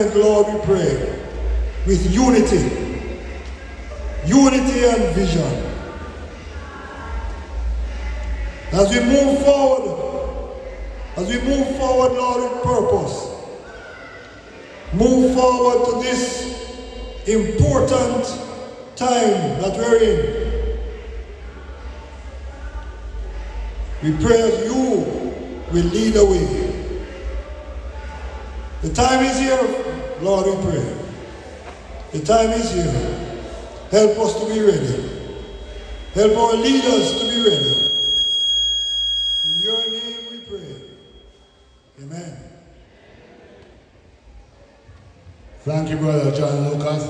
Lord, we pray with unity and vision. As we move forward, Lord, with purpose, move forward to this important time that we're in. We pray that you will lead the way. The time is here, Lord, we pray. The time is here. Help us to be ready. Help our leaders to be ready. In your name we pray. Amen. Thank you, Brother John Lucas.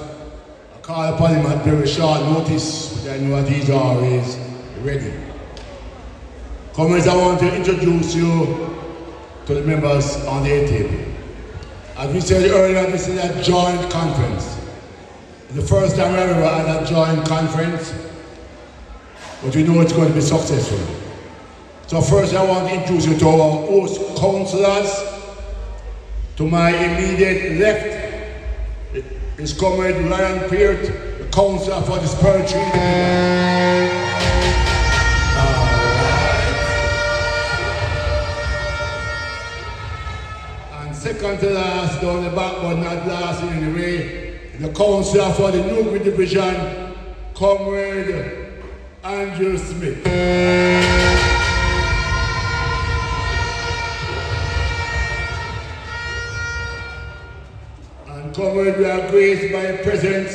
I call upon him at very short notice, but I know that he's always ready. Comrades, I want to introduce you to the members on the table. As we said earlier, this is a joint conference. It's the first time ever we had a joint conference, but we know it's going to be successful. So first I want to introduce you to our host councillors. To my immediate left is Comrade Ryan Peart, the councillor for the Spur Division. Second to last, down the back, but not last in any way, the councillor for the New Division, Comrade Andrew Smith. And Comrade, we are graced by a presence,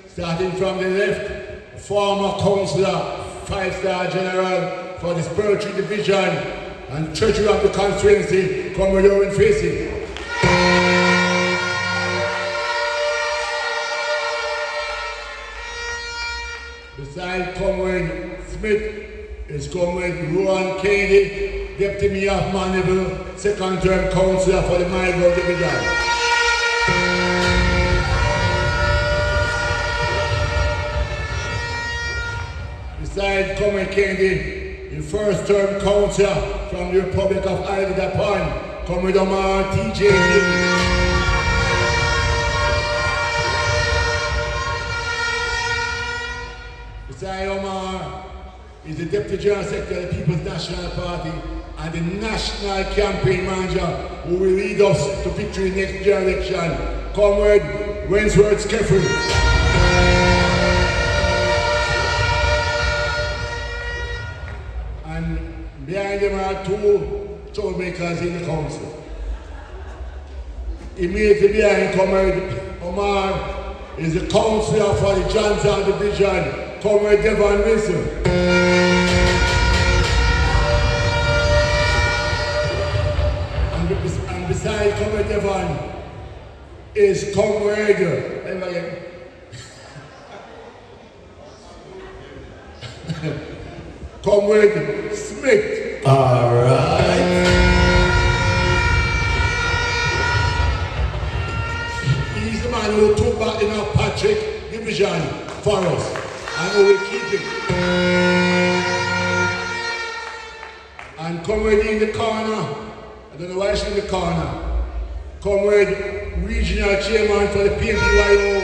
starting from the left, former councillor, 5-star general for the Spur Division, and treasurer of the constituency, Comrade Owen Facey. Beside Comrade Smith is Comrade Rowan Kennedy, Deputy Mayor of Mandeville, second-term councillor for the Migrant Division. Beside Comrade Kennedy, the first-term councillor from the Republic of Ireland upon Comrade Omar T.J. Beside Omar is the Deputy General Secretary of the People's National Party and the National Campaign Manager who will lead us to victory next general election, Comrade Wentworth Skeffel. And behind them are two troublemakers in the council. Immediately behind Comrade Omar is the councillor for the Johnson Division, Comrade Devon Wilson. And beside Comrade Devon is Comrade Comrade Smith. All right. He's the man who took back in our Patrick Division for us. And we will keep it. And Comrade in the corner, I don't know why she's in the corner, Comrade Regional Chairman for the PMPYO,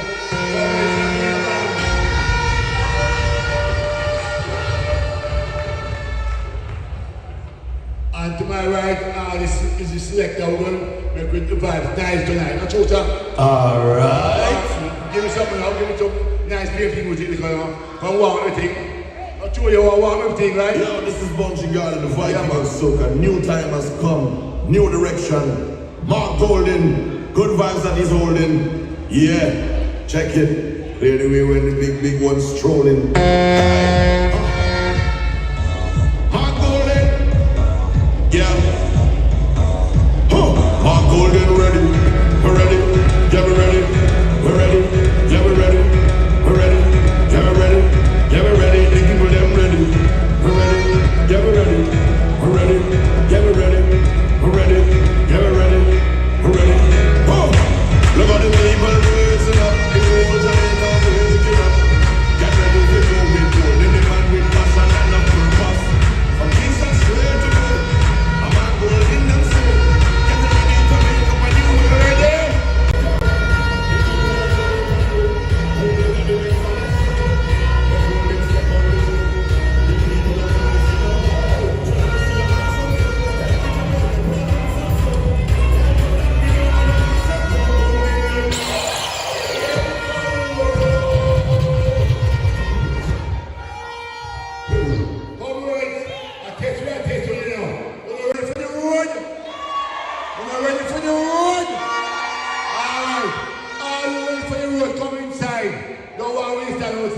and to my right is the selector who will make it the vibe nice tonight. Not true, sir? All right. Give me something now, give me some nice PMP music because come warm everything. I'll show you how warm everything, right? Yo, this is Bunchy Garden, the Viking of Soca. New time has come, new direction. Mark Golden, good vibes that he's holding. Yeah, check it. Clear the way when the big one's strolling. Mark Golden, yeah. Mark Golden ready, we're ready, yeah we're ready, we're ready, yeah we're ready, we're ready, yeah we're ready, yeah we're ready, the people them ready, we're ready, yeah we're ready, we're ready, yeah we're ready, we're ready, yeah we're ready, we're ready. Oh, look at the people raising up, the old giant of the raising up. Get ready to move it, then the man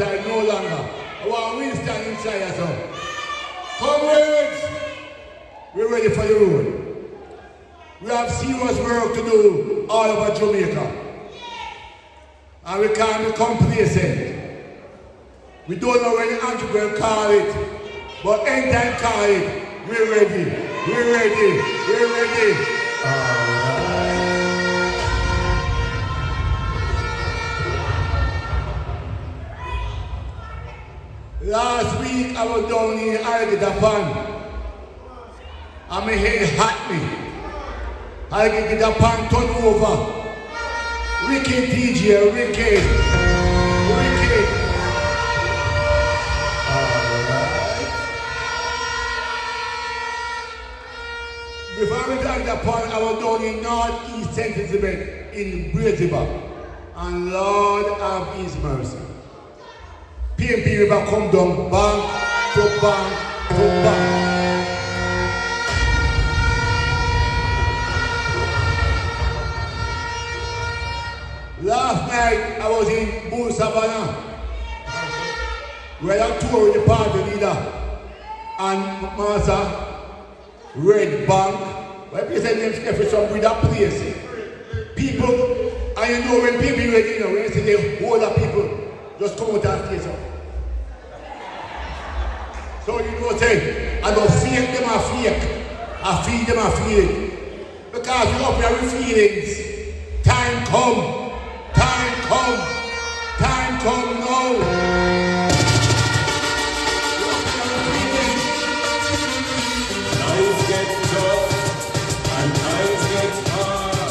outside no longer. I want we stand inside us. Comrades, we're ready for the road. We have serious work to do all over Jamaica. And we can't be complacent. We don't know when the Andrew will call it, but anytime call it, we're ready. We're ready. We're ready. Last week I was down in Alligator Pond and my head hot me. Alligator Pond turned over. Wicked DJ, wicked. Wicked. Alright. Before I went to Alligator Pond, I was down in Northeast St. Elizabeth in Brazil. And Lord have His mercy. PMP River come down bank to bank to bank. Last night I was in Bull Savannah where I toured with the party leader and Master Red Bank. Why people say names for some with that place? People, and you know when people ready, you know, when you see the whole of people just come out and stay so. So you know say, I don't fake them are fake. I feed them are fake. Because we up here with feelings. Time come. Time come. Time come now. Life gets tough and times get hard.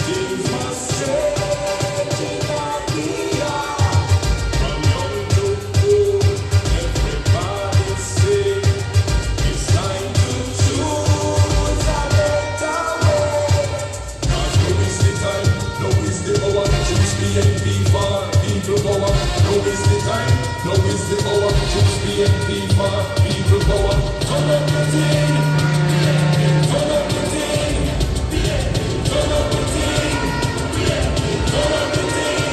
Things must change in Nigeria. From young to old, everybody say it's time to choose a better way. Cause no is the time, no is the hour. Choose BNP for people power. No is the time, no is the hour. Choose BNP for people power. Turn up the thing, turn up the thing, turn up the thing, turn up the thing.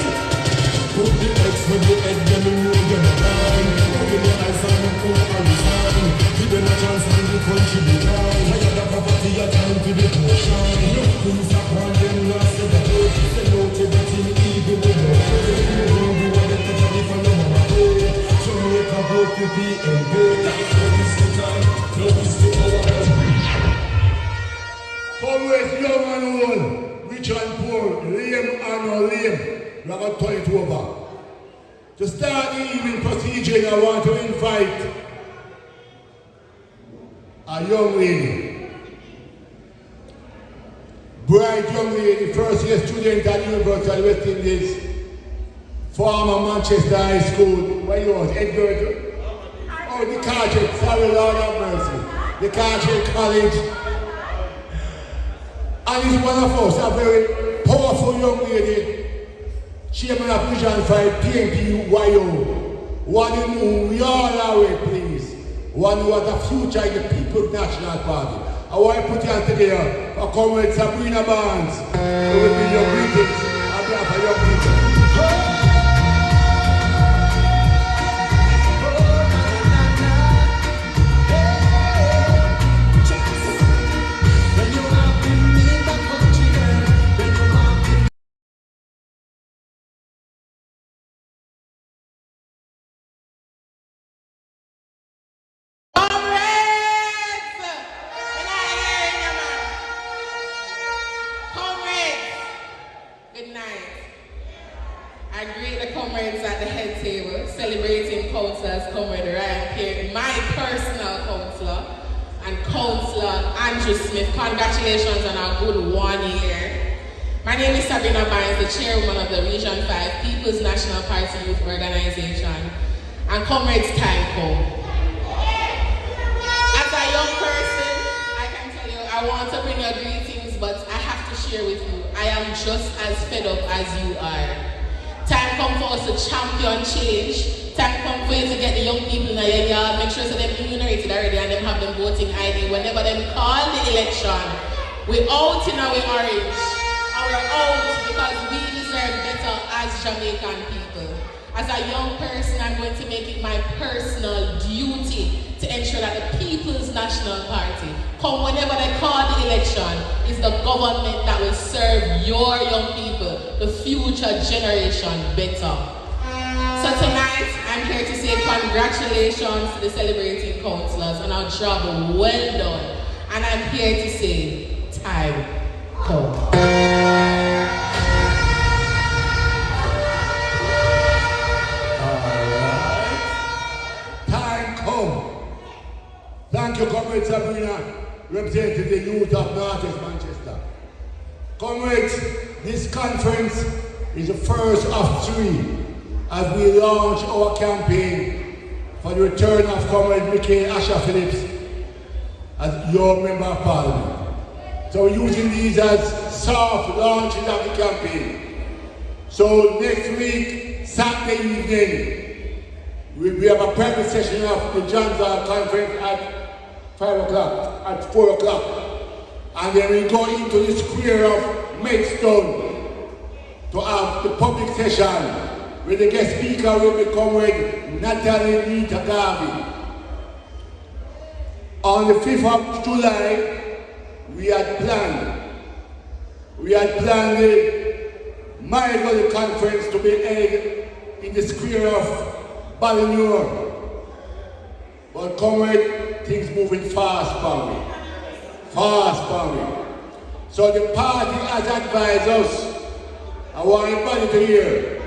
Put the X with the head, then the road, then the line. Open the eyes and the cool and the sun. Give them a chance and the country be down. I got the property, a time to the ocean. No things are on them, lost in the road. Sell out everything, even with the road. You don't do what they touch me from the mama day. Jamaica broke to be in bed. No is the time, no is the hour. Always young and old, rich and poor, lame and not lame. We are going to turn it over. To start the evening procedure, I want to invite a young lady. Bright young lady, first year student at University of the West Indies. Former Manchester High School. Where you was? Edward? Oh, the Carteret. Sorry, Lord have mercy. The Carteret College. And he's one of us, a very powerful young lady. Chairman of Vision 5, PNP YO. One who we all are with, please. One who has a future in the People's National Party. I want to put you on together for Comrade Sabrina Barnes. Who will be your greetings on behalf of your people. Good night. I greet the comrades at the head table, celebrating councillors, Comrade Ryan Pearson, my personal councillor, and Councillor Andrew Smith. Congratulations on a good 1 year. My name is Sabrina Barnes, the chairwoman of the Region 5 People's National Party Youth Organization, and comrades, time come. As a young person, I can tell you, I want to bring your greetings, but I have to share with you, I am just as fed up as you are. Time come for us to champion change. Time come for you to get the young people in your yard, make sure so they're enumerated already and them have them voting ID. Whenever them call the election, we're out in our orange. And we're out because we deserve better as Jamaican people. As a a young person, I'm going to make it my personal duty to ensure that the People's National Party, come whenever they call the election, is the government that will serve your young people, the future generation, better. So tonight, I'm here to say congratulations to the celebrating councillors on our job well done. And I'm here to say, time come. Thank you, Comrade Sabrina, representing the youth of North Manchester. Comrades, this conference is the first of 3 as we launch our campaign for the return of Comrade Mickey Asher Phillips as your Member of Parliament. So we're using these as soft launches of the campaign. So next week, Saturday evening, we have a private session of the Johnson Conference at 5 o'clock, at 4 o'clock. And then we go into the square of Maidstone to have the public session where the guest speaker will be Comrade Natalie Nita Garvey. On the 5th of July, we had planned the Michael Conference to be held in the square of Ballynure. But Comrade, things moving fast for me. So the party has advised us, I want everybody to hear,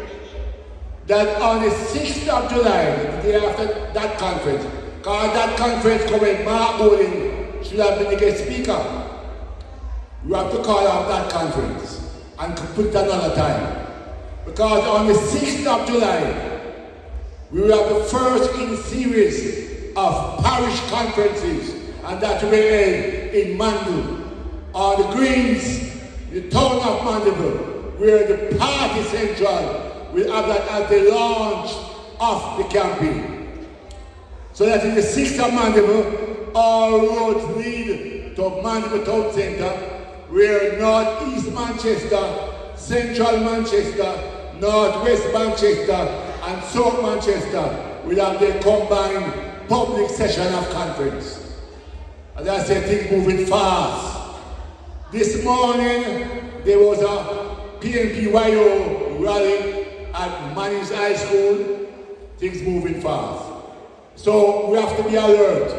that on the 6th of July, the day after that conference, because that conference Comrade Mark Bowling should have been the guest speaker. You have to call off that conference and put it another time. Because on the 6th of July, we will have the first in series of parish conferences, and that will be held in Mandeville, on the Greens, the town of Mandeville, where the party central will have that as the launch of the campaign. So that in the 6th of Mandeville, all roads lead to Mandeville Town Centre, where North East Manchester, Central Manchester, North West Manchester, and South Manchester will have their combined public session of conference. As I said, things moving fast. This morning, there was a PNPYO rally at Manning's High School. Things moving fast. So we have to be alert.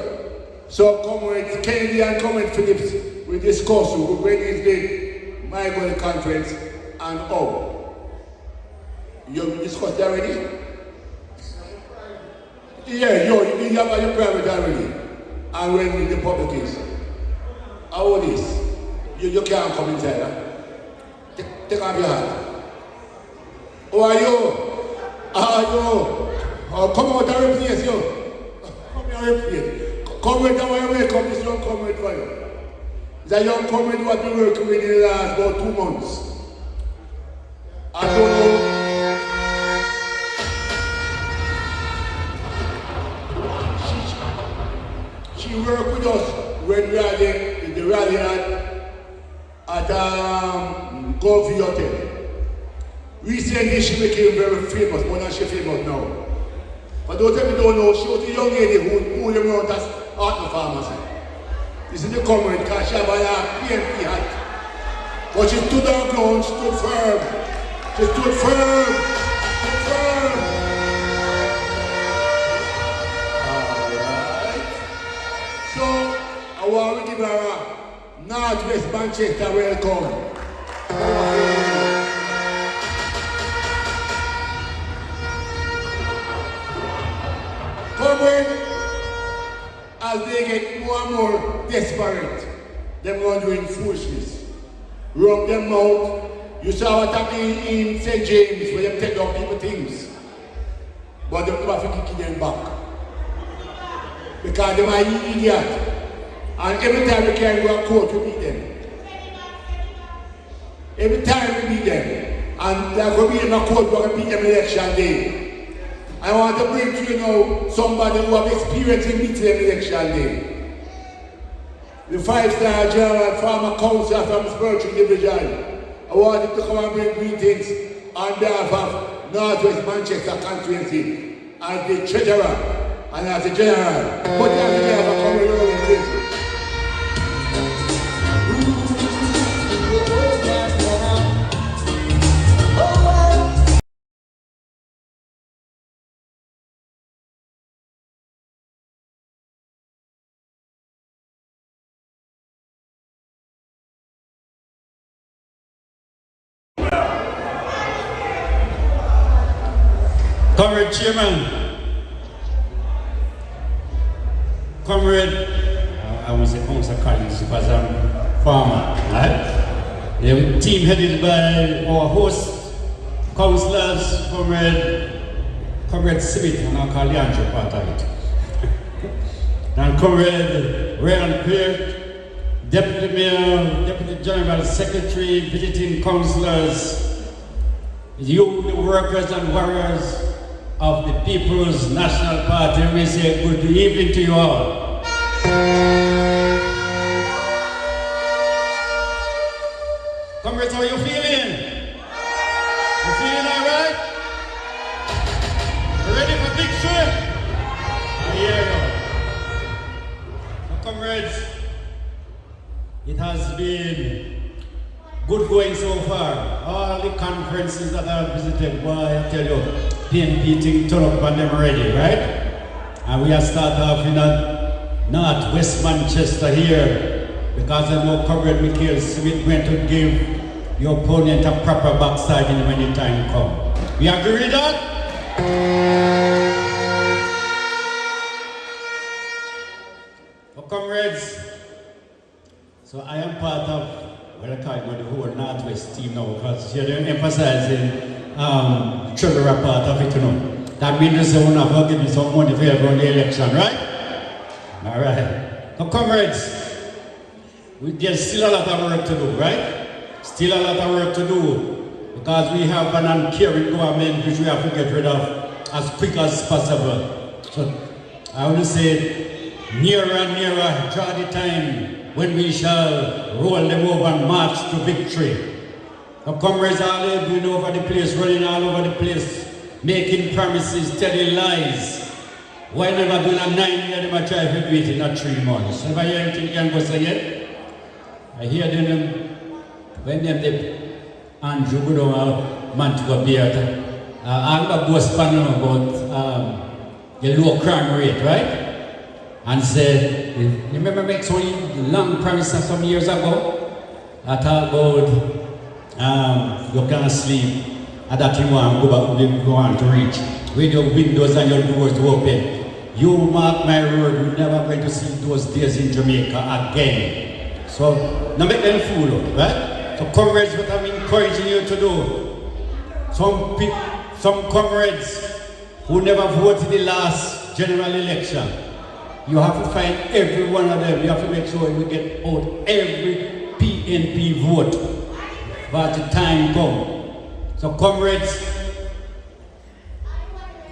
So Comrade Kennedy and Comrade Phillips will discuss when is the Michael Conference and how. You discussed that already? Yeah, you have your private already. And when the public is. How old is? You can't come inside, huh? Take off your hat. Who are you? Oh, come out and replace you. Come here and replace. Come with our way, come this young comrade for you. It's a young comrade who has been working with in the last about 2 months. I don't know. She worked with us when we had the rally at Golf Hotel. Recently she became very famous, but not she famous now. But those of you don't know, she was a young lady who came around as art pharmacy. This is the comrade because she had a PNP hat. But she stood her ground, stood firm. She stood firm. Alright. So I want to give her a Northwest Manchester welcome. Comrade, as they get more and more desperate, they're going doing foolishness. Rub them out. You saw what happened in St. James where they take down people things. But they never have to kick them back. Because they might be idiot. And every time we can go to court, we beat them. Every time we beat them. And they're going to be in a court, we're going to beat them election day. I want to bring to you now somebody who has experience in beating them election day. The 5-star general former councillor from Spur Divisional. I want him to come and bring greetings on behalf of Northwest Manchester constituency as the treasurer and as the general. Put your hands together for coming over, please. Comrade Chairman, Comrade, I won't say Councillor Collins because I'm farmer, right? The team headed by our host, councillors, Comrade Smith, and I'll call Leandro part of it. And Comrade Ryan Pierre, Deputy Mayor, Deputy General Secretary, visiting councillors, you, the workers and warriors of the People's National Party, we say good evening to you all. Comrades, how are you feeling? You feeling all right? You ready for victory? I hear you. So, comrades, it has been good going so far. All the conferences that I've visited, boy, I tell you, PNP thing turn up on them already, right? And we have started off in North-West Manchester here because I know Comrade Michael Smith went to give your opponent a proper backsliding when the time comes. We agree with that? So, comrades, so I am part of well, I call it the whole Northwest team now because you're emphasizing treasurer part of it, you know. That means they want to give me some money for everyone the election, right? All right. So, comrades, there's still a lot of work to do, right? Still a lot of work to do because we have an uncaring government which we have to get rid of as quick as possible. So, I want to say, nearer and nearer, draw the time when we shall roll them over and march to victory. The comrades are all doing over the place, running all over the place, making promises, telling lies. Why never doing a 9 year, they might try to do it in 3 months. Never hear anything can go say yet? I hear them, when they Andrew go down man to go beer. I'm a ghost panel about the low crime rate, right? And said, you remember make some long promises some years ago? I talk about you can't sleep, and that you want to go on to reach. With your windows and your doors open. You mark my word, you're never going to see those days in Jamaica again. So, now make them fool, right? So comrades, what I'm encouraging you to do, some comrades who never voted the last general election, you have to find every one of them. You have to make sure you get out every PNP vote by the time comes. So comrades,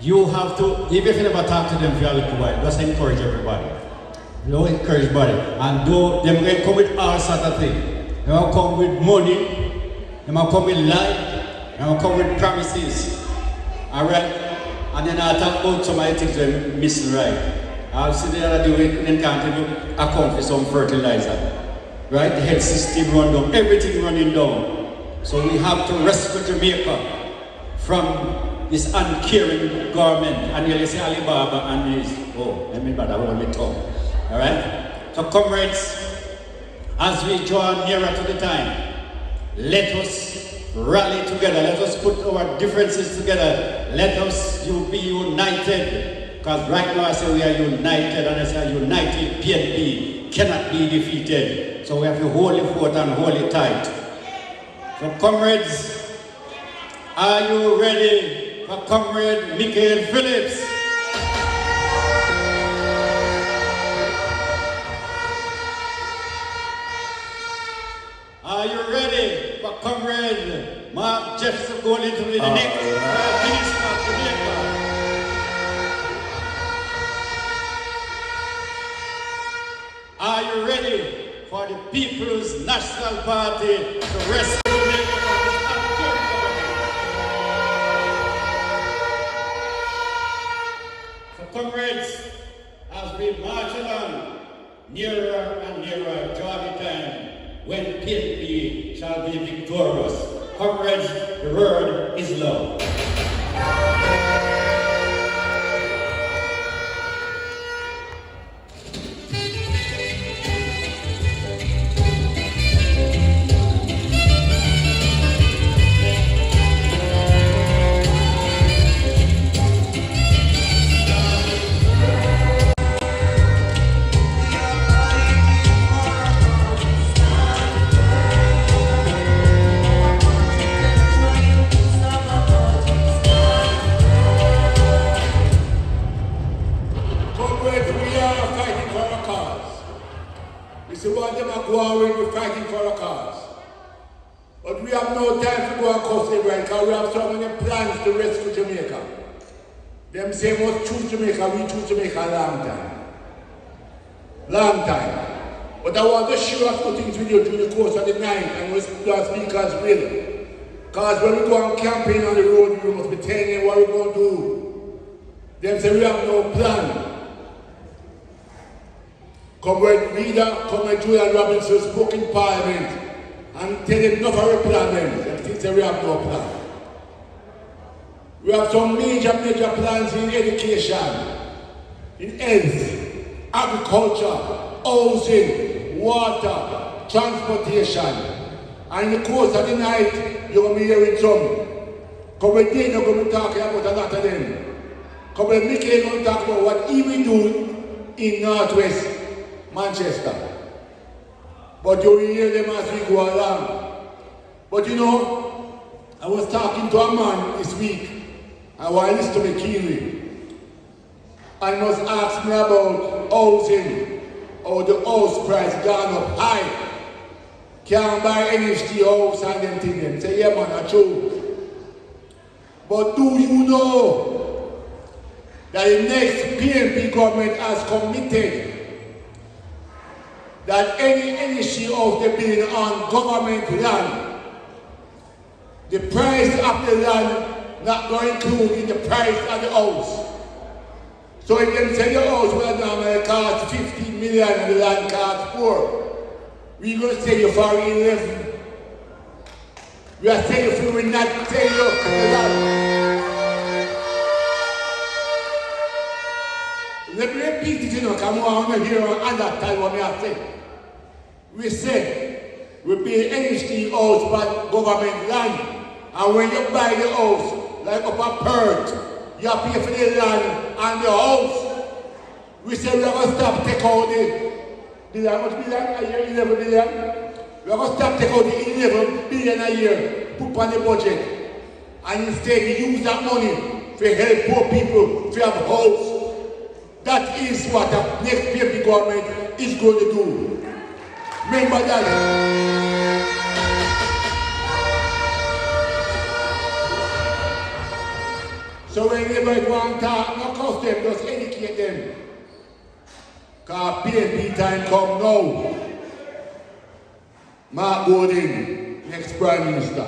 you have to, even if you never talk to them for a little while, just encourage everybody. You know, encourage everybody. And though them will come with all sorts of things. They will come with money, they will come with life, they will come with promises. Alright? And then I'll talk about some of the things they're missing right. I'll see the other day they can't even account for some fertilizer. Right? The health system run down, everything running down. So we have to rescue Jamaica from this uncaring government. And you'll say Alibaba and his, let me bother hold my tongue. Alright? So comrades, as we draw nearer to the time, let us rally together. Let us put our differences together. Let us be united. Because right now I say we are united, and I say united PNP cannot be defeated. So we have to hold it forth and hold it tight. So comrades, are you ready for Comrade Michael Phillips? Are you ready for Comrade Mark Jefferson going into the next Minister of Jamaica? Are you ready for the People's National Party to rescue Jamaica from this uncaring government? be victorious. Comrades, the word is love. We're fighting for our cause. But we have no time to go and cuss everyone because we have so many plans to rescue Jamaica. Them say must choose Jamaica, we choose Jamaica a long time. Long time. But I want to share a few things with you during the course of the night and we speak as will. Because when we go on campaign on the road, we must be telling them what we're going to do. Them say we have no plan. Comrade Reader, Comrade Julian Robinson spoke in Parliament and tell them enough of our plan them. They say we have no plan. We have some major plans in education, in health, agriculture, housing, water, transportation. And in the course of the night, you're going to be hearing some. Comrade Dana going to be talking about a lot of them. Comrade Mickey is going to talk about what he will do in Northwest Manchester. But you will hear them as we go along. But you know, I was talking to a man this week. I want to listen to McKinley. I must ask me about housing, or the house price gone up high. Can't buy any steel house and them things. Them say, yeah man, that's true. But do you know that the next PNP government has committed that any issue of the building on government land, the price of the land not going to include in the price of the house. So if them say the house will normally cost 15 million and the land cost 4, we're going to sell you for 11. We are saying if we will not sell you the land. Let me repeat it, you know, because I want to hear and understand what I say. We said we build NHT house by government land, and when you buy the house, like up a Perth, you have to pay for the land and the house. We said we are going to stop take out the how much billion a year? 11 billion. We are going to stop take out the 11 billion a year, put on the budget, and instead we use that money to help poor people to have a house. That is what the next PNP government is going to do. Remember that. So whenever you want to talk, no cost them, just educate them. Because PNP time come now. Mark Gordon, next Prime Minister.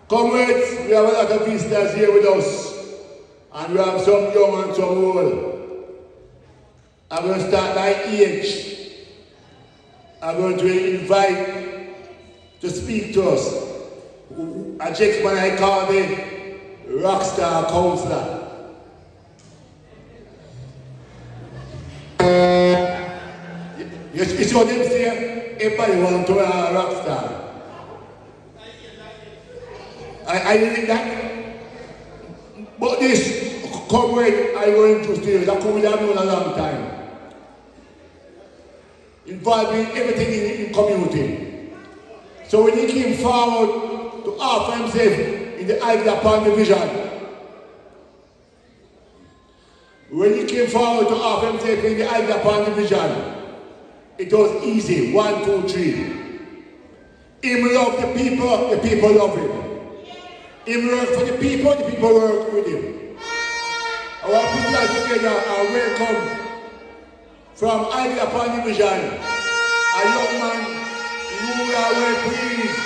Comrades, we have a lot of visitors here with us. And we have some young and some old. I'm going to start by age. I'm going to invite to speak to us a gentleman I call the rockstar counselor. You saw them say everybody wants to be a rockstar. I did that. But this comrade I going to stay, that comrade I've known a long time. Involving everything in community. So when he came forward to offer himself in the Hatfield Division, when he came forward to offer himself in the Hatfield Division, it was easy, 1, 2, 3. Him love the people love him. Him work for the people work with him. I want to put that together and welcome from Hatfield Division, a young man who are well pleased.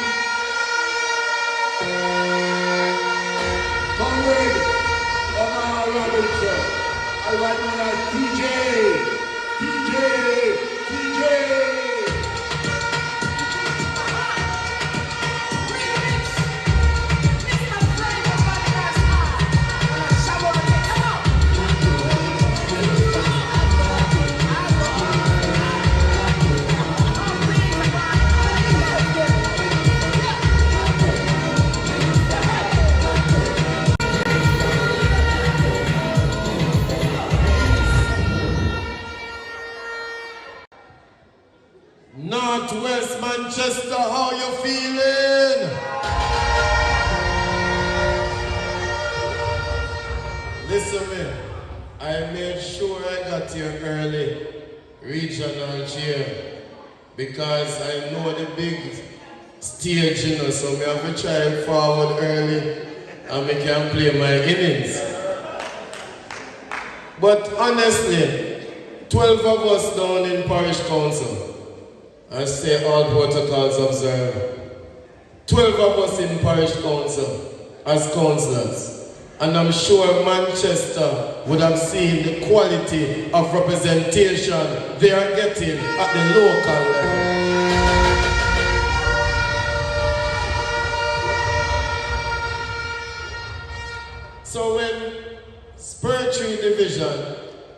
Comrade Omar Robinson. I want to know TJ. here early, regional chair, because I know the big stage, you know, so I have to try forward early and I can play my innings. But honestly, 12 of us down in parish council, I say all protocols observed. 12 of us in parish council as councillors. And I'm sure Manchester would have seen the quality of representation they are getting at the local level. So when Spur Division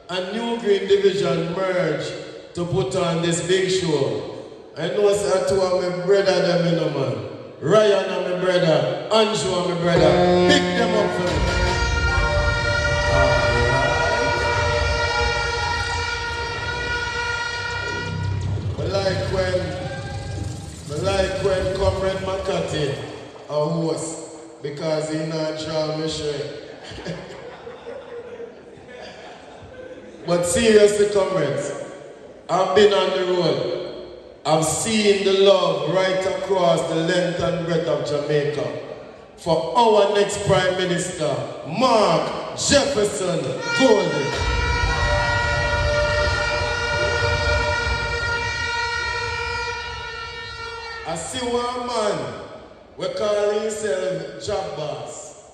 and New Green Division merged to put on this big show, I know that two of my brother them, you know, man. Ryan and my brother, Andrew and my brother, pick them up for me. I like when Comrade McCarthy a host, because he not draw me straight. But seriously, comrades, I've been on the road. I've seen the love right across the length and breadth of Jamaica for our next Prime Minister, Mark Jefferson Golding. I see one man, we call himself Job Boss.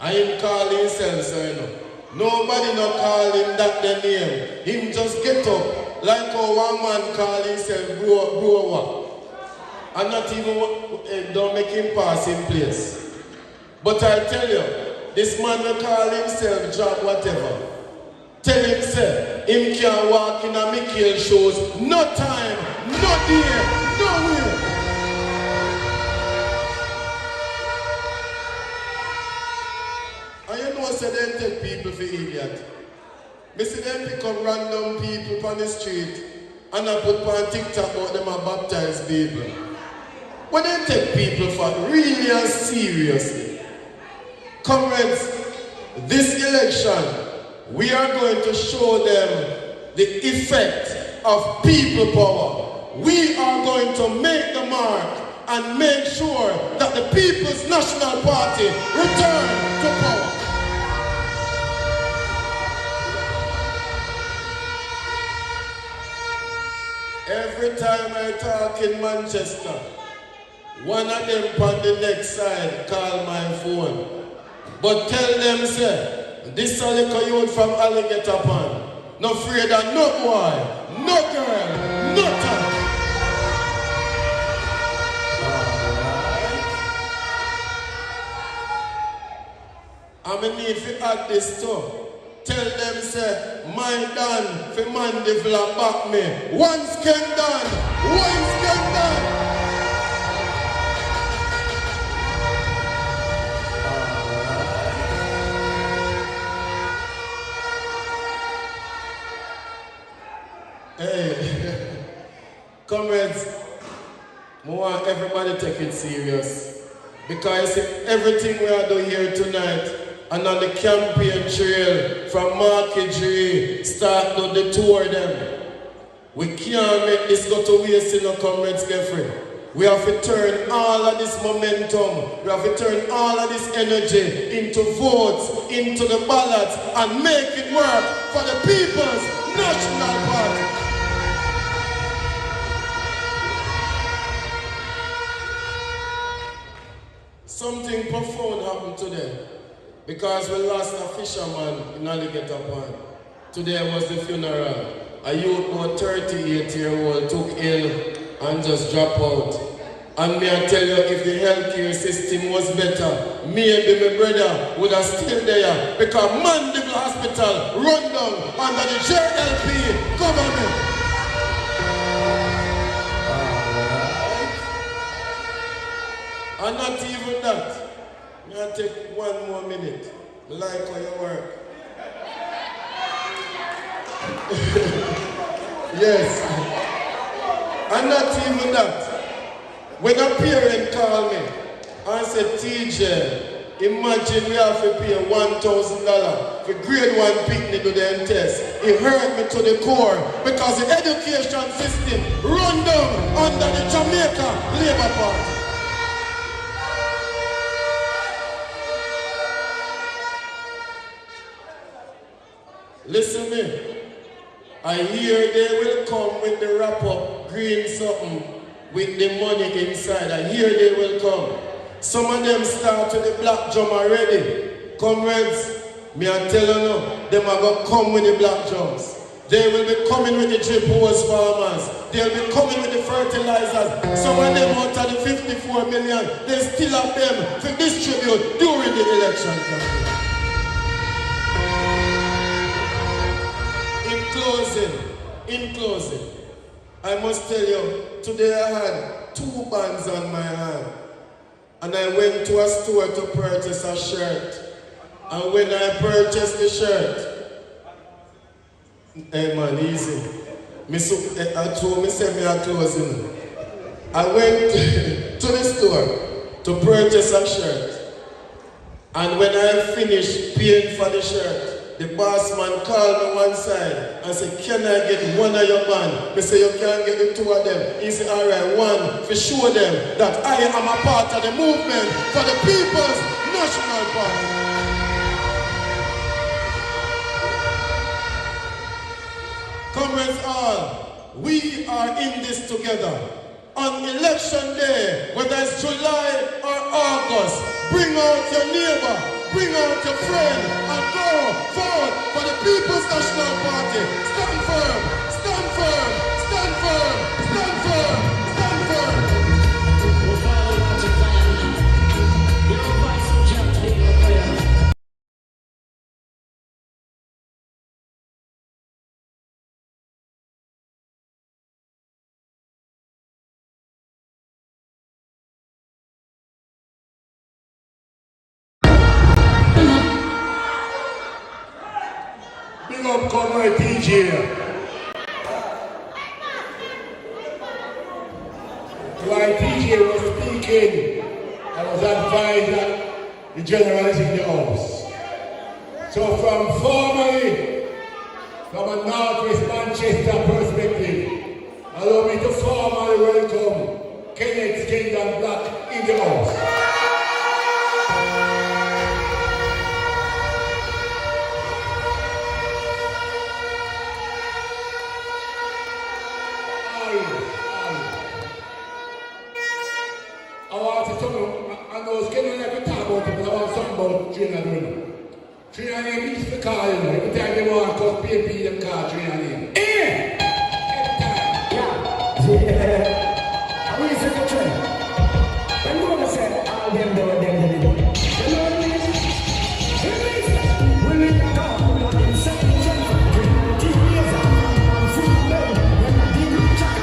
I him call himself, so you know. Nobody no call him that the name. Him just get up like how one man call himself grower. And not even don't make him pass in place. But I tell you, this man will call himself Job whatever. Tell him say, him can't walk in a Michael shows, no time, no day, nowhere. And you know, say they take people for idiot. Me see them pick up random people on the street and I put on TikTok about them and baptize people. When they take people for really and seriously. Comrades, this election, we are going to show them the effect of people power. We are going to make the mark and make sure that the People's National Party return to power. Every time I talk in Manchester, one of them on the next side call my phone. But tell them, say, this is a little youth from Alligator Pond. No afraid of no boy, no girl, no time. I'm going to need to add this too. Tell them, say, my done for man develop back me. Once can done, once can done. Hey, comrades, I want everybody to take it serious. Because everything we are doing here tonight, and on the campaign trail from Marketry, start to the tour them. We can't make this go to waste in our comrades, Jeffrey. We have to turn all of this momentum, we have to turn all of this energy into votes, into the ballots, and make it work for the People's National Party. Something profound happened today. Because we lost a fisherman in Alligator Pond. Today was the funeral. A youth about 38-year-old took ill and just dropped out. And may I tell you, if the healthcare system was better, maybe my brother would have still there. Because Mandeville Hospital run down under the JLP government. And not even that. I'll take one more minute. I like how you work. Yes. And not even that. When a parent called me and said, TJ, Imagine we have to pay $1,000 for grade 1 picnic to them test. It hurt me to the core because the education system run down under the Jamaica Labour Party. Listen me. I hear they will come with the wrap-up green something with the money inside. I hear they will come. Some of them start with the black drum already. Comrades, me I tell you now, them are going to come with the black drums. They will be coming with the drip hose farmers. They'll be coming with the fertilizers. Some of them out of the 54 million, they still have them to distribute during the election campaign. In closing, I must tell you, today I had 2 bands on my hand. And I went to a store to purchase a shirt. And when I purchased the shirt, hey man, easy. I told me, send me a closing. I went to the store to purchase a shirt. And when I finished paying for the shirt, the boss man called me one side and said, can I get one of your band? I said, you can't get the 2 of them. He said, all right, one, to show them that I am a part of the movement for the People's National Party. Comrades all, we are in this together. On election day, whether it's July or August, bring out your neighbor, bring out your friend, and go forward for the People's National Party. Stand firm, stand firm, stand firm, stand firm, stand firm. Big up Comrade DJ. While DJ was speaking, I was advised that the general is in the house. So from a Northwest Manchester perspective, allow me to formally welcome Kenneth Kingdom Black in the house. I know Kenny never talk about it, but I want something about Trina doing. Trina name is the car, you know. Every time they want to come PMP, them car Trina name. Every time. Yeah. I will say the trend. When you want to say, all them do, them. You know what I mean? When we talk about inside the channel, 2 years I'm full of when I did the chat,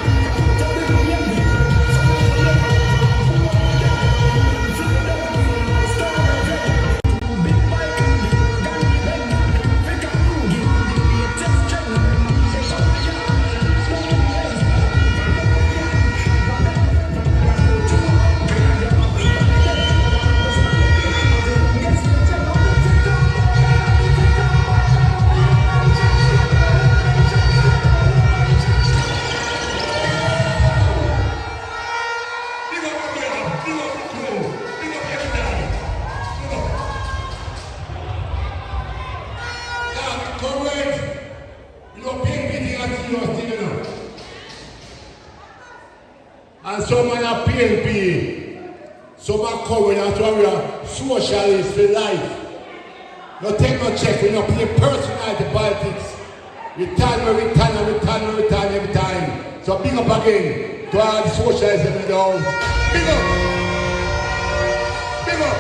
and some are PNP, some are coming out to a socialist for life. No take no check, we don't play personality politics. We turn every time. So big up again to all the socialists in the house. Big up! Big up!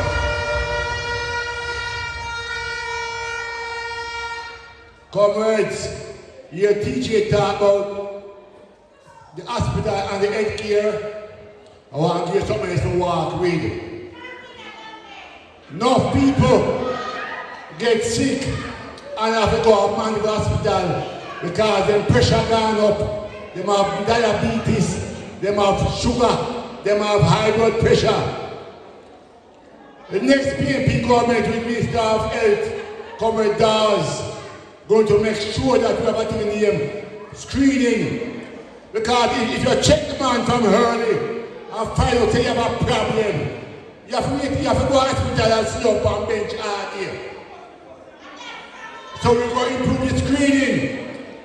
Comrades, your TJ talk about the hospital and the health care. I want to give you something else to walk with. Enough people get sick and have to go up to the hospital because their pressure gone up. They have diabetes, they have sugar, they have high blood pressure. The next PNP government with Minister of Health, Comrade Dawes, going to make sure that we have a thing name screening. Because if you check the man from early and find out you have a problem, you have to wait, you have to go to hospital and sit up and bench all day. So we're going to improve the screening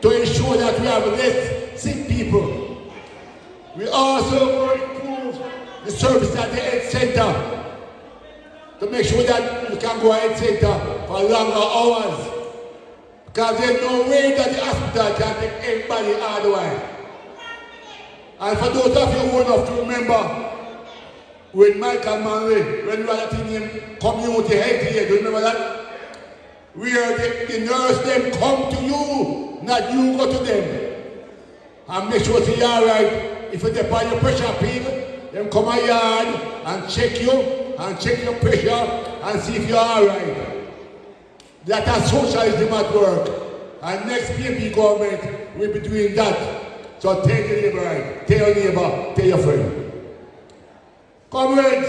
to ensure that we have less sick people. We also going to improve the service at the health center to make sure that you can go to the health center for longer hours. Because there's no way that the hospital can take anybody otherwise. And for those of you who enough to remember, when Michael Manley, when we had that name community health here, do you remember that? Where the nurse them come to you, not you go to them. And make sure you're alright. If you depend your pressure people, them come a yard and check you and check your pressure and see if you're alright. That is socialism at work. And next PNP government will be doing that. So tell your neighbor right, tell your neighbor, tell your friend. Comrades,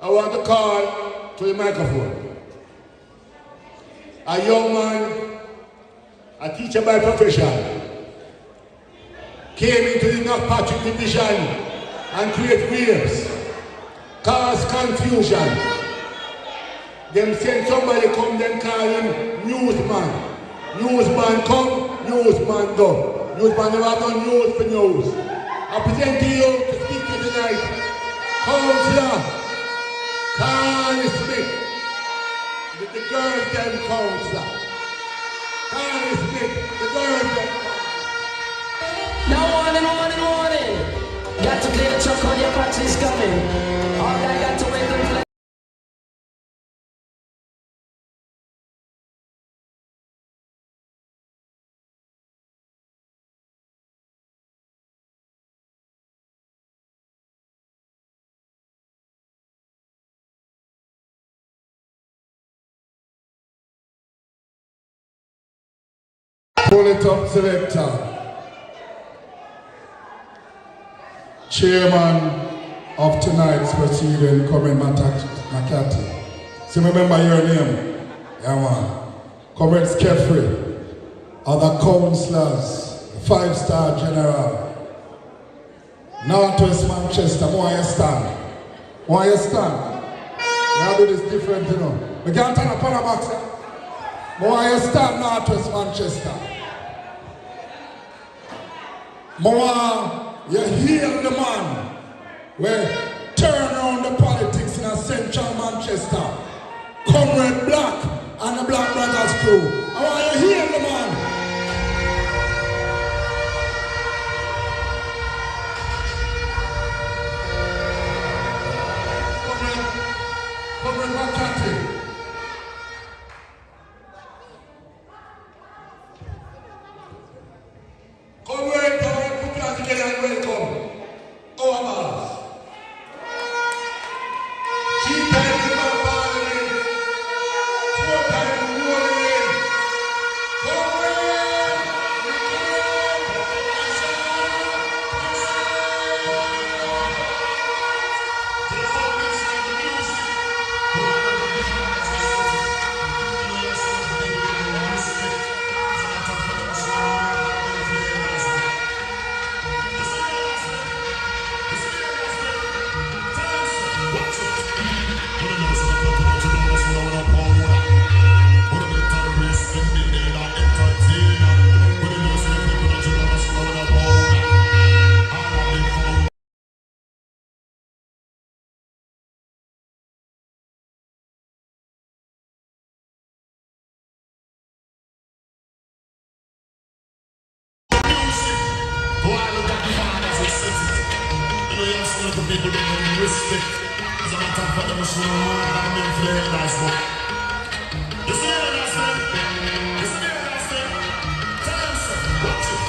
I want to call to the microphone. A young man, a teacher by profession, came into the North Patrick Division and create waves, cause confusion. Them send somebody come, then call him newsman. Newsman come, newsman go. Newsman never have no news for news. I present to you to speak to you tonight, Councillor Carly Smith, the girls them Councillor. Carly Smith, the girls them. Now warning. Got to clear the truck on your party's coming. All I got to wait until Pull it up, selector. Chairman of tonight's proceeding, Comrade McCarthy. So remember your name. Yeah, man. Comrade Skeffrey, other councillors, 5-star general. Northwest Manchester, why you stand? Why you stand? Now do this different, you know. We can't turn up on a box. Why you stand, Northwest Manchester? You hear the man where turn around the politics in a central Manchester. Comrade Black and the Black Brothers crew. I want you hear the man. Comrade McCarthy. Comrade, put your hands together and welcome our boss. Three times in my parliament, 4 times in ruling. Comrade, people don't respect. As a matter of fact, I'm sure I'm in for the nice book. You see what I'm saying? You see what I'm saying? Tell them so. Watch it.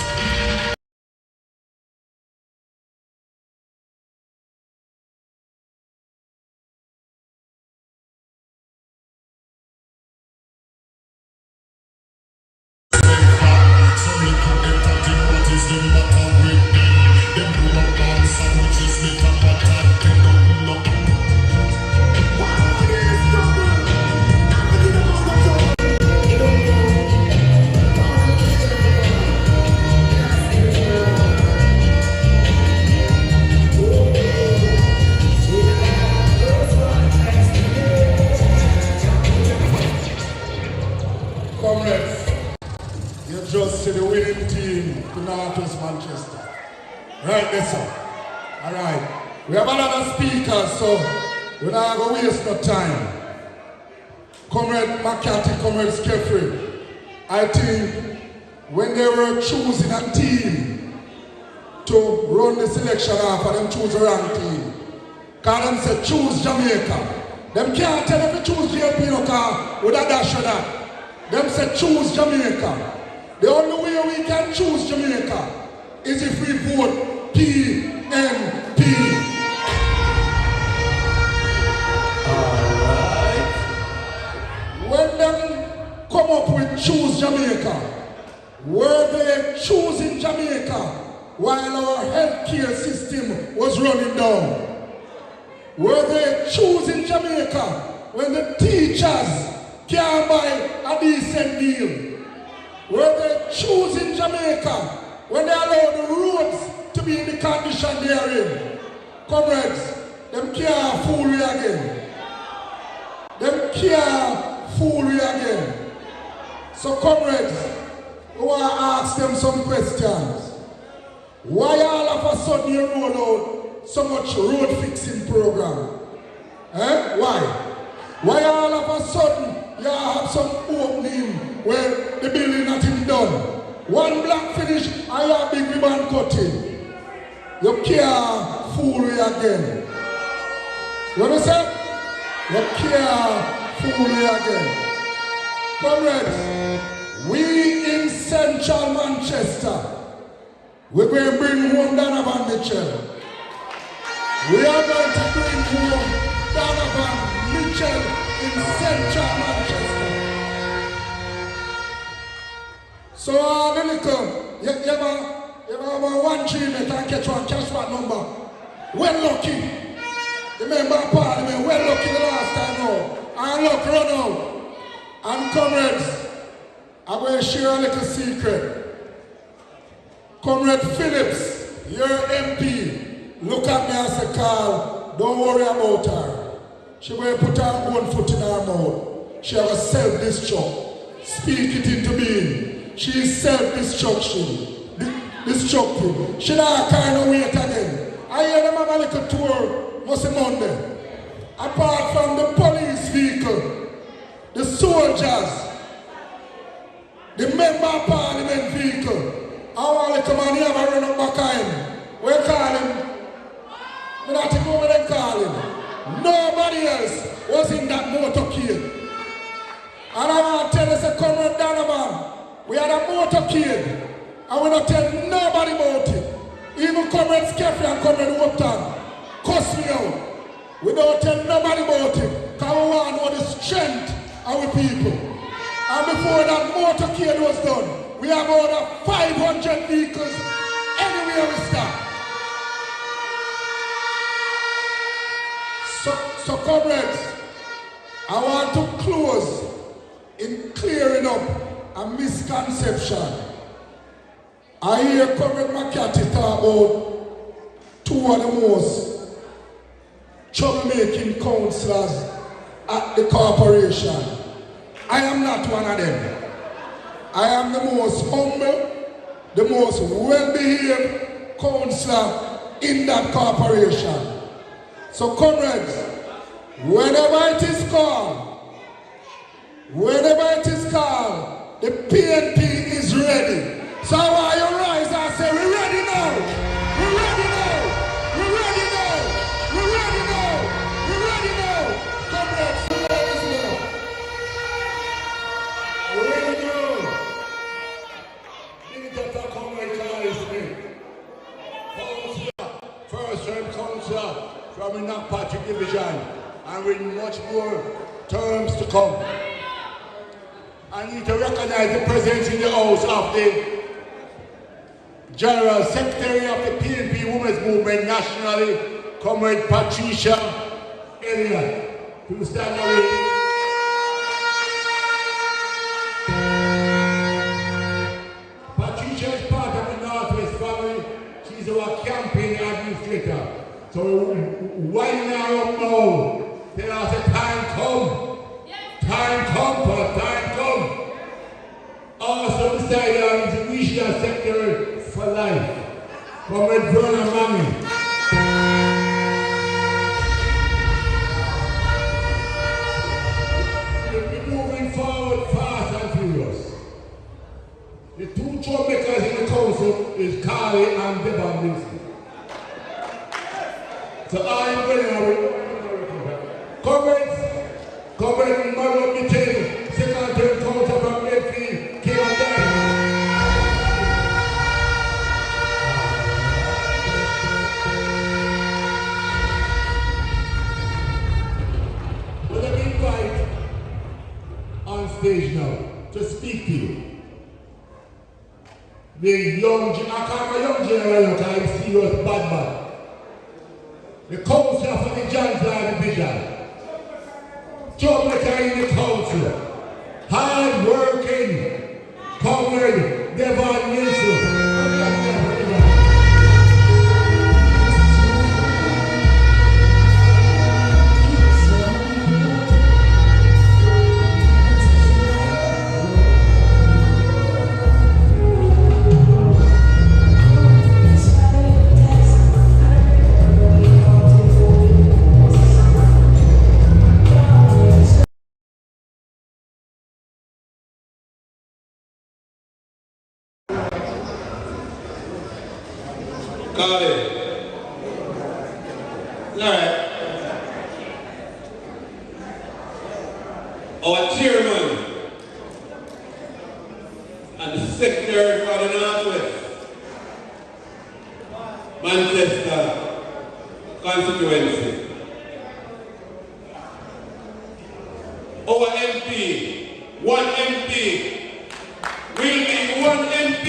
So we can entertain what is the matter with them. Them pull up on sandwiches, make a butter, they don't know. Northwest Manchester. Right, that's all. Alright. We have another speaker, so we're not going to waste no time. Comrade McCarthy, Comrade Skeffrey, I think when they were choosing a team to run the selection off, and them choose a wrong team. Because them say choose Jamaica. Them can't tell if you choose JP no car with a dash of that. Them say choose Jamaica. The only way we can choose Jamaica is if we vote PNP. Alright. When them come up with choose Jamaica, were they choosing Jamaica while our healthcare system was running down? Were they choosing Jamaica when the teachers can't buy a decent meal? Were they choosing Jamaica when they allowed the roads to be in the condition they are in? Comrades, them can't fool we again. Them can't fool we again. So comrades, we want to ask them some questions. Why all of a sudden you roll out so much road fixing program? Why? Why all of a sudden you have some opening where the building not even done? One block finish and you have big ribbon cutting. You can't fool me again. What you say? You can't fool me again. Comrades, we in central Manchester, we're going to bring home Donovan Mitchell. We are going to bring home Donovan Mitchell in central Manchester. So the little, you have one dream and catch one cash back number. Well lucky. The member of parliament, well lucky the last time now. And look, run out. And comrades, I'm going to share a little secret. Comrade Phillips, your MP, look at me and say, Carl, don't worry about her. She will put her own foot in her mouth. She has a self-destruct. Speak it into being. She is self-destructive. She not kind of wait again. I hear them have a little tour, must be Monday. Apart from the police vehicle, the soldiers, the member of parliament vehicle, our little man here have a run up behind. We call him. We not to go where they call him. Nobody else was in that motorcade. And I want to tell you, say, Comrade Donovan, we had a motorcade. And we not tell nobody about it. Even Comrade Skeffrey and Comrade Upton cuss me out. We don't tell nobody about it. Because we want to know the strength of our people. And before that motorcade was done, we have over 500 vehicles anywhere we stop. So comrades, I want to close in clearing up a misconception. I hear Comrade McCarthy talk about two of the most troublemaking councillors at the corporation. I am not one of them. I am the most humble, the most well-behaved councillor in that corporation. So comrades, whenever it is called, the PNP is ready. So why you rise and say, we're ready now, we're ready now, we're ready now, we're ready now, we're ready now. Comrades, we're ready now. We're ready now. Divisional Comrade Carl Smith. Councillor, first-term councillor from the Patrick Division, and with much more terms to come. I need to recognize the presence in the house of the General Secretary of the PNP Women's Movement nationally, Comrade Patricia Elliott, to stand away. Patricia is part of the Northwest family. She's our campaign administrator. So why now now? Tell us the time come. Time come, time come. Also decided on the Divisional Secretary for Comrade Vernon Manning. We're moving forward fast and furious. The two troublemakers in the council is Carly and Devon Wilson. So I'm going Comrade Marlon Mitchell, second term council from Hatfield, came and died. Let me invite on stage now to speak to you. The young, I call my young general because I'm serious bad man. The councillor for the Johnson Division. Troublemaker in the council. Hard working. Comrade Devon Wilson. Carly. Alright. Our chairman and the secretary for the Northwest Manchester constituency. Our MP, one MP, will be one MP.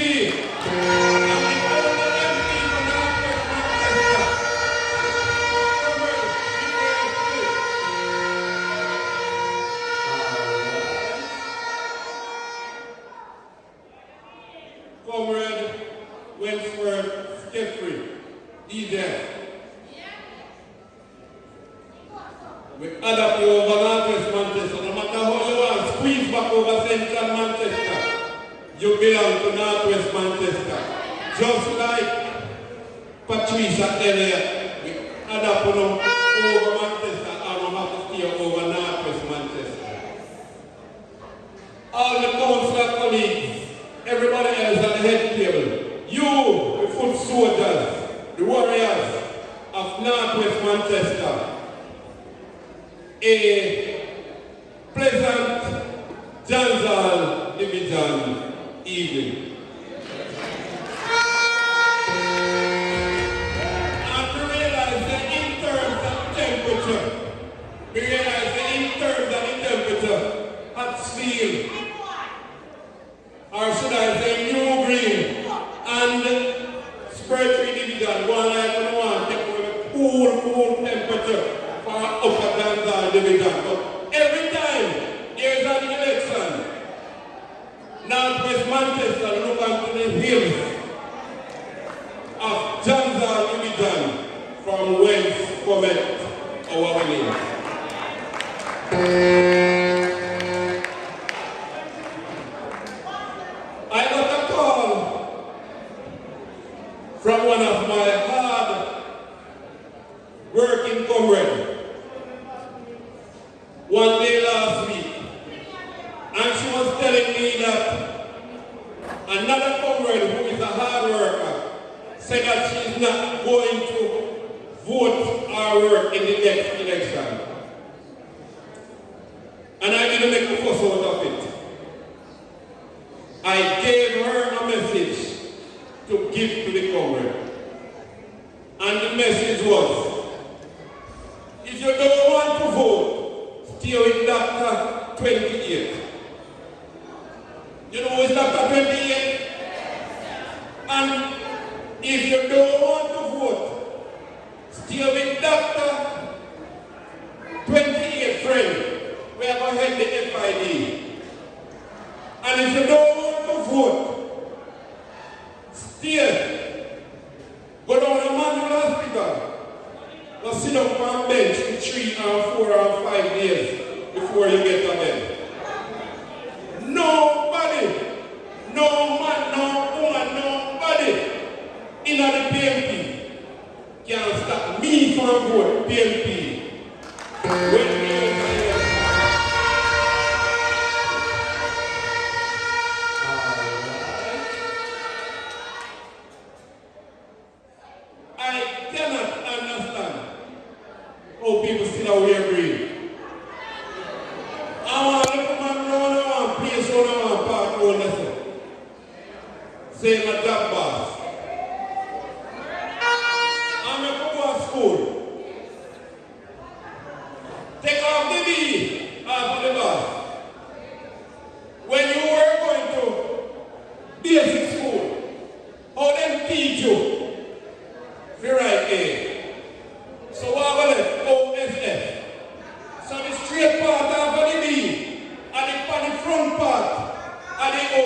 We adapt you over Northwest Manchester. No matter how you want, squeeze back over Central Manchester. You belong to Northwest Manchester. Just like Patricia Elliott, we adapt you over Manchester and we have to stay over Northwest Manchester. All the councillor colleagues, everybody else at the head table, you, the foot soldiers, the warriors of Northwest Manchester, a pleasant Johnson Division evening. And to realize that in terms of temperature, we realize that in terms of the temperature, Hatfield, or should I say New Green, and Spur Division, one like one, take a cool temperature for upper Johnson Division. But every time there is an election, Northwest Manchester look onto the hills of Johnson Division from whence cometh our winnings. I got a call from one of my hard working comrades one day last week, and she was telling me that another comrade who is a hard worker said that she is not going to vote or work in the next election. And I didn't make a fuss out of it. I gave her a message to give to the comrade. And the message was, if you don't want to vote, stay with Dr. 28. You know who is Dr. 28? And if you don't want to vote, stay with Dr. 28 friend. We are going to head the FID. And if you don't want to vote, stay. Go down to Manual Hospital. Go sit up on a bench for 3 or 4 or 5 days before you get to bed. Nobody, no man, no woman, nobody in the pavement say my job boss. I'm a go to school. Take off the B off the boss. When you were going to basic school, how them teach you? The right A. So what about it? OSF. So the straight part of the B, and the front part of the O.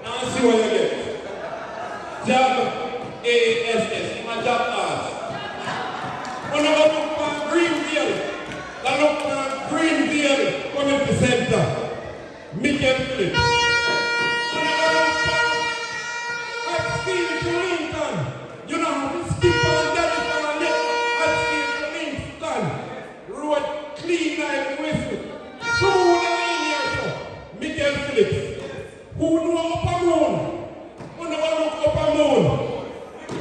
Now see what you get. Job ASS, my job ass. When I look for Greenfield, I look for Greenfield coming to center. Michael Phillips. When I look for Hatfield to Lincoln, you know how to skip on that and let Hatfield to Lincoln. Road clean like whistle. Through the line here, so Michael Phillips. Who know upper moon? Who know look upper moon?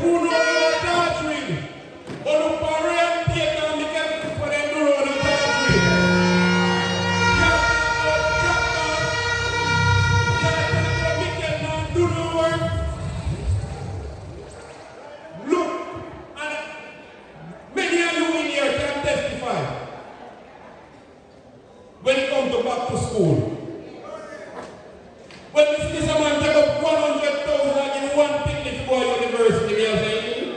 Who know the touch ring? Who look for real theater and Michael Phillips for them to run the touch ring? Michael now do no work. Look, and many of you in here can testify. When it comes to back to school, when we see someone take up 100,000 and give one thing this boy university, we are saying,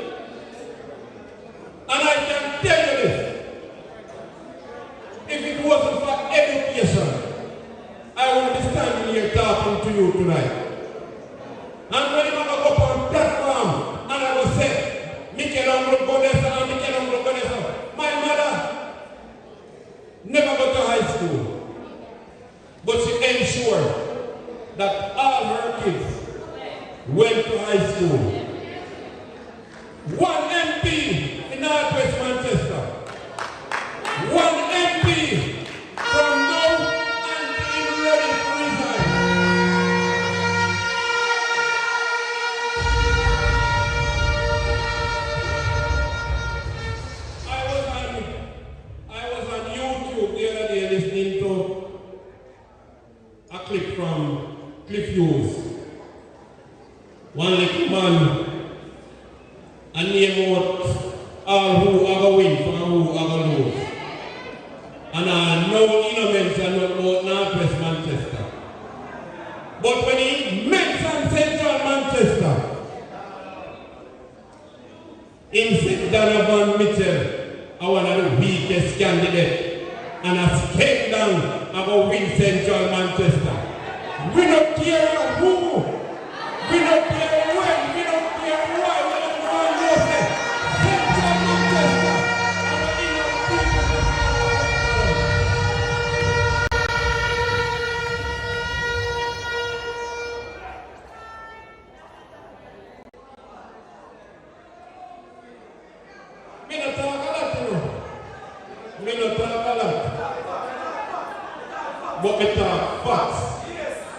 and I can tell you this, if it wasn't for education, I wouldn't be standing here talking to you tonight. And when I'm going to go up on platform, and I will say, Mikel Ongrogonesa and Mikel Ongrogonesa, my mother never got to high school, but she ensured that all her kids went to high school. One MP in Northwest Manchester. One MP from now until ready to resign. I was on YouTube the other day listening to a clip from Cliff Hughes. One little man and name out all who are going to win and who are going to lose. And I know innocence and not about Northwest Manchester. But when he mentioned Central Manchester, he said Donovan Mitchell, one of the weakest candidates, and I stayed down about win Central Manchester. We don't care who, we don't care when, we don't care why, we don't want to say Central Manchester. Me not talk a lot, you know. Me not talk a lot. But me talk facts.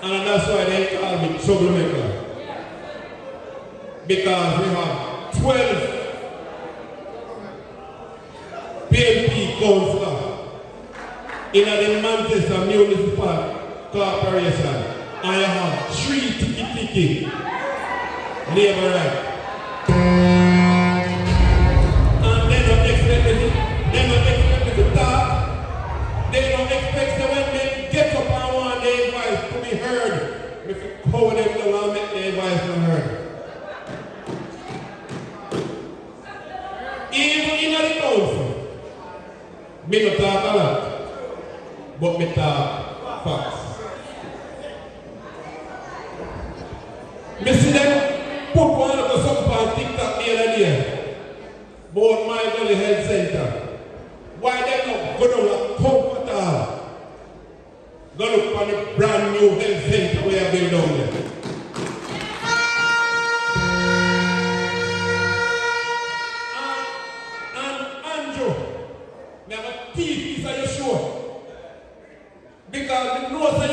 And that's why they call me troublemaker. Because we have 12 PLP councillors in the Manchester Municipal Corporation. And I have 3 tiki labor rights. And they don't expect me to talk. They don't expect that when they get up and want their voice to be heard, if you call them down and make their voice not heard. Even in the council, me not talk a lot, but me talk facts. Me see them put one of the something on TikTok the other day about my Valley Health Center. Why they not go down a comfortable? Go look for the brand new health center we have built down there. And Andrew, me have a teeth, are you sure? Because the nose that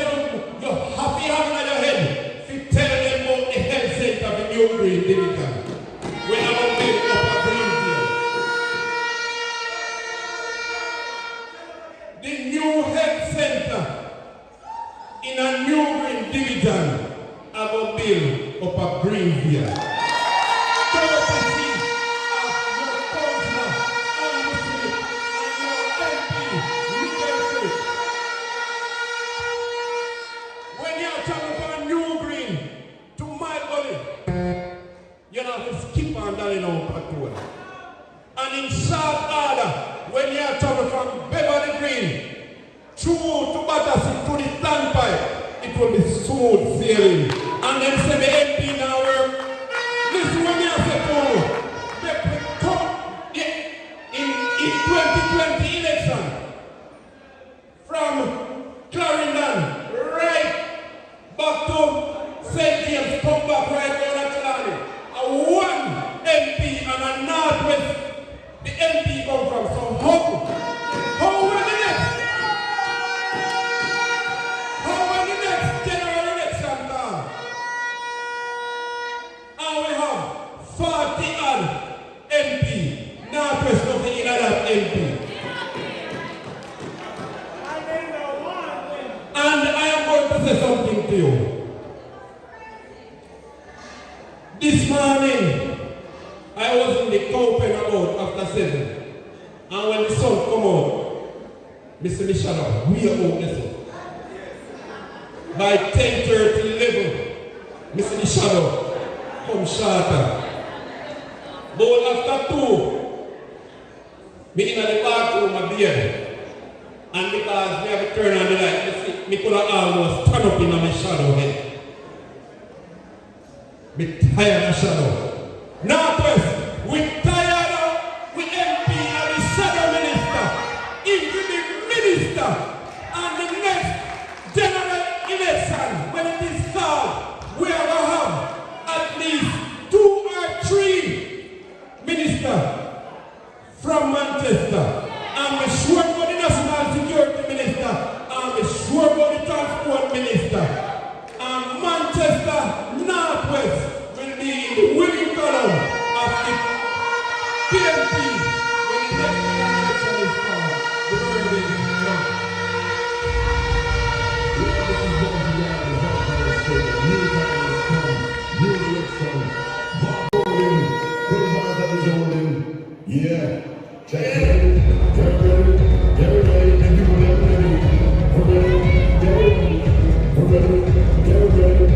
you're happy having on your head, if you tell them about the health center of the New Green Division, we have a big upper Greenfield. The new health center in a New Green Division, I will build up a breeze here. Courtesy of your councillor, Andy Smith, and your MP, Richard Smith. When you are traveling from New Green to my gully, you have to skip on that in our patrol. And in short order, when you are traveling from Beverly Green through to Battersea to the standpipe, it will be smooth sailing. And then say the MP now work. Listen when you say to you, they come in 2020 election from Clarendon right back to St. James, come back right down at Killarney. One MP and a Northwest, the MP come from. So how will the next? How will the next general election come? And we have 40 odd MP, Northwest of the inner that MP. And I am going to say something to you. This morning, I was in the Copen about after 7. And when the sun come out, Mr. Michelle, we are out the sun. By 10:30, 11, Mr. Michelle, come shorter. But after 2, me in the bathroom, my beard. And because me have to turn on the light, me could have almost turn up in my shadow head. Me tired of shadow. Northwest, we tired of we MP and the shadow minister, into the minister, and the next general election, when it is called, we are going to have at least 2 or 3 ministers from Manchester. And we're sure about the national security minister, and we're sure about the transport minister. And Manchester Northwest will be the winning column of the PNP when the next election is called. The burden is done. New time has come, new election. Voting, good heart that is holding. Yeah, check it. Get ready, and people get ready. We're ready, get ready. We're ready, get ready.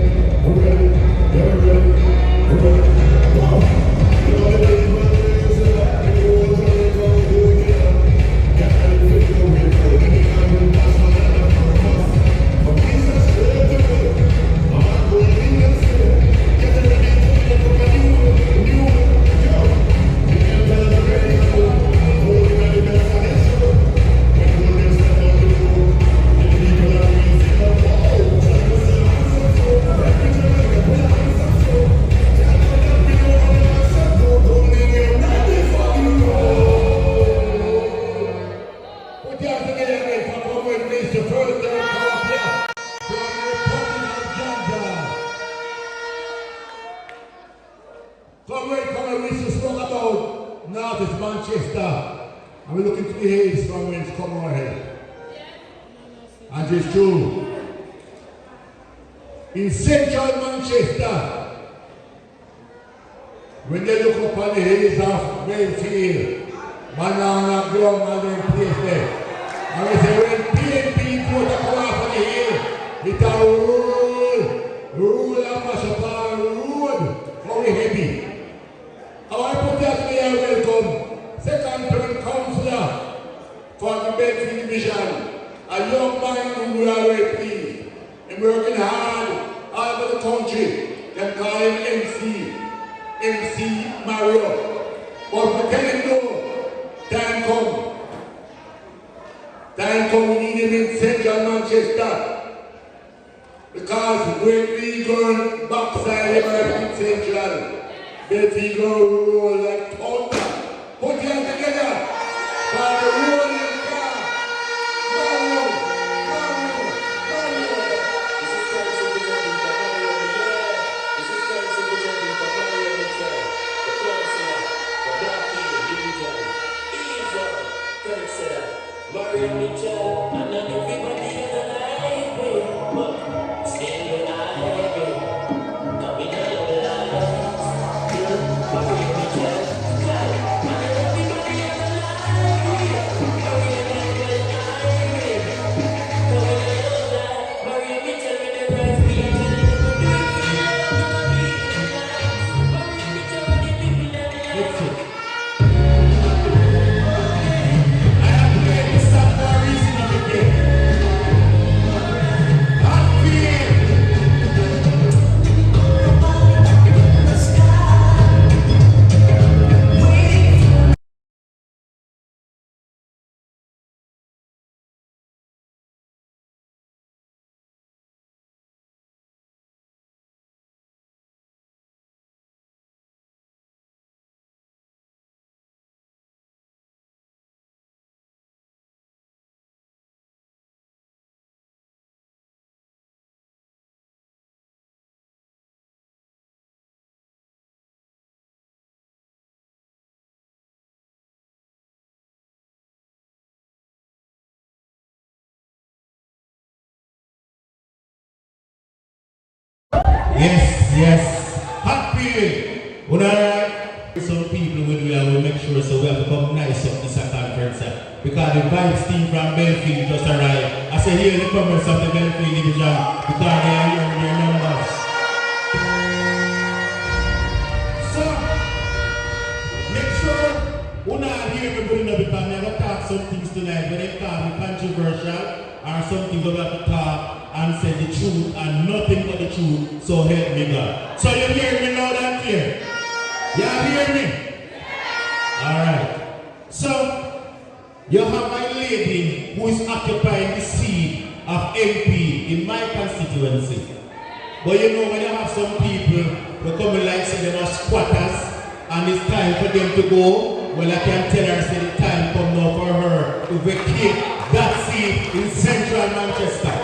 We're ready, get ready. We're ready. Wow. You know the days when the ladies say that the old time go again. Get ready to go with it. Any kind of national anthem from us. From Jesus straight to me. I'm going in and say, get ready to get up a new yo. You can tell the radio, holding on the best of this show. When holding step on the road, the people are easy to follow. Tell me say I'm so so. Every time I get me I'm so so. Tell me that we know how to accept no holding you ready for you. Put your hands together again for Conway Place, the first third power player from the Republic of Georgia. Conway, we just spoke about Northwest Manchester. And we're looking to the hills from whence come our help. And it's true. In central Manchester, when they look up on the hills of Belfield, Banana Grove and then place there. And we say when PNP go to come off on the hill, it's a rule and mash up our road. Very heavy. I want to put that today and welcome second term councillor for the Belfield Division, a young man who will already pleased. He's working hard all over the country. They call him MC Mario. But we tell him no, time come. Time come, we need him in central Manchester. Because when we go backside him in central, Belfield go roll like thunder. Put your hands together for the rolling car. Mario. This is Curtis representing for Mario, This is Curtis representing for Mario Mitchell, the councillor for Hatfield, Division. Curtis said that Mario Mitchell, and not everybody is alive, but still alive. Coming out of the life. Yes. Hatfield. When some people will make sure so we have to come nice up this conference. Because the vibes team from Belfield just arrived. I say here the comments of the Belfield Division because they are here with their numbers. So, make sure we're not here to put in a because we have to talk some things tonight, but they call me controversial or something we have to talk and say the truth and nothing but the truth, so help me God. So you hear me loud and clear? Y'all hear me? Alright. So, you have my lady who is occupying the seat of MP in my constituency. But you know when you have some people who come in like say they are squatters and it's time for them to go, well I can tell her say the time come now for her to vacate that seat in central Manchester.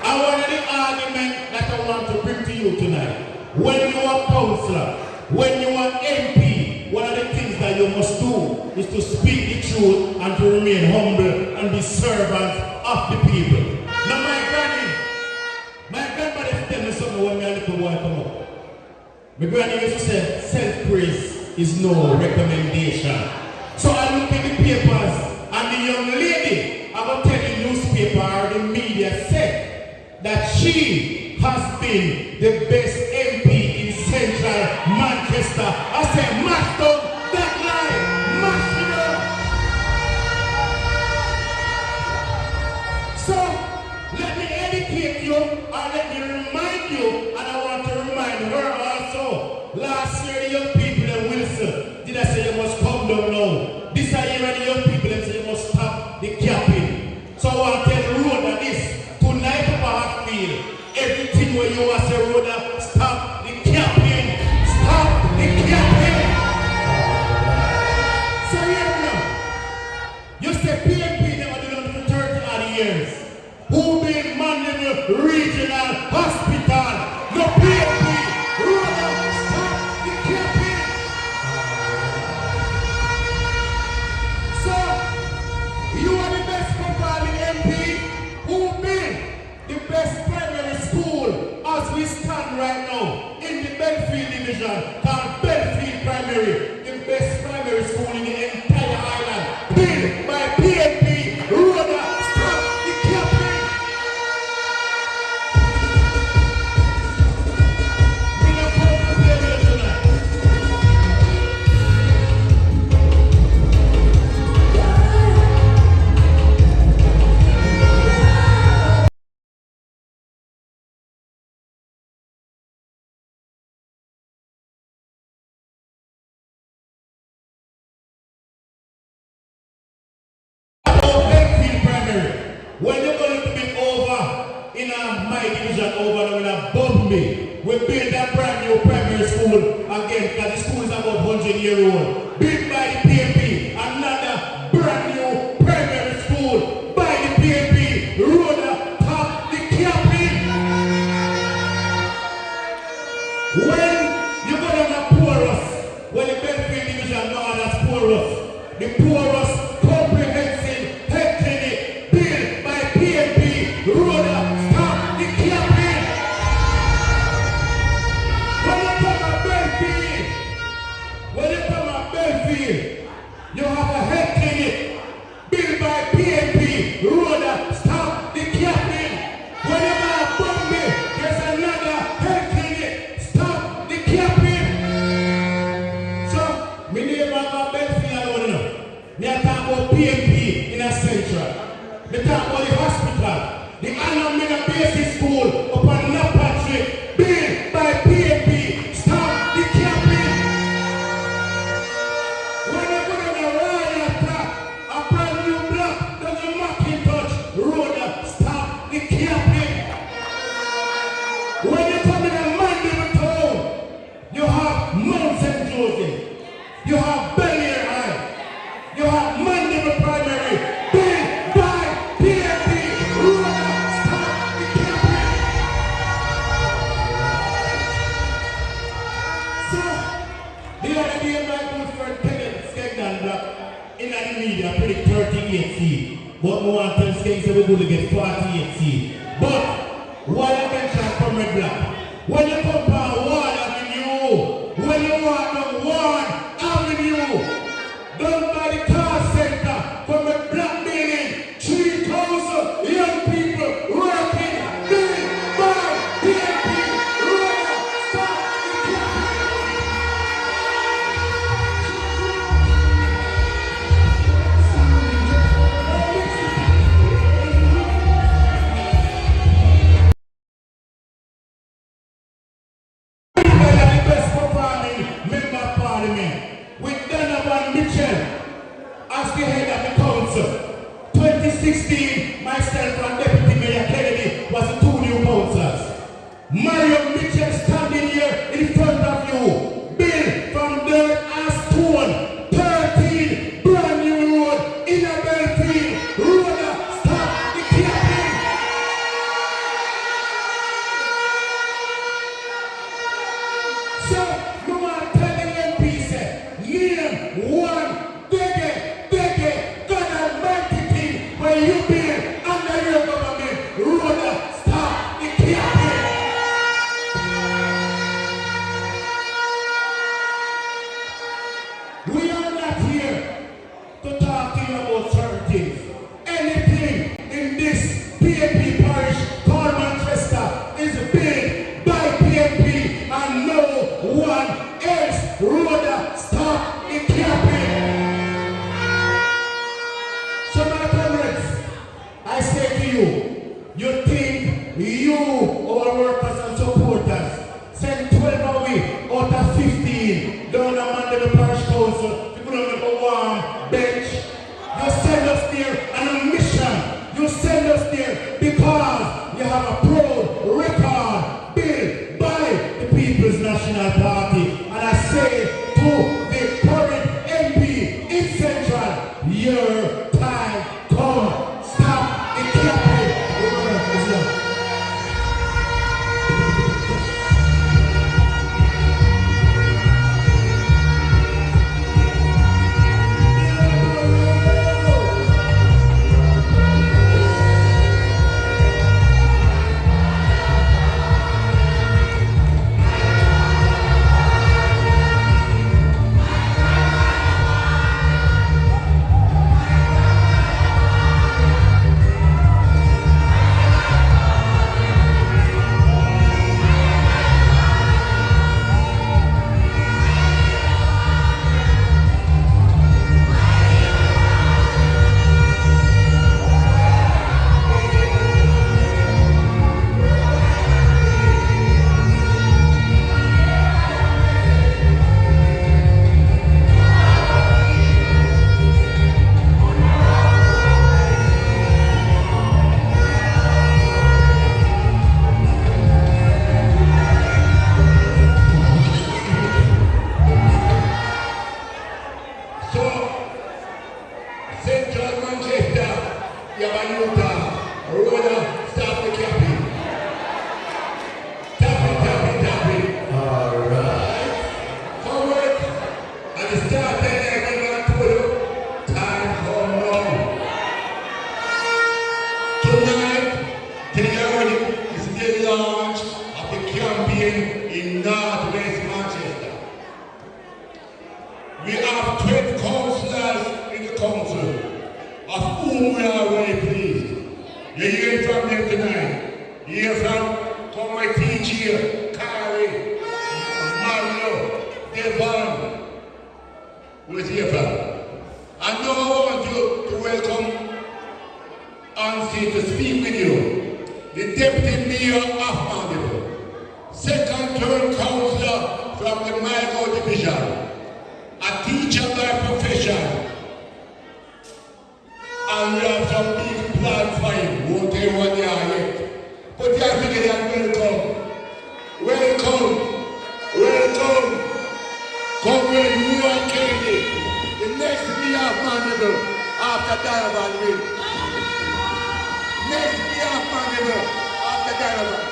And one of the arguments that I want to bring to you tonight, when you are councillor, when you are MP, one of the things that you must do is to speak the truth and to remain humble and be servants of the people. Now my grandmother tell me something when my little boy come up. My granny used to say, self-praise is no recommendation. So I look at the papers and the young lady, I will tell the newspaper or the media said that she has been the best MP in central Manchester. I say, mash down that line, mash it up. So, let me educate you and let me remind you, and I want to remind her also. Last year, the young people in Wilson did I say you must come down now. This year, the young people they say you must stop the capping. So I want to tell the road that this. Tonight over Hatfield, everything where you as a roader, stop the capping, stop the capping. So here now, you say PNP never done it for 30 odd years. Who been manning regional hospital? No PNP, roader, stop the capping. So, you are the best performing MP. Who been the best primary school as we stand right now in the Belfield Division called Belfield Primary, the best primary school in the entire island, built by PNP, Rhoda, stop the capping. We not come to play here tonight. When you're going to be over in my division, over in a Bumby, we build a brand new primary school again, because the school is about 100-year-old. Built by the PNP, another brand new primary school by the PNP. Rhoda, top the capping. When you go down the porous, when the Belfield division know that's porous, the porous comprehensive health clinic built by PNP, Rhoda, stop the capping. When you come to Belfield, you have a health clinic built by PNP, Rhoda, stop the capping. When you go to Bombay, there's another health clinic, stop the capping. So, me name about Belfield alone. Me talk about PNP in a central. Me talk about the hospital, the Anamina Basic School upon Napatrick, built by PNP. Stop the capping. When you go to the Royal Attack, a brand new block, there's a Macintosh Road. Stop the capping. When you come in a Mandeville town, you have Mount St. Joseph, you have Bellier High, you have Mandeville Primary, built by PNP. Stop the capping. So, the other day, my good friend Kenneth Skegnan Black in the media predict 38 seats. But we want to tell Skegnan we're going to get 48 seats. But why I mention Comrade Black? When you come on Ward Avenue, when you walk down Ward Avenue, down by the car center, from a black building, 3,000 young people working, big, by PNP, runner, stop the campaign. The best performing member of parliament, with Donovan Mitchell as the head of the council. 2016, myself and Deputy Mayor Kennedy was the two new councillors. Mario Mitchell standing here in front of you. Built from dirt and stone. 13 brand new road in a Belfield. Road stop the campaign. So, you want to tell the MP, say, name one God Almighty thing where you build under your government. Road stop the campaign. We are not here to talk to you about certain things. Anything in this PNP parish called Manchester is built by PNP and no one else. Road stop the campaign. So my comrades, I say to you, you think you, our workers and supporters, send 12 away out of 15 down among the parish council to put on a warm bench. You send us there on a mission. You send us there because you have a proud record built by the People's National Party. And I say to the current MP in Central, your time come. Stop the campaign. Central Manchester, Yabanuta, Roda, stop the capping. Tap it. Alright. Forward. At the start, then I'm going to tell you, time come now. Tonight, today is the launch of the campaign in Northwest Manchester. We have 12 councillors in the council, of whom we are very pleased. You hear from them tonight. You hear from Committee Chair, Carrie, Mario, Devon, who is here from. And now I want you to welcome on stage to speak with you, the Deputy Mayor of Mandeville, second term councillor from the Michael Division, a teacher by profession, and we have some big plans for him. Won't tell you what they are yet. But you have to get that welcome. Come with you and Kennedy, the next Mayor of Mandeville after Donovan win. Next Mayor of Mandeville after Donovan.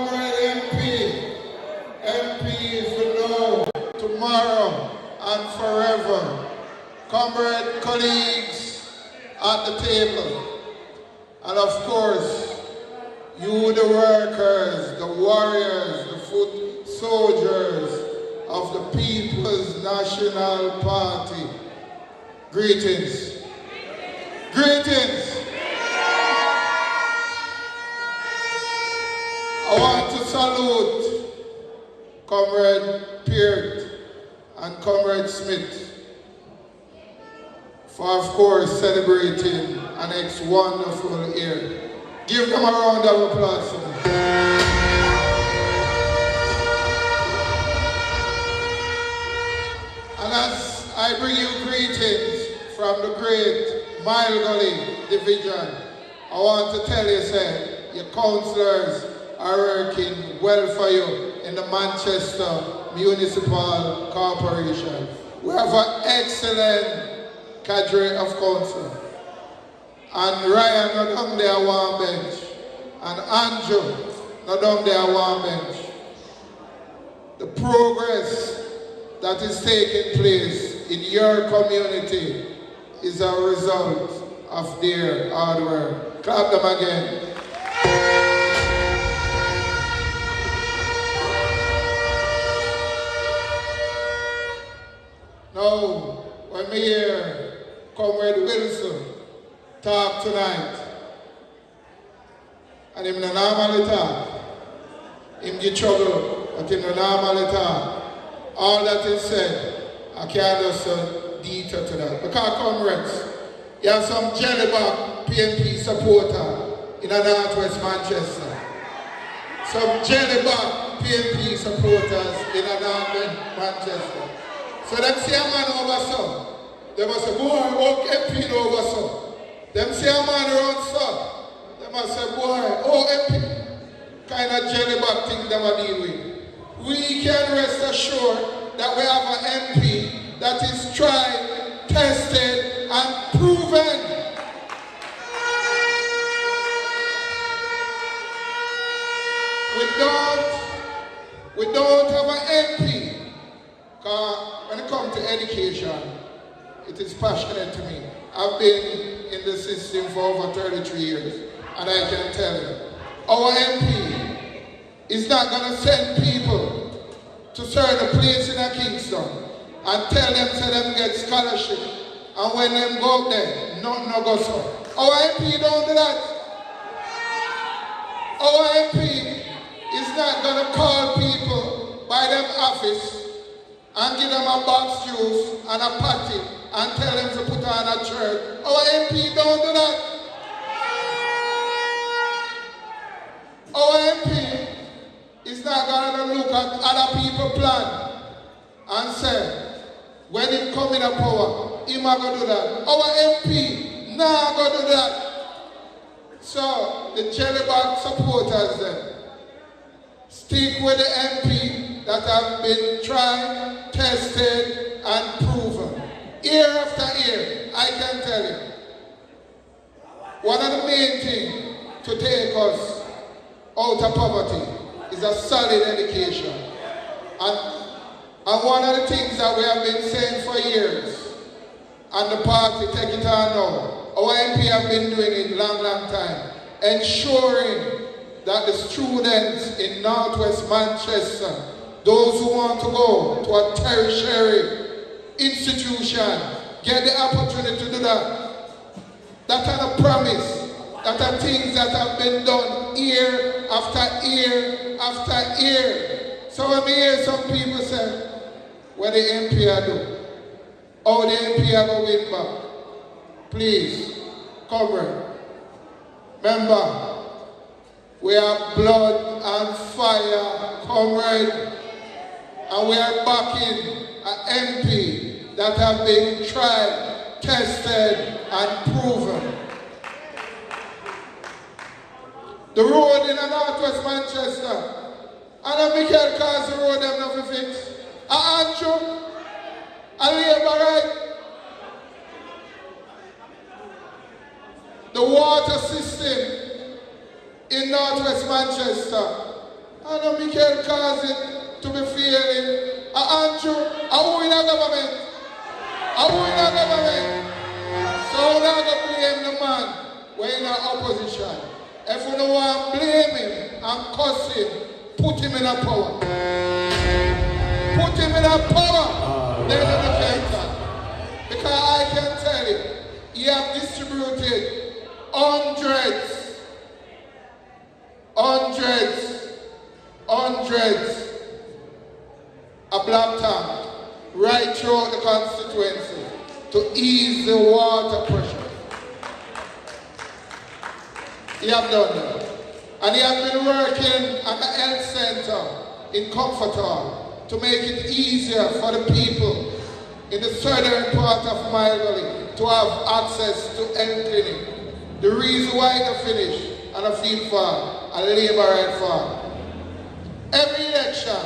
Comrade MP for now, tomorrow, and forever. Comrade colleagues at the table. And of course, you the workers, the warriors, the foot soldiers of the People's National Party. Greetings. Greetings. I want to salute Comrade Peart and Comrade Smith for, of course, celebrating an ex-wonderful year. Give them a round of applause for me. And as I bring you greetings from the great Mile Gully Division, I want to tell you, sir, your councillors are working well for you in the Manchester Municipal Corporation. We have an excellent cadre of council. And Ryan not down there one bench. And Andrew not down there one bench. The progress that is taking place in your community is a result of their hard work. Clap them again. Now, when we hear Comrade Wilson talk tonight, and him no normally talk, him get trouble, but him no normally talk. All that is said, I can't just detail to that. Because comrades, you have some jellyback PNP supporter in the Northwest Manchester. Some jellyback PNP supporters in the Northwest Manchester. So them see a man over so. They must say, boy, walk MP over so. Them see a man around so. They must say, boy, oh MP. Kind of jellyback thing them are deal with. We can rest assured that we have an MP that is tried, tested, and proven. We don't have an MP. When it comes to education, it is passionate to me. I've been in the system for over 33 years, and I can tell you, our MP is not going to send people to certain place in a Kingston and tell them to them get scholarship, and when them go up there, nothing no go so. Our MP don't do that. Our MP is not going to call people by them office and give them a box juice and a patty and tell them to put on a shirt. Our MP don't do that. Our MP is not going to look at other people's plan and say, when he come in a power, he might go do that. Our MP not go do that. So the jellyback supporters then, stick with the MP that have been tried, tested, and proven. Year after year, I can tell you, one of the main things to take us out of poverty is a solid education. And one of the things that we have been saying for years, and the party take it on now, our MP have been doing it long time, ensuring that the students in Northwest Manchester, those who want to go to a tertiary institution, get the opportunity to do that. That are the promise. That are things that have been done year after year after year. So when we hear some people say, what the MP do? Oh, the MP are going to win back. Please, comrade. Remember, we are blood and fire, comrade, and we are backing an MP that have been tried, tested, and proven. The road in the Northwest Manchester, and if we can cause the road, them not to fix. Andrew, a labor right. The water system in Northwest Manchester I know Michael cause it to be failing. Andrew, I who in a government? I who in a government? So I'm not going to blame the man when in opposition. If you don't want to blame him and curse him, put him in a power. Put him in a power. Then you can talk. Because I can tell you, he have distributed hundreds of black tank right throughout the constituency to ease the water pressure. He have done that. And he has been working at the health center in Comforter to make it easier for the people in the southern part of my valley to have access to health clinic. The reason why they finish and a field farm, a labor right farm. Every election,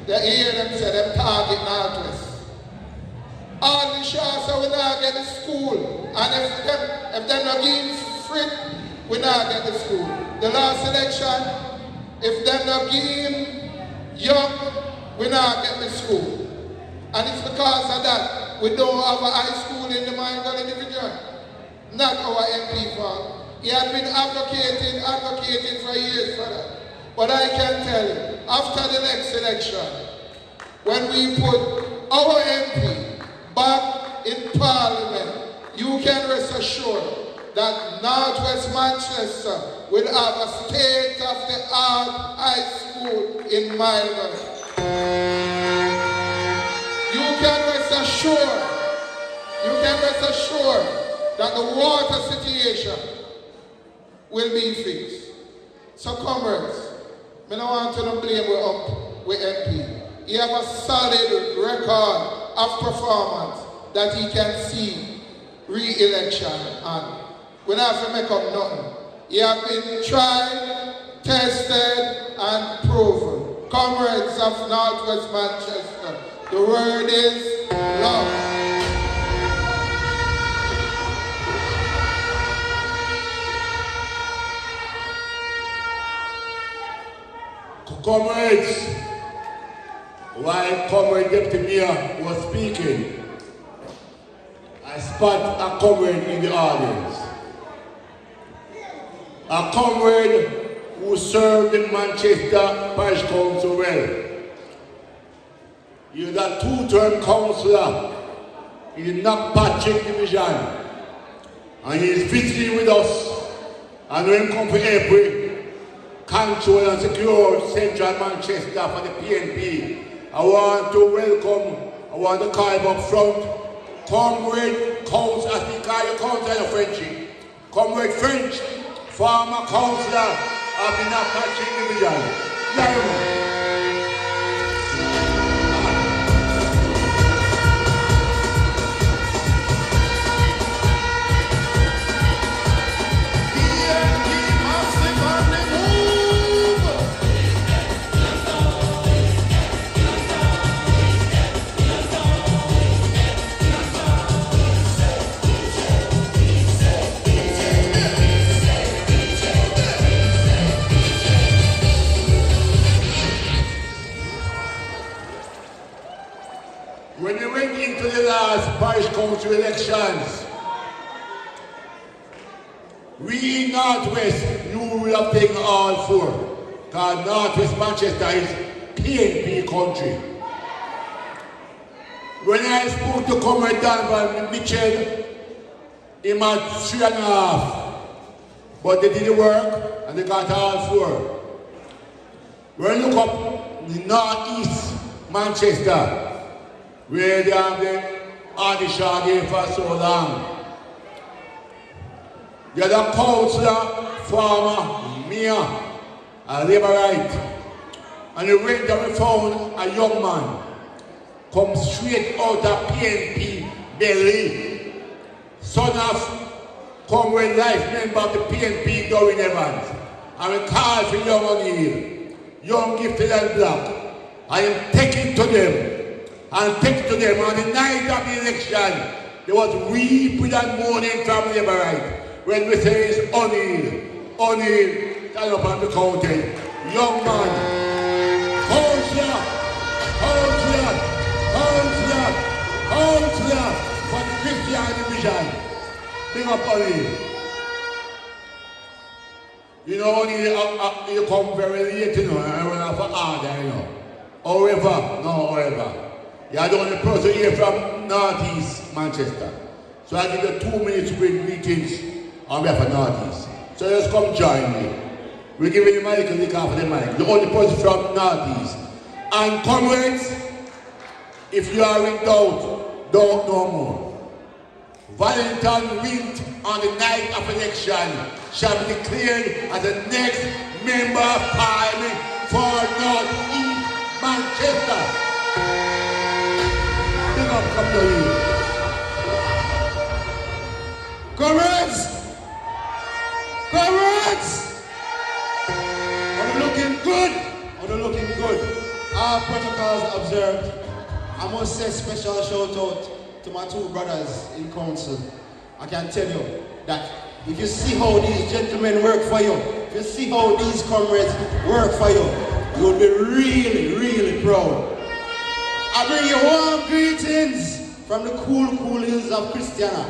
they hear them say them target Northwest. All the shots will not get the school. And if them not give free, we not get the school. The last election, if them not give young, we not get the school. And it's because of that we don't have a high school in the Mineville Division. Not our MP fault. He had been advocating for years for that. But I can tell you, after the next election, when we put our MP back in Parliament, you can rest assured that Northwest Manchester will have a state-of-the-art high school in Mineville. You can rest assured that the water situation will be fixed. So comrades, I don't want to blame with MP. He have a solid record of performance that he can see re-election and we don't have to make up nothing. He have been tried, tested and proven. Comrades of Northwest Manchester, the word is love. Comrades, while Comrade Deputy Mayor was speaking, I spot a comrade in the audience. A comrade who served in Manchester Parish Council well. He was a two-term councillor in the Knockpatrick Division. And he is visiting with us. And when he comes for April, control and secure Central Manchester for the PNP. I want to welcome, I want to call him up front, Comrade Council, I think I call you Council Frenchy. Comrade French, former councillor of the Knockpatrick Division. When we went into the last parish council elections, we in Northwest knew we would have taken all four, because Northwest Manchester is PNP country. When I spoke to Comrade Donovan Mitchell, he had 3.5, but they did the work and they got all four. When you look up the Northeast Manchester, where they have the Adisha game for so long. The other councillor, former mayor, a labor right. And we went and we found a young man come straight out of PNP belly, son of Commonwealth Life member of the PNP, Darwin Evans. And we called for young O'Neill, young gifted and black. I am taking to them. And take to them on the night of the election, there was weeping and mourning from Labour right. When we say it's O'Neill, stand up on the county, young man, Big up Oli. You know, Oli, you come very late, you know, and run off an order, you know. However, you're the only person here from Northeast Manchester. So I give you 2 minutes to bring greetings on behalf of Northeast. So just come join me. We're giving the mic and lick off the mic. The only person from Northeast. And comrades, if you are in doubt, don't no more. Valentine Wint on the night of election shall be declared as the next member of Parliament for North East Manchester. Big up, come to you. Comrades! Comrades! Are we looking good? Are we looking good? All protocols observed. I must say special shout out to my two brothers in council. I can tell you that if you see how these gentlemen work for you, if you see how these comrades work for you, you'll be really, really proud. I bring you warm greetings from the cool hills of Christiana.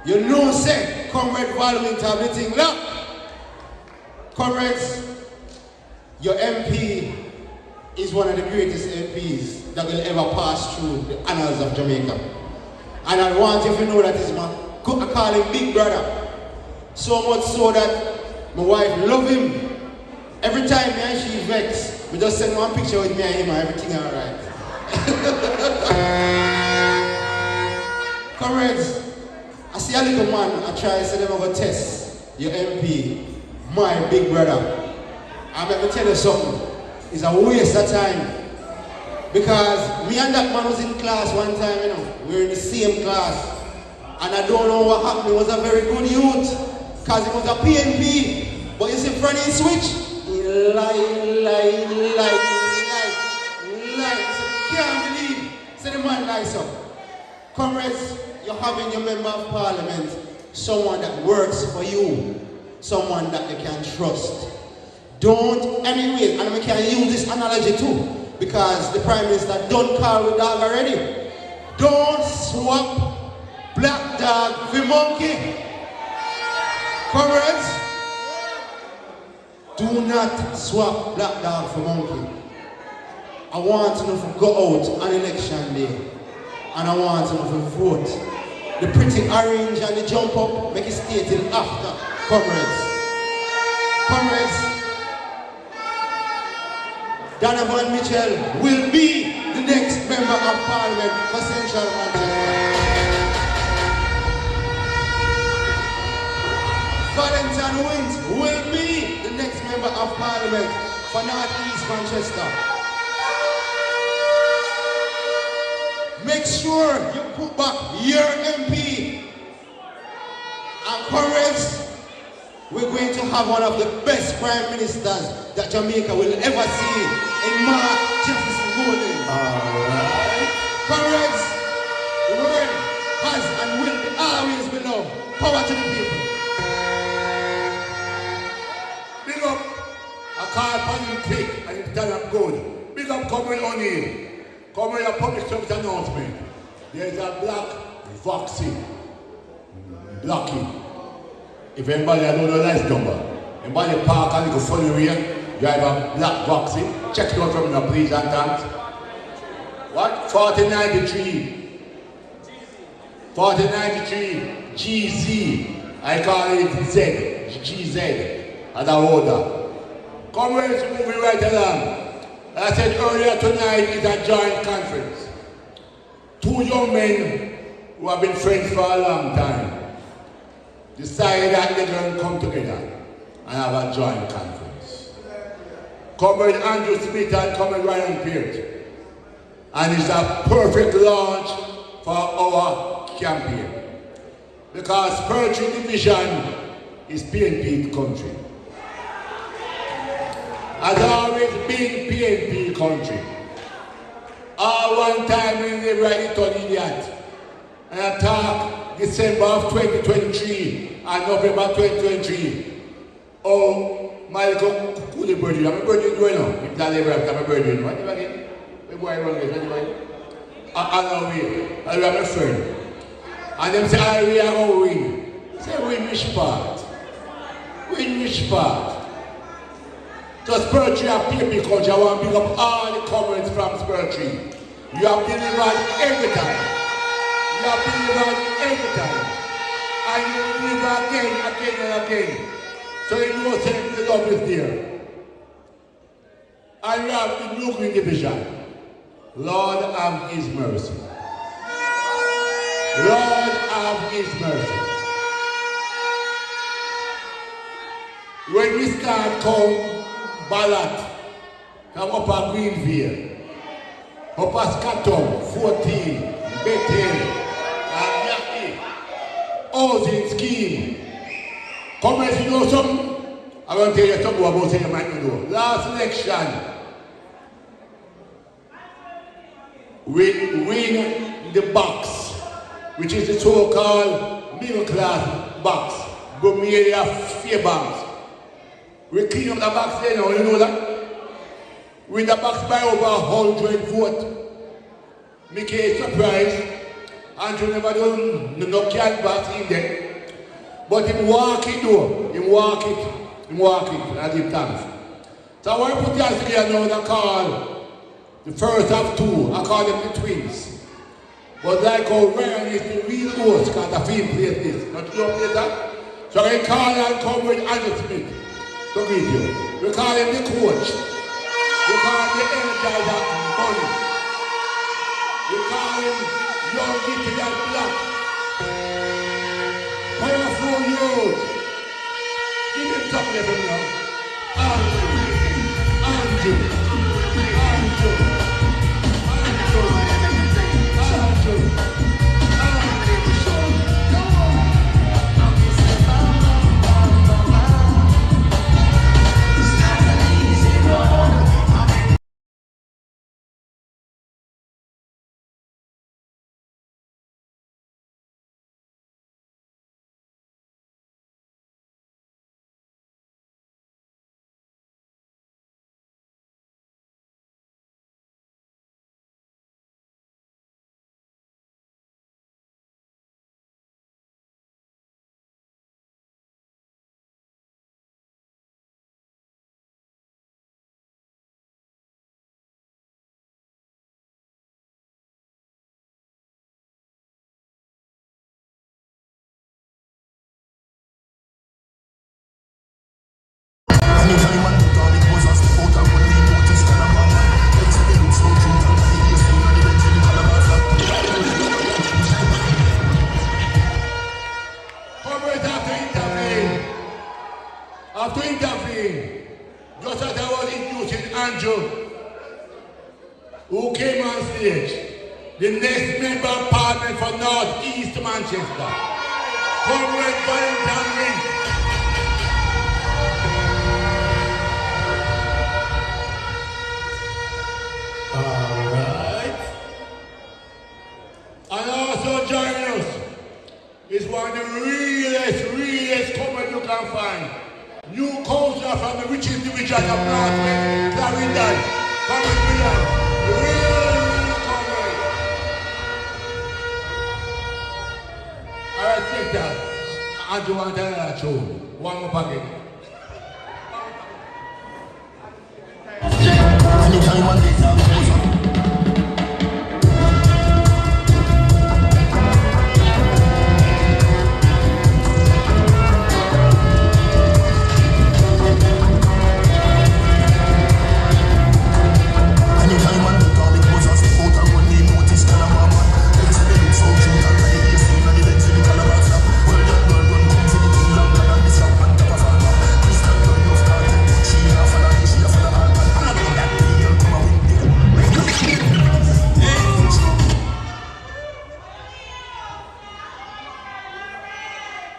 You know, say, comrade Valwin to have the thing look. Comrades, your MP is one of the greatest MPs that will ever pass through the annals of Jamaica. And I want you to know that he's my, I call him big brother. So much so that my wife love him. Every time me and she vex, we just send one picture with me and him and everything alright. Comrades, I see a little man, I try to say them over test your MP, my big brother. I'm going to tell you something. It's a waste of time. Because me and that man was in class one time, you know. We were in the same class. And I don't know what happened. He was a very good youth. Because he was a PNP. But you see, Franny switch. He lied. Can't believe. So the man lies up. Comrades, you're having your member of parliament, someone that works for you, someone that you can trust. Don't, anyway, and I can use this analogy too, because the Prime Minister done call with dog already. Don't swap black dog for monkey. Comrades, do not swap black dog for monkey. I want you to go out on election day, and I want you to vote. The pretty orange and the jump up, make it stay till after. Comrades. Comrades, Donovan Mitchell will be the next member of parliament for Central Manchester. Valentine Wint will be the next member of parliament for North East Manchester. Make sure you put back your MP. And comrades, we're going to have one of the best prime ministers that Jamaica will ever see in Mark Jefferson Golden. Alright. Comrades, the word has and will always be love. Power to the people. Big up, I call upon him quick and it's done up good. Big up Comrade O'Neill. Comrade a public service announcement. There's a black vaccine. Blocking. If anybody don't know the license number, anybody park and go follow you here, you have a black vaccine. Check it out from the please and thanks. What? 4093. 4093 GZ. I call it Z. GZ. As a order. Comrades, moving right along. I said earlier tonight is a joint conference. Two young men who have been friends for a long time decided that they're going to come together and have a joint conference. Comrade Andrew Smith and Comrade Ryan Peart. And it's a perfect launch for our campaign. Because Spur Division is PNP country. Has always been PNP country. One time when they write it on idiot and I talk December of 2023 and November 2023. Oh, my little coolie birthday. I'm a birthday doing now. If that ever I'm a birthday. What do you get? Where boy run this? What do you get? I know we. I have a friend. And them say, we are going to win. Say win which part? Win which part? Just Spur 3 have paid because I want to pick up all the comments from Spur 3. You have delivered every time. You have delivered every time. And you will deliver again and again. So you know saying the love is there. And you have the new Green Division. Lord have His mercy. Lord have His mercy. When we start come ballot from Upper Greenville, Upper Scotton, 14, Bethel, and Yaki, housing scheme. Come as you know something, I want to tell you something about saying you might not know. Last election, we win the box, which is the so-called middle class box, Gomeria Fairbanks. We clean up the box there now, you know that? Win the box by over 100 votes. Make a surprise. Andrew never done no canvas in there. But him walk it though. Him walk it. I give thanks. So I want to put you together now and call the first of two. I call them the twins. But like how Ryan is the real host, because the field plays this. Don't you know that? So I call and come with Andrew Smith. To greet you. We call him the coach. We call him the energizer bunny. We call him young gifted and black. Powerful youth. Give him something for me now. Andrew. After intervene, just as I was introducing Andrew, who came on stage, the next member of Parliament for North East Manchester, Comrade Valentine Wing. Alright. And also joining us is one of the realest comrades you can find. New councillor from the richest division of North West, Clarendon, Comrade William, real comrade. Alright, take that. Andrew want another tune. One more packet. Anytime one day,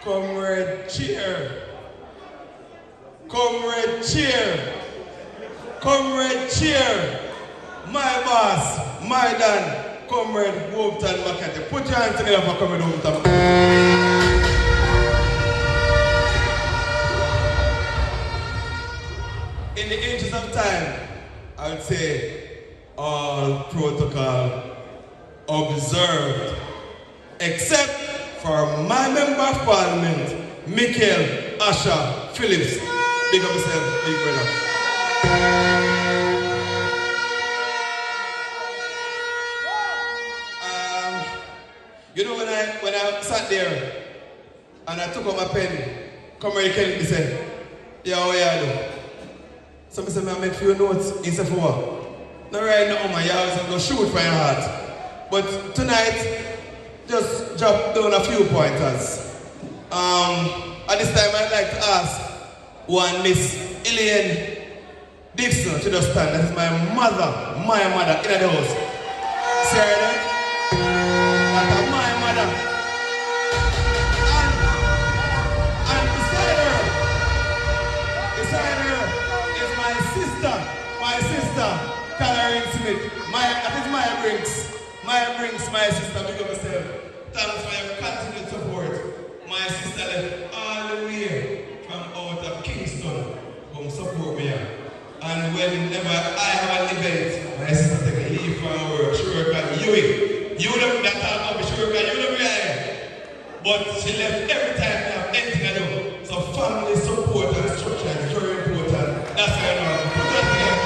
Comrade cheer. Comrade cheer. Comrade cheer. My boss, my Dan, Comrade Wompton McCarthy. Put your hands together for Comrade Wompton. In the interest of time, I would say all protocol observed, except for my Member of Parliament, Michael Asher Phillips. Big up yourself, big brother. You know, when I sat there and I took out my pen, Comrade Kennedy said, yeah, what you do? So I said, I make few notes. He said, for what? Not right now, man, you always have to shoot for your heart. But tonight, just drop down a few pointers. At this time, I'd like to ask one Miss Elaine Dixon to just stand. That is my mother in the house. See her there? That's my mother. And beside her is my sister, Caroline Smith. That is Maya Brinks, my sister, big up yourself. Thanks for your continued support. My sister left all the way from out of Kingston come support me here. And whenever I have an event, my sister take a leave from work. She work at UWI. You don't that time up, she work at UWI. But she left every time to have anything to do. So family support and structure is very important. That's why I know. Put that together.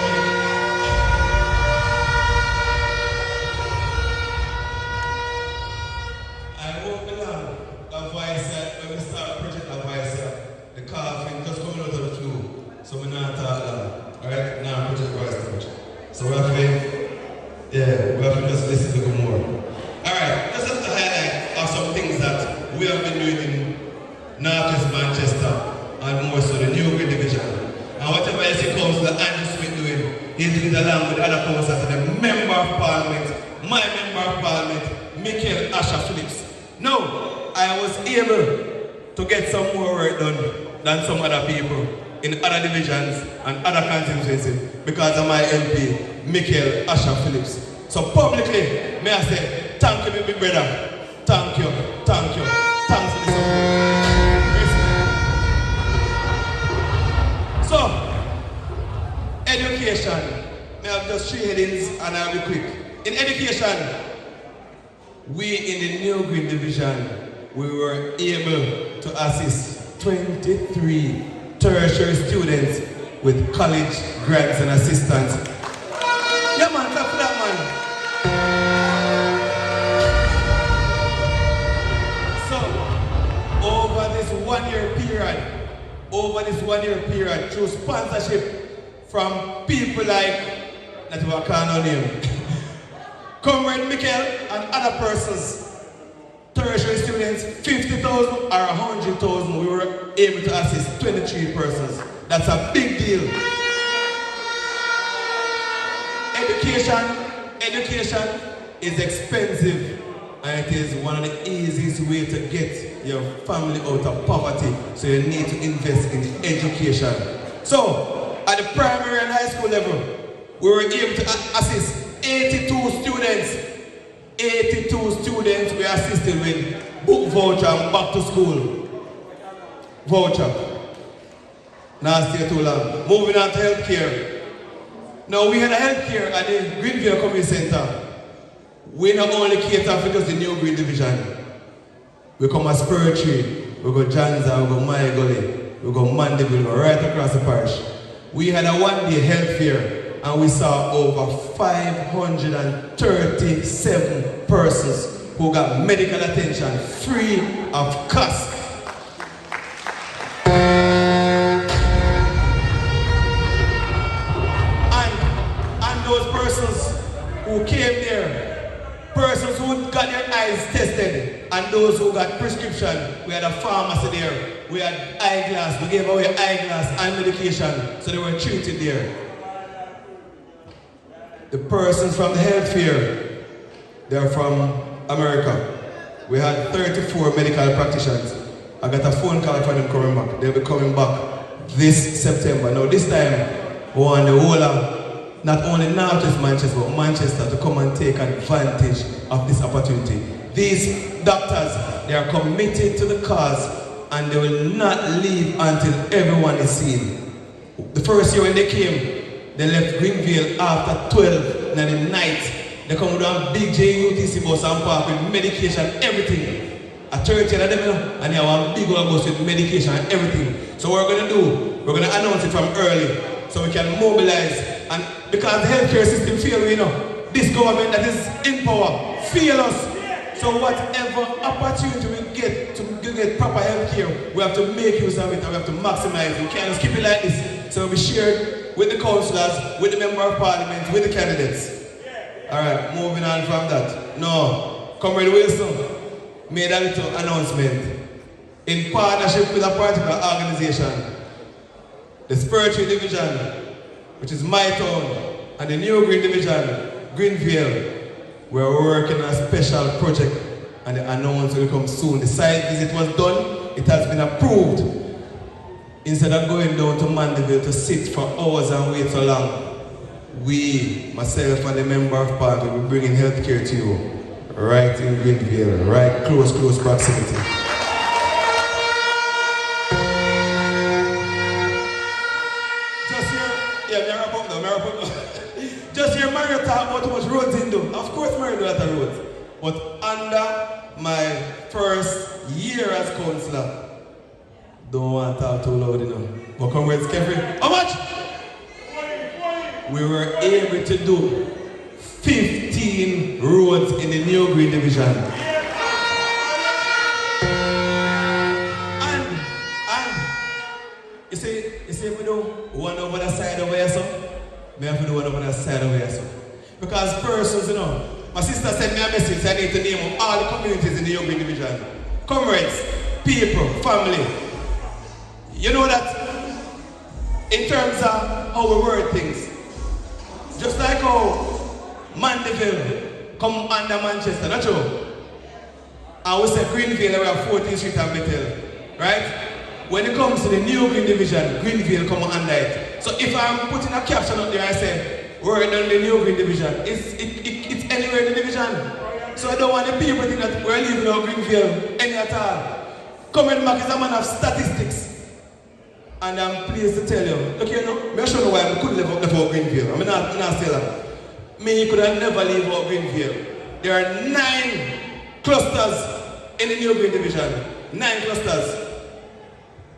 I won't belong when we start project advisor, the coughing just coming out of the flu. So we're not talk long. Alright, now project advisor. So we have to just listen to more. Alright, just as a highlight of some things that we have been doing in Northwest Manchester and more so the New Green Division. And whatever else Councillor Andrew Smith doing, he's doing it along with other councillors and the Member of Parliament, my Member of Parliament, Michael Asher Phillips. No, I was able to get some more work done than some other people in other divisions and other constituencies because of my MP, Michael Asher Phillips. So publicly, may I say, thank you, big brother. Thank you. Thanks for the support. So, education. May I have just 3 headings and I'll be quick. In education, we in the New Green Division, we were able to assist 23 tertiary students with college grants and assistance. Yeah man, clap for that man. So, over this 1 year period, through sponsorship from people like, that we can't name, Comrade Michael and other persons, tertiary students, 50,000 or 100,000, we were able to assist 23 persons. That's a big deal. Education is expensive and it is one of the easiest ways to get your family out of poverty. So you need to invest in education. So at the primary and high school level, we were able to assist 82 students. 82 students we assisted with book voucher and back to school voucher. Now stay too long. Moving on to healthcare. Now we had a healthcare at the Greenville Community Center. We not only cater for just the New Green Division. We come at Spur, we go Janza, we go My Gully, we go Mandeville, we go right across the parish. We had a one-day health fair and we saw over 537 persons who got medical attention free of cost. And those persons who came there, persons who got their eyes tested, and those who got prescription, we had a pharmacy there, we had eyeglass, we gave away eyeglass and medication, so they were treated there. The persons from the health fair, they're from America. We had 34 medical practitioners. I got a phone call for them coming back. They'll be coming back this September. Now this time, we want the whole of, not only Northwest Manchester, but Manchester to come and take advantage of this opportunity. These doctors, they are committed to the cause and they will not leave until everyone is seen. The first year when they came, they left Greenville after 12 in the night. They come with a big JUTC bus and park with medication, everything. a 30 of them, you know, and you have a big old bus with medication and everything. So what we're going to do, we're going to announce it from early so we can mobilize. And because the healthcare system fails, you know, this government that is in power fails us. So whatever opportunity we get to get proper healthcare, we have to make use of it and we have to maximize it. We can't just keep it like this. So we shared with the councillors, with the member of parliament, with the candidates. Alright, moving on from that. No, Comrade Wilson made a little announcement in partnership with a particular organization, the Spur Division, which is my town, and the New Green Division, Greenville. We're working on a special project and the announcement will come soon. The site visit was done, it has been approved. Instead of going down to Mandeville to sit for hours and wait so long, we, myself and the member of parliament, will be bringing healthcare to you right in Greenville, right close proximity. Just hear Mario talk about how much roads he do. Of course Mario do a lot of roads. But under my first year as councillor, don't want to talk too loud, you know. But comrades, Kevin, how much? We were able to do 15 roads in the New Green Division. And you see if we do one over the side over here, so we have to do one over the side over here, so. Because persons, you know, my sister sent me a message, I need to name all the communities in the New Green Division. Comrades, people, family. You know that in terms of how we word things, just like how Mandeville come under Manchester, not true? And we say Greenville, we have 14th Street and Bethel, right? When it comes to the New Green Division, Greenville come under it. So if I'm putting a caption up there, I say, we're in the New Green Division. It's anywhere in the division. So I don't want the people to think that we're leaving out Greenville any at all. Comrade Mac is a man of statistics. And I'm pleased to tell you, look here now, I'm sure why I couldn't live out Greenville. I'm not saying that. Me could have never leave out Greenville. There are 9 clusters in the New Green Division. 9 clusters.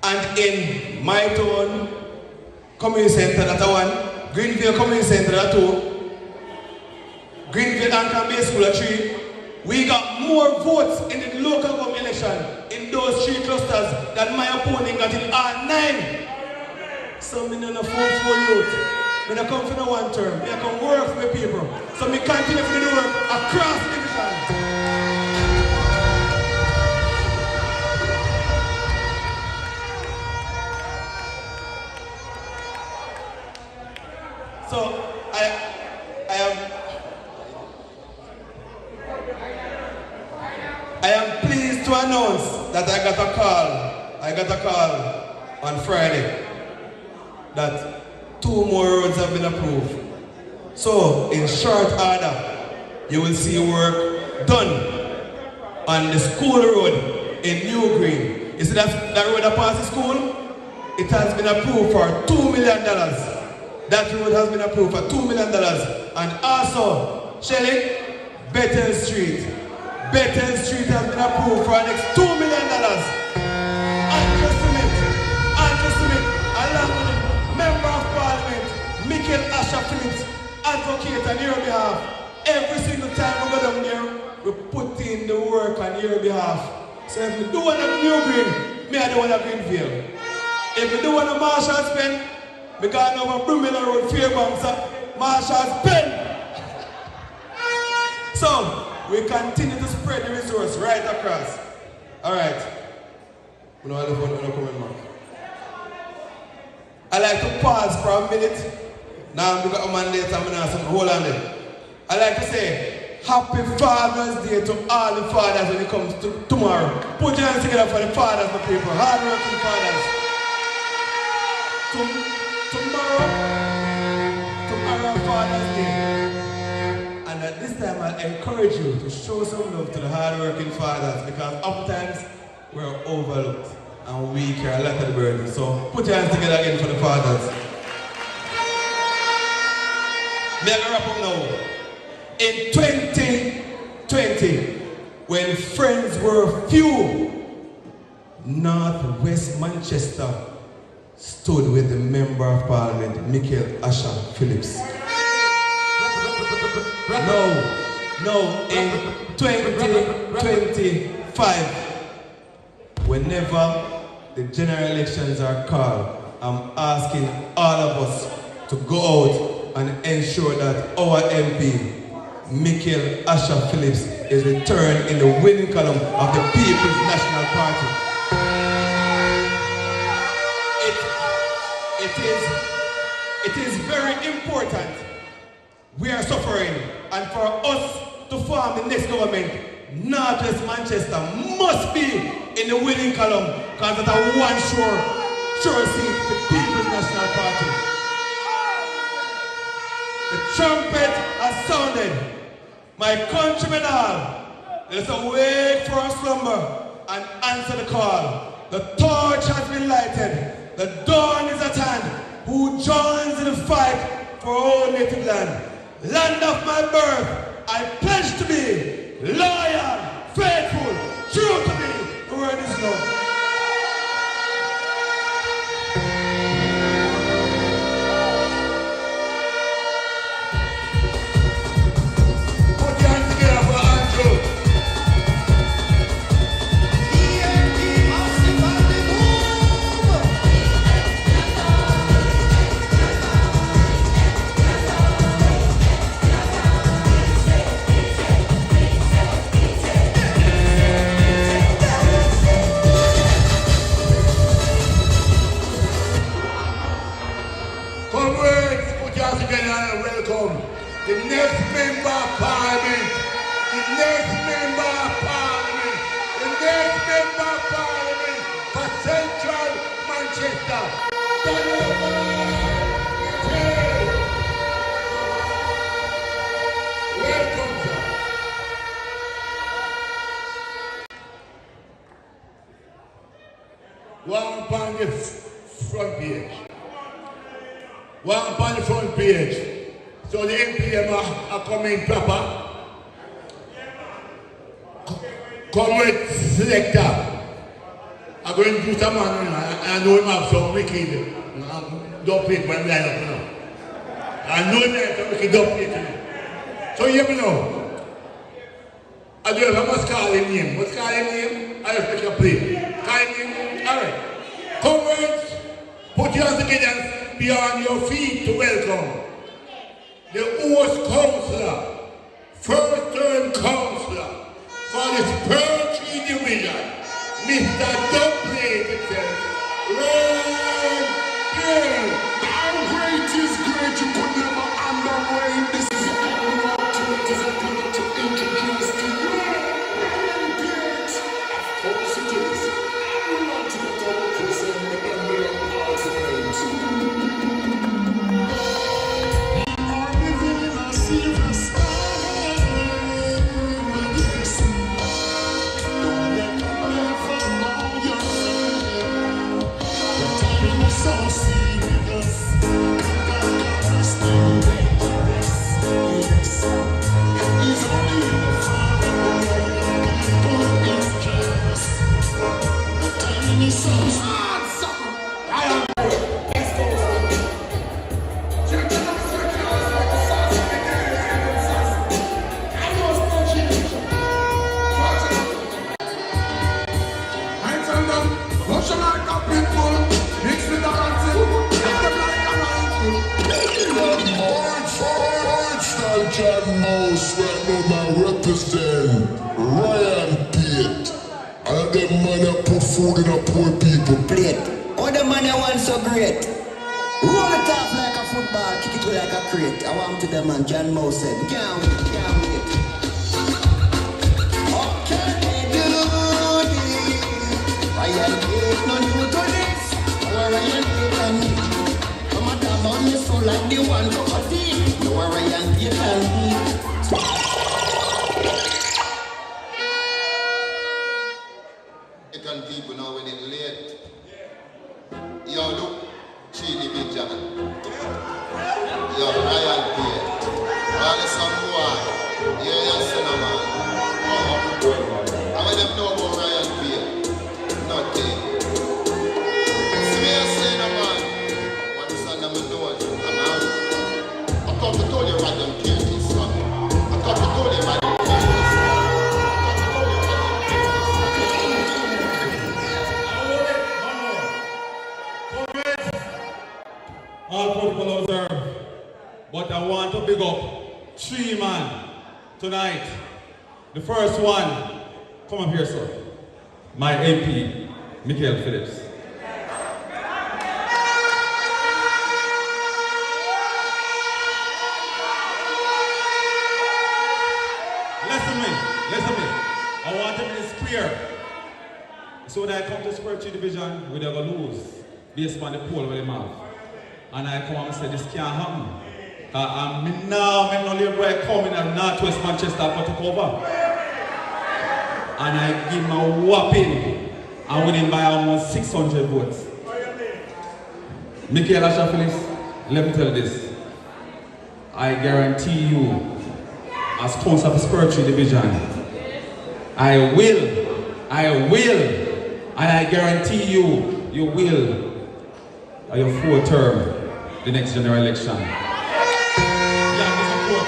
And in my town, Community Center, that's one. Greenville Community Center, that's 2. Greenville Anchor Bay School, that's 3. We got more votes in the local government election in those 3 clusters than my opponent got in all 9. So me no phone for youth. Me no come for no one term. Me come work for my people. So me continue to do work across the division. So I am pleased to announce that I got a call on Friday that 2 more roads have been approved. So in short order, you will see work done on the school road in New Green. You see that road that passes school? It has been approved for $2 million. That road has been approved for $2 million. And also, Shelley, Bethel Street. Bethel Street has been approved for the next $2 million. And just a minute, along with the Member of Parliament, Michael Asher Phillips, advocate on your behalf. Every single time we go down there, we put in the work on your behalf. So if we do one of New Green, me I do one of Greenville. If we do one of Marshall's Pen, we got over Brumilla Road, Fairbanks, Marshall's Pen. So, we continue to spread the resource right across. Alright. I like to pause for a minute. Now I'm going to mandate and I'm going to hold on there. I like to say, Happy Father's Day to all the fathers when it comes to tomorrow. Put your hands together for the fathers, the people, hard-working fathers. Tomorrow Father's Day. And at this time I encourage you to show some love to the hard-working fathers because oftentimes we're overlooked and we carry a lot of the burden. So put your hands together again for the fathers. Let me wrap up now. In 2020, when friends were few, Northwest Manchester stood with the Member of Parliament, Michael Asher Phillips. No, in 2025, whenever the general elections are called, I'm asking all of us to go out and ensure that our MP, Michael Asher Phillips, is returned in the winning column of the People's National Party. It is very important. We are suffering, and for us to form the next government, Northwest Manchester must be in the winning column, because that's a one sure seat for the People's National Party. The trumpet has sounded. My countrymen all, let us awake from slumber and answer the call. The torch has been lighted. The dawn is at hand. Who joins in the fight for our native land? Land of my birth, I pledge to be loyal, faithful, true to me. The word is no. Put your hands together for Andrew. Comrades, put your hands together and welcome the next member of parliament. The next member of parliament. The next member of parliament for Central Manchester. Welcome, sir. One upon the front page. One upon the front page. So the MPM are coming proper. Comrade selector. I'm going to do some man, I know him have some wicked. Don't play when I up now. I know him have some wicked don't play. So you know. I do have, I must call him name. What's call him name? I just make a play. Call him name? Alright. Comrades, put your hands together and be on your feet to welcome the host councillor, first term councillor for the Spur Division, Mr. Dublin himself. Right here. How great is great, you could never underrate. This is the only opportunity I'm going to introduce to you. Great. Of course it is. I'm not to represent the emblem of the great. I'm living in a silver sky. Yes. Don't let me never know your name. The time is so serious. God is still dangerous. Yes. It's only the Father people is jealous. The time is so hard, sucker. I am John Mouse, right now I represent Ryan Pate. And them man that put food in a poor people plate. All the man you want so great. Roll it off like a football, kick it like a crate. I want to the man John Mouse said, we can't wait. Okay, do this. Ryan Pate, no new to this. Ryan Pate and me. I'm a damn on me so like the one for a team. No Ryan Pate and me. It people now when it's late. Yo, look, Divisional. Yo, Ryan Pate. All the some boy. Yeah, yes, man. Oh, big up 3 man tonight. The first one, come up here, sir. My MP, Michael Phillips. Listen to me. I want to be clear. So when I come to Spur Division, we're going to lose based on the poll where they have. And I come and say this can't happen. I'm no labor coming and Northwest Manchester for take over. And I give him a whopping and winning by almost 600 votes. Michael Phillips, let me tell you this. I guarantee you, as council of Spur Division, I will, and I guarantee you, you will, at your 4th term, the next general election. You have my support.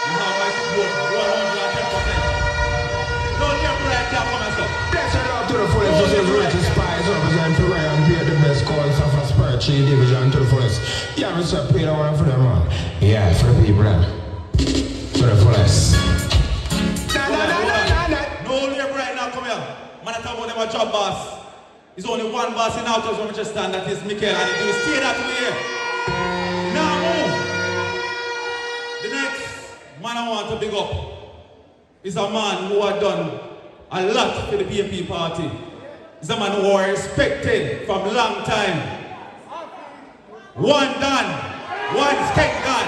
You have my support 110%. Don't get me right, come and stop. Yes, I love to the fullest. This is Richard Spies represent for Ryan Pierre, the best calls of a Spur Division to the fullest. Yeah, Mr. Peter, one for them, man. Yeah, for the people, then. To the fullest. No labor right now, come here. Man, I talk about them a job boss. There's only one boss in Northwest Manchester, and that is Michael, and he will stay that way. Now move. The next man I want to big up is a man who has done a lot for the PMP party. He's a man who was respected from a long time. One done, one skate done.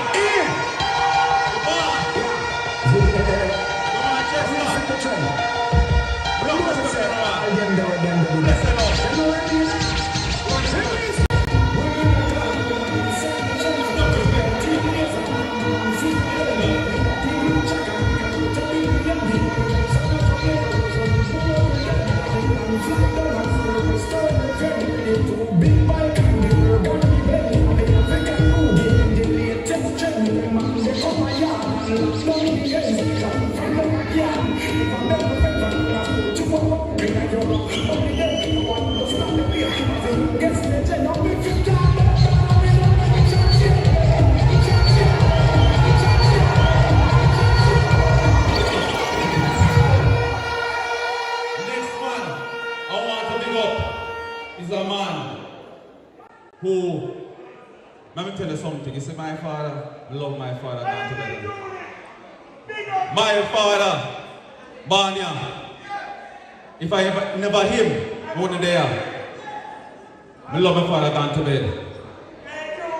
Who, let me tell you something. You see, my father, love my father down to bed. My father, born here. If I never him, I wouldn't there. I love my father down to bed.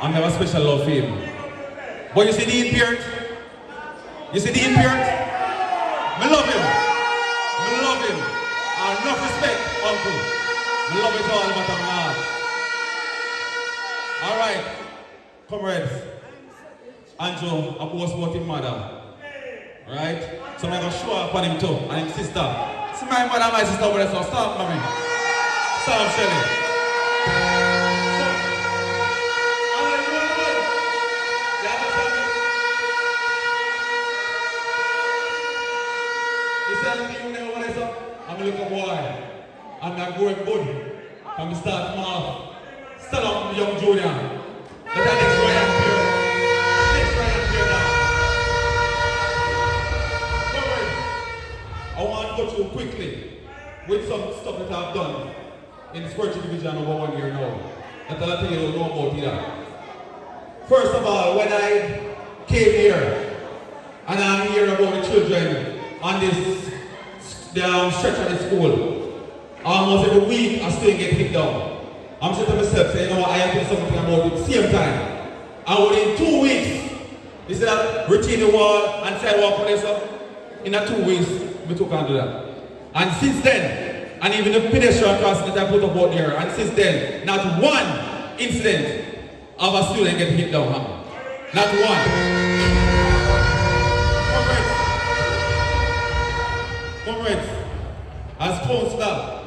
I have a special love for him. But you see the impaired? You see the impaired? I love him. I love him. I have enough respect, uncle. I love it all about my heart. All right, comrades. Andrew, I boast about his mother. Right? So I'm going to show up on him too, and his sister. See my mother and my sister over there, so stop, mommy. Stop, Shelly. He said, you know what I saw? I'm a little boy. I'm not going good. I'm start off. Stand up, young junior. Let that next Ryan Pierre. Next Ryan Pierre now. Forward. I want to go through quickly with some stuff that I've done in the Spur Division over 1 year now. That I'll tell you don't know about either. First of all, when I came here, and I'm hearing about the children on this stretch of the school, almost every week I still get hit down. I'm saying to myself, saying, you know what, I have to do something about it at the same time. And within 2 weeks, instead of routine the wall and sidewalk place up, in that 2 weeks, we took on to that. And since then, and even the pedestrian crossing that I put up out there, and since then, not one incident of a student getting hit down. Not one. Comrades, as councillor,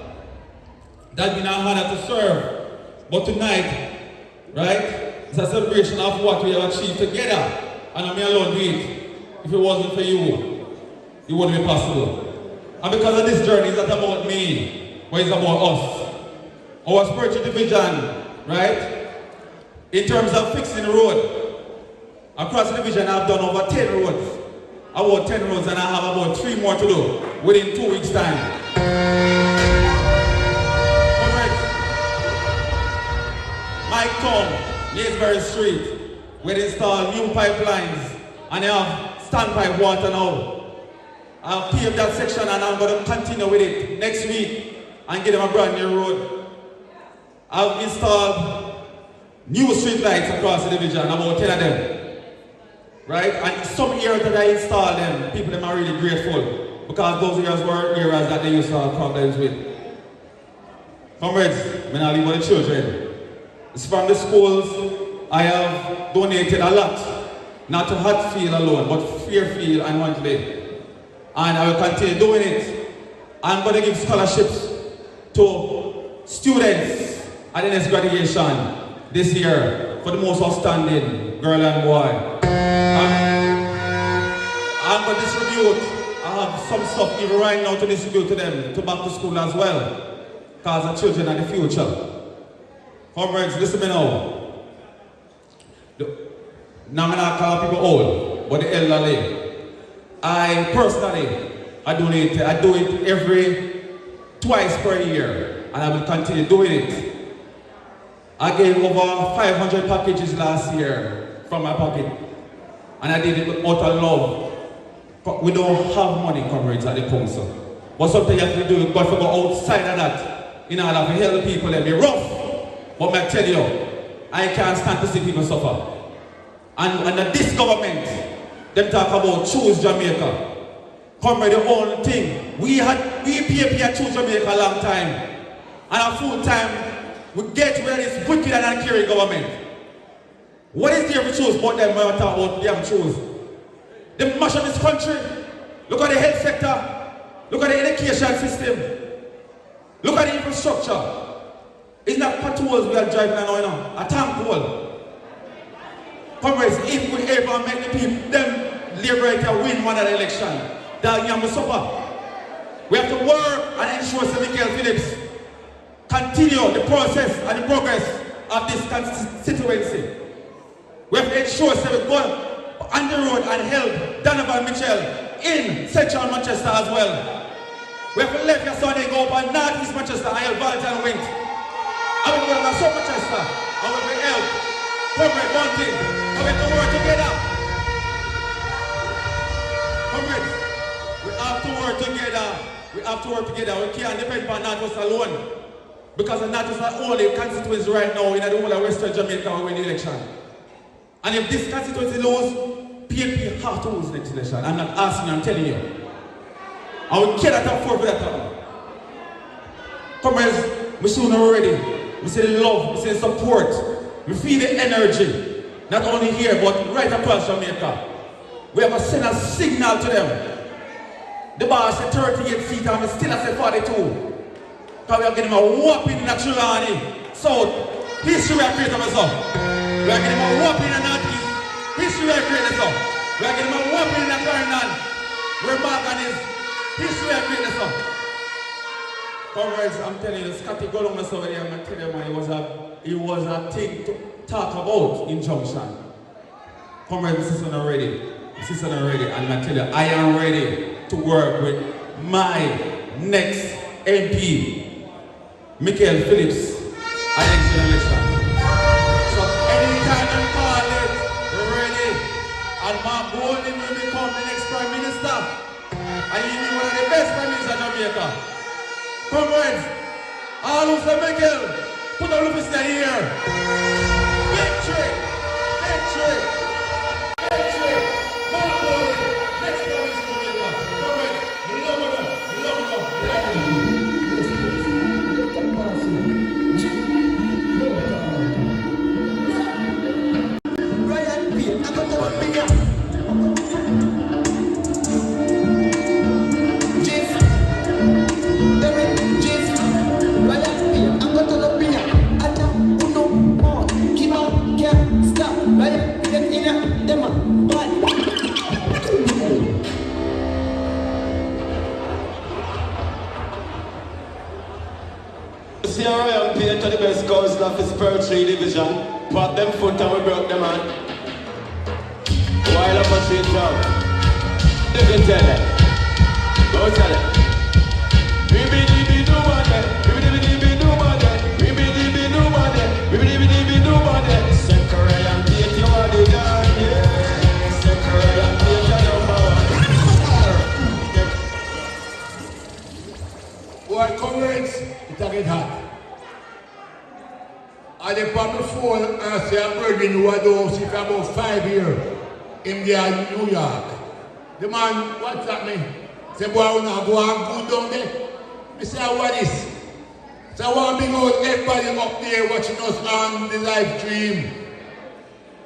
that's been our honor to serve. But tonight, right, it's a celebration of what we have achieved together. And I'm alone do it. If it wasn't for you, it wouldn't be possible. And because of this journey, it's not about me, but it's about us. Our spiritual division, right? In terms of fixing the road, Across the division, I've done over 10 roads. About 10 roads, and I have about 3 more to do within 2 weeks' time. Alright. Mike Tom, Naisbury Street, where they install new pipelines, and they have standpipe water now. I've paved that section, and I'm going to continue with it next week and give them a brand new road. I've installed new street lights across the division, about 10 of them. Right? And some areas that I installed them, people are really grateful because those areas were areas that they used to have problems with. Comrades, I'm not leave with the children. It's from the schools, I have donated a lot, not to Hatfield alone, but Fairfield and Huntley. And I will continue doing it. I'm going to give scholarships to students at the next graduation this year for the most outstanding girl and boy. I'm going to distribute, I have some stuff even right now to distribute to them, to back to school as well, because the children are the future. Comrades, listen to me now. Now I'm not call people old, but the elderly. I personally, I do it twice per year, and I will continue doing it. I gave over 500 packages last year from my pocket, and I did it out of love. We don't have money, comrades, at the council. But something you have to do, you've got to go outside of that in order to help people. They'll be rough. But I tell you, I can't stand to see people suffer. And under this government, them talk about choose Jamaica. Comrade, the only thing, we pay choose Jamaica a long time. And a full time, we get where it's wicked and uncaring government. What is there to choose but them when we talk about them choose? They mash up this country. Look at the health sector. Look at the education system. Look at the infrastructure. It's not patrols we are driving now, a tank hole. Comrades, if we ever make the people, them liberator win one of the election, they'll give us suffer. We have to work and ensure Sir Michael Phillips continue the process and the progress of this constituency. We have to ensure that we go on the road and help Donovan Mitchell in central Manchester as well. We have to let your son go up and northeast Manchester and help Valentine Wint. And we have to South Manchester and we have to help Comrade one thing. And we have to work together. Comrades, we have to work together. We have to work together. We can't depend on Northwest alone. Because the Northwest are only constituency right now in the whole of Western Jamaica will win the election. And if this constituency lose, PNP have to lose the next election. I'm not asking you, I'm telling you. And we cannot afford for that to happen. Comrades, we soon are ready. We see the love, we see the support. We feel the energy. Not only here, but right across Jamaica. We have to send a signal to them. The bar said 38 seats and we still say 42. Because we are getting a whopping in Trulani. So, history we are creating ourselves. We are getting a whopping in the Northeast. History we are creating ourselves. We are getting a whopping in the Caribbean. We're back on this. History we are creating ourselves. Comrades, I'm telling you, Scotty Gollum over there, I'm telling you, man, it was a thing to talk about in Junction. Comrades, my sister are ready. My sister are ready, and I tell you, I am ready to work with my next MP, Michael Phillips, at next election. So anytime I call it, we're ready. And Mark Golding will become the next Prime Minister. And he'll be one of the best Prime Ministers in Jamaica. Comrades, all who say Michael, put a look in here. Victory! Victory! Victory! Mark Golding, next Prime Minister in Jamaica. Comrades, we love you. CRI paid to the best council of the Spur Division. Put them foot and we broke them hand. While up a sweet job. You can tell them. Go tell them. Boy, comrades, it get hot. And they put me phone and say I'm bringing you a dose for about 5 years in there in New York. The man, what's that mean? Say, boy, I want to go and good down there. I say, what is? So I want to bring out everybody up there watching us on the live stream.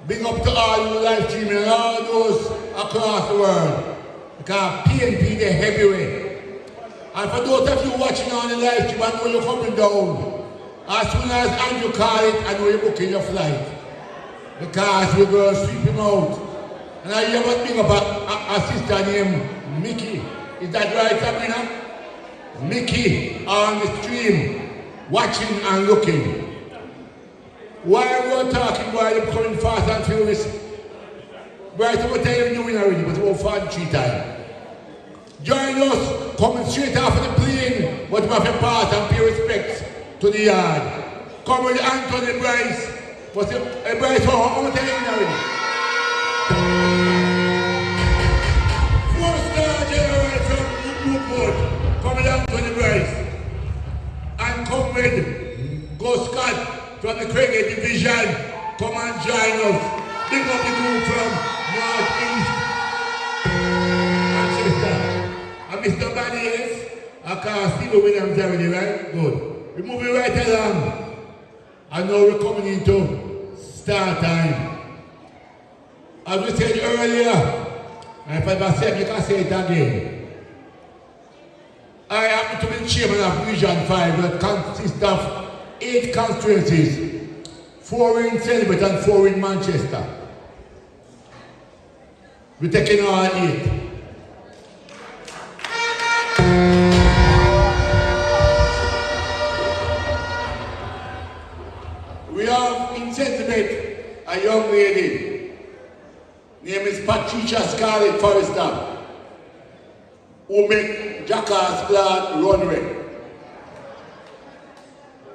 Bring up to all who live streaming and all those across the world. Because PNP, they're heavyweight. And for those of you watching on the live stream, I know you're coming down. As soon as Andrew call it, I know you're booking your flight. Because we're going to sweep him out. And I hear about being about a sister named Mickey. Is that right, Sabrina? Mickey on the stream, watching and looking. While we're talking, while they're coming fast and furious, right over time you win already, but about 43 times. Join us, coming straight after the plane, but we have to pass and pay respects to the yard. Come with Anthony Bryce, but Bryce, how much time you win already? 4-star general from Newport, come with Anthony Bryce. And come with Go Scott from the Cricket Division, come and join us. Big up the group from Northeast Manchester. And Mr. Banias, I can't see the Williams already, right? Good. We're moving right along. And now we're coming into start time. As we said earlier, and if I said, you can say it again. I happen to be the chairman of Division 5 that consists of 8 constituencies, 4 in Celebrate and 4 in Manchester. We're taking all 8. We have in Celebrate a young lady, name is Patricia Scarlett Forrester, who make Jackass Glad runway.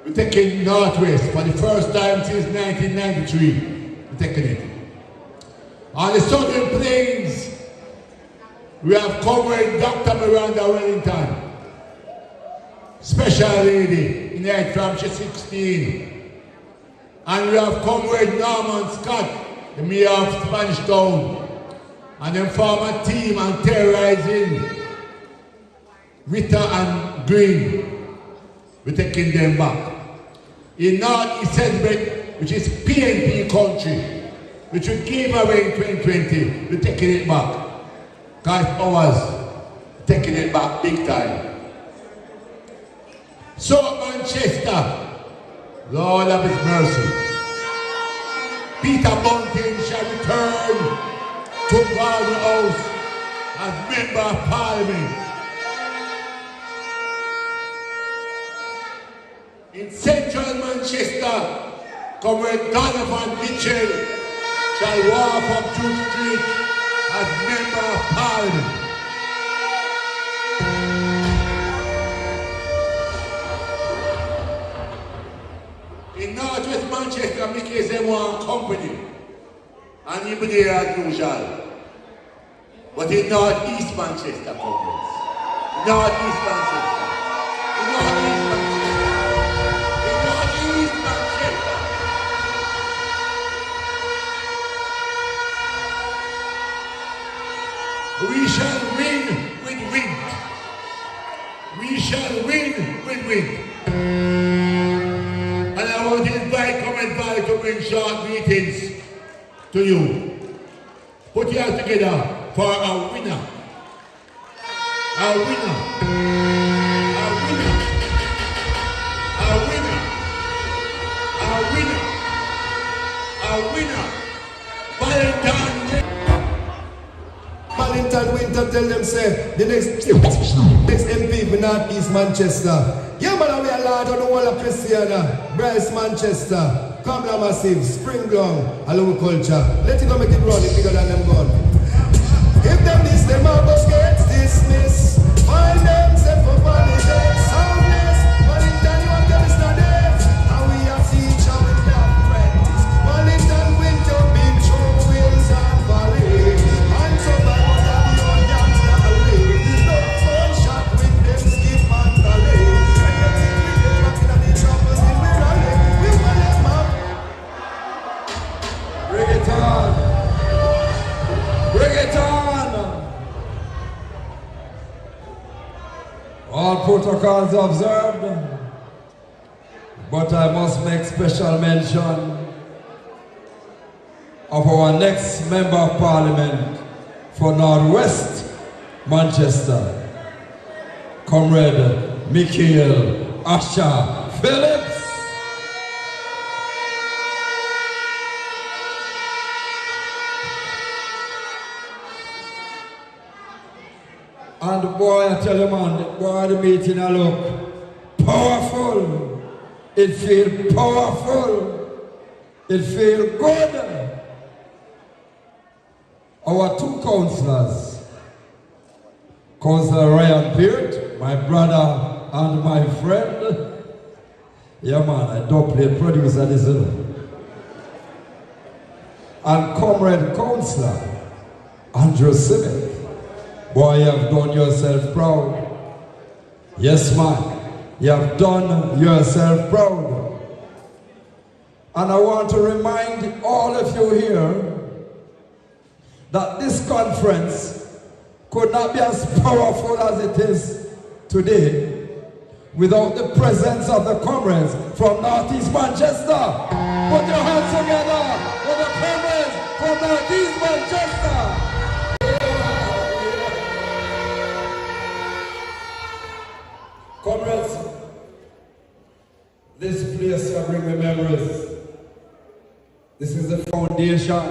We're taking Northwest for the first time since 1993. We're taking it. On the Southern Plains, we have covered Dr. Miranda Wellington, special lady in the from she's 16. And we have covered Norman Scott, the mayor of Spanish Town, and then form a team and terrorizing Rita and Green. We're taking them back. In North-East Celebrate, which is PNP country, which we gave away in 2020, we're taking it back. Guys, ours, taking it back big time. So Manchester, Lord of His mercy. Peter Bunting shall return to Garden House as Member of Parliament. In central Manchester, Comrade Donovan Mitchell shall walk up Duke Street as Member of Parliament. In Northwest Manchester, Mickey is one company, and he'll be there as usual. But in Northeast Manchester, comrades, Northeast Manchester, in Northeast Manchester, we shall win with wind. We shall win with wind. And I want to invite to bring short greetings to you. Put your hands together for our winner. Our winner. Our winner. Our winner. Our winner. Our winner. Valentine Winter tell them say the next MP for North East Manchester. Yeah, man, we are Lord on the whole of Christiana, Bryce Manchester. Kabla Massive, Spring Ground, a local culture. Let it go make it run, it bigger than them gun. If them this, them all go get dismissed. Find them, set for validate, soundless. Wellington, you want them, it's not there. And we are teacher with that practice. Wellington, winter, big through wheels and valleys. And so by what have you on gangster alley. No phone shot with them, skip and ballet. And the thing we get back in the troubles in the rally. We want them up. Bring it on. Bring it on. All protocols observed, but I must make special mention of our next Member of Parliament for Northwest Manchester, Comrade Michael Asha Phillips. And boy, I tell you man, boy, the meeting I look powerful. It feel powerful. It feel good. Our two councillors, Councillor Ryan Peart, my brother and my friend. Yeah man, I don't play producer this you know. And Comrade Councillor Andrew Simmons. Boy, you have done yourself proud. Yes, man. You have done yourself proud. And I want to remind all of you here that this conference could not be as powerful as it is today without the presence of the comrades from Northeast Manchester. Put your hands together for the comrades from Northeast Manchester. Comrades, this place will bring me memories. This is the foundation.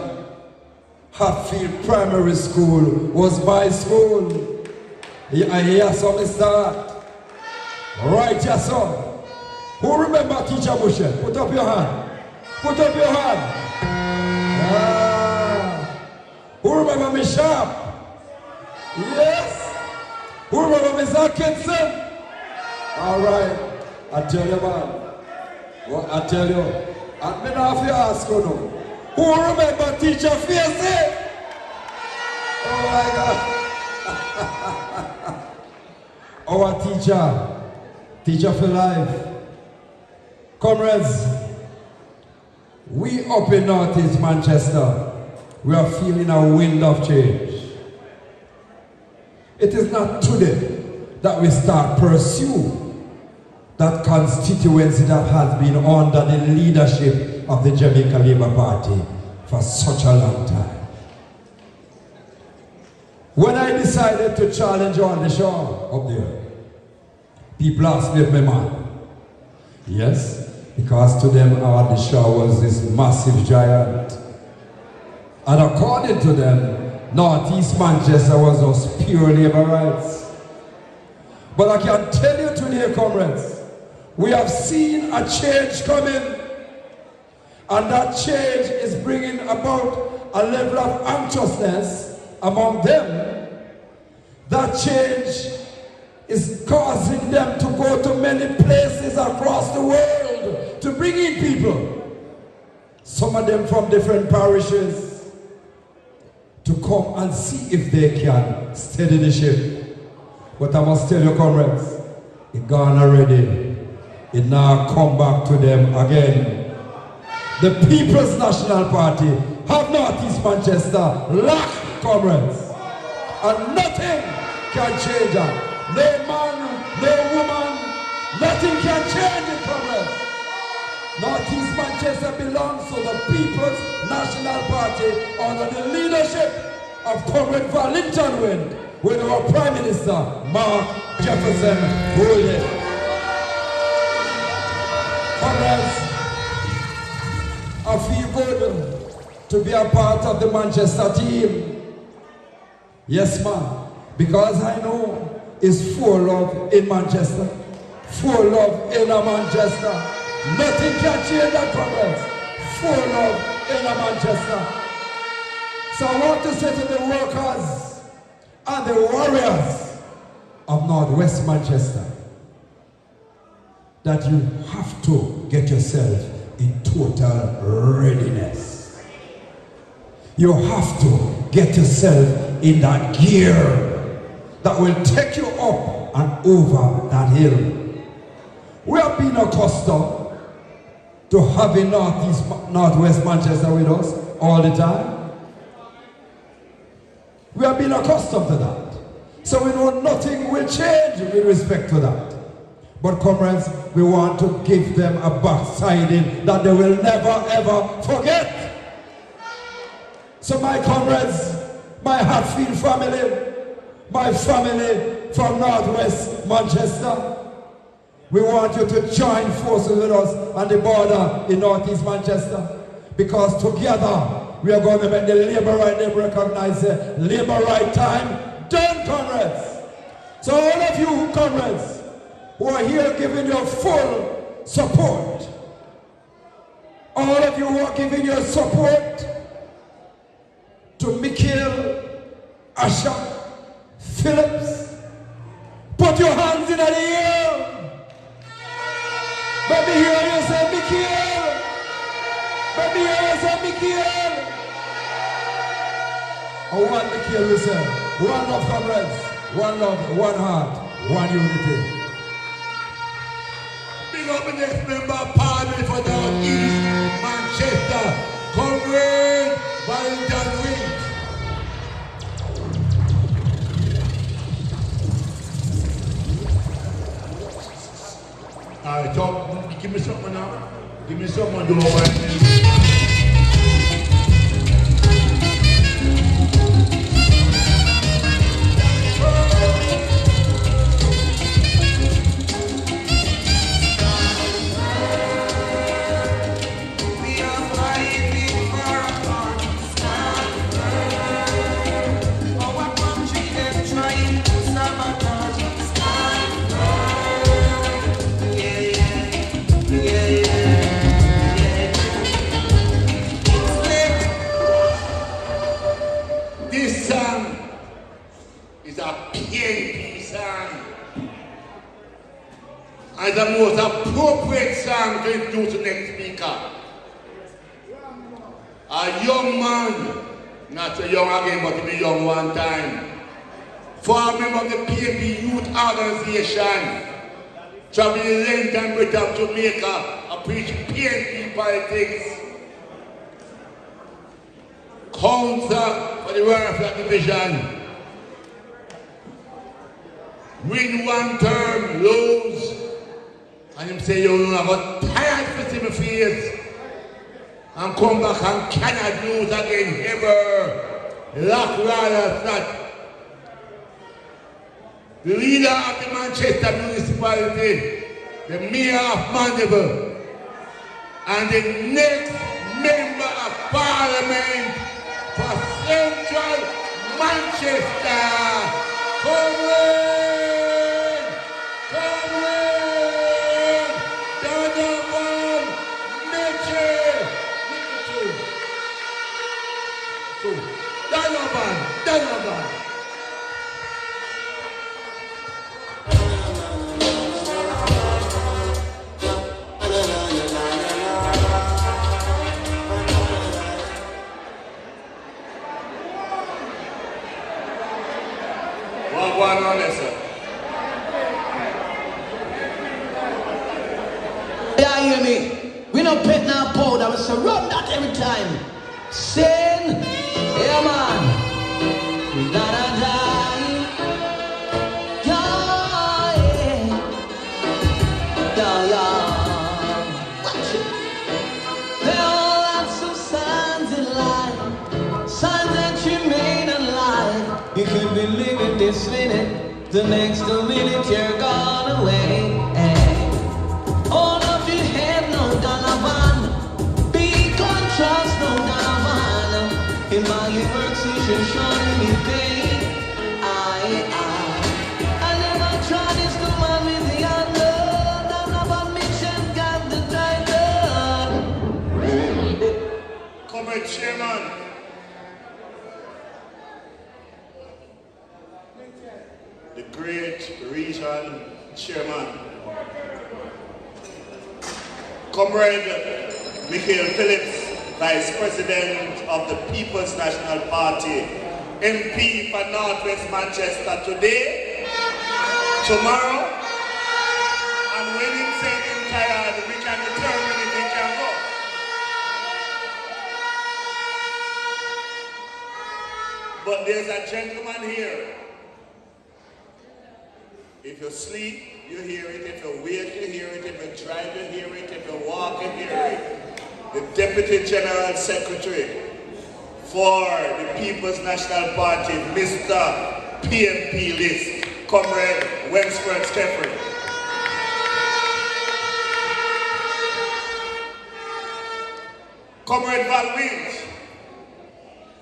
Hatfield Primary School was my school. I hear something start. Right, yes, sir. Who remember Teacher Bushet? Put up your hand. Put up your hand. Who remember Miss Sharp? Yes. Who remember Miss Atkinson? All right, I tell you, man. Well, I tell you, and me not have to ask you no. Who remember Teacher Facey? Oh my God. Our teacher for life. Comrades, we up in Northeast Manchester, we are feeling a wind of change. It is not today that we start pursue that constituency that has been under the leadership of the Jamaica Labour Party for such a long time. When I decided to challenge on the show up there, people asked me if my man. Yes, because to them the show was this massive giant. And according to them, Northeast Manchester was just pure labour rights. But I can tell you today, comrades, we have seen a change coming, and that change is bringing about a level of anxiousness among them. That change is causing them to go to many places across the world to bring in people, some of them from different parishes, to come and see if they can steady the ship. But I must tell you, comrades, it's gone already. It now come back to them again. The People's National Party have Northeast Manchester locked, comrades. And nothing can change that. No man, no woman, nothing can change it, comrades. Northeast Manchester belongs to the People's National Party under the leadership of Comrade Wellington Wind, with our Prime Minister, Mark Jefferson Hooley. Comrades, I feel good to be a part of the Manchester team. Yes, man, because I know it's full love in Manchester, full love in Manchester. Nothing can change that, comrades. full of in Manchester. So I want to say to the workers and the warriors of Northwest Manchester that you have to get yourself in total readiness. You have to get yourself in that gear that will take you up and over that hill. We have been accustomed to having Northwest Manchester with us all the time. We have been accustomed to that. So we know nothing will change with respect to that. But comrades, we want to give them a backsliding that they will never ever forget. So my comrades, my Hatfield family, my family from Northwest Manchester, we want you to join forces with us on the border in Northeast Manchester, because together we are going to make the labor right, they recognize the labor right time done, comrades. So all of you comrades who are here giving your full support, all of you who are giving your support to Mikhail, Asha, Phillips, put your hands in the air. Let me hear you say Mikhail. Let me hear you say Mikhail. I want Mikhail to say, one love, comrades, one love, one heart, one unity. Big up the next member of Parliament for North East Manchester, Comrade Valentine Wing. Alright, talk, give me something now. Give me something to do over. This song is a PNP song and the most appropriate song to introduce the next speaker. A young man, not so young again, but to be young one time. Former member of the PNP Youth Organization, traveling the length and breadth of Jamaica, and preaching PNP politics. Councillor for the Hatfield Division. Win one term, lose. And him say, you know, I got tired to see my face. And come back and cannot lose again ever. Lock rather that. The leader of the Manchester municipality, the mayor of Mandeville, and the next member of Parliament for Central Manchester. Comrade! Comrade! Donovan Mitchell! Donovan! One on this, sir. Yeah, hear me? We no pet now powder, we surround that every time. Sin, yeah man. Da da da. Yeah, yeah. Yeah, yeah. Watch it. There are lots of signs in life, signs that remain alive. You could be living this minute, the next minute you're gone away. Hold up your head, no Donovan. Be contrast, no Donovan. In my university, showing me pain. I never tried this to man with the under. Donovan Mitchell got the title. the great region chairman, Comrade Michael Phillips, Vice President of the People's National Party, MP for Northwest Manchester today, tomorrow, and when he said he's tired, we can determine if he can go. But there's a gentleman here. If you sleep, you hear it. If you wake, you hear it. If you drive, you hear it. If you walk, you hear it. The Deputy General Secretary for the People's National Party, Mr. PMP list, Comrade Wensford Stefford. Comrade Val Wins.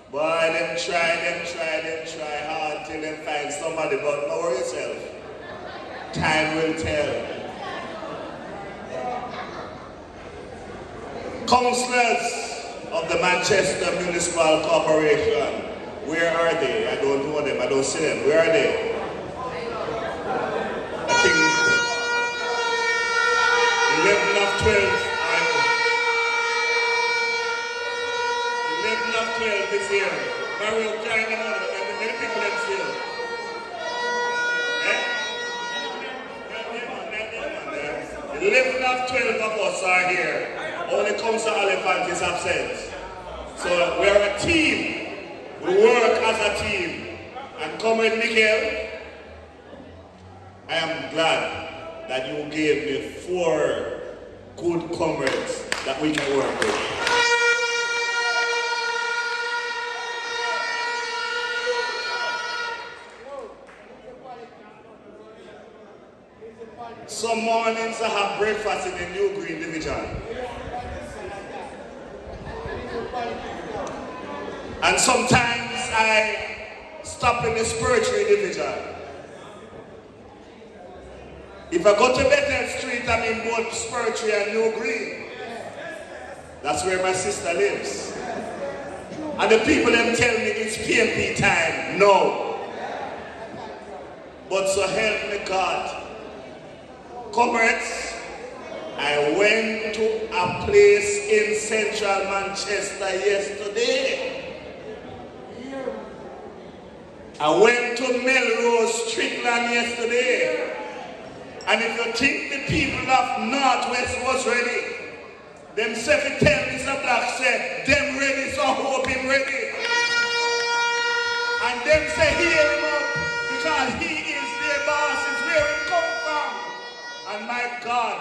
Boy, them try hard till them find somebody, but don't worry yourself. Time will tell. Councillors of the Manchester Municipal Corporation, where are they? I don't know them, I don't see them. Where are they? I think 11 of 12. 11 of 12 is here. Mario carrying them out, and many people them still. 11 of 12 of us are here. Only Councillor Oliphant is absent. So we're a team. We work as a team. And Comrade Michael, I am glad that you gave me 4 good comrades that we can work with. Some mornings I have breakfast in the New Green Division. And sometimes I stop in the Spur Division. If I go to Bethel Street, I'm in both Spur and New Green. That's where my sister lives. And the people them tell me it's PMP time. No. But so help me God. Comrades, I went to a place in central Manchester yesterday. I went to Melrose, Strickland yesterday. And if you think the people of Northwest was ready, them say to tell Mr. Black say, them ready, so hope him ready. And them say hear him up, because he is their boss, is where it come from. And my God,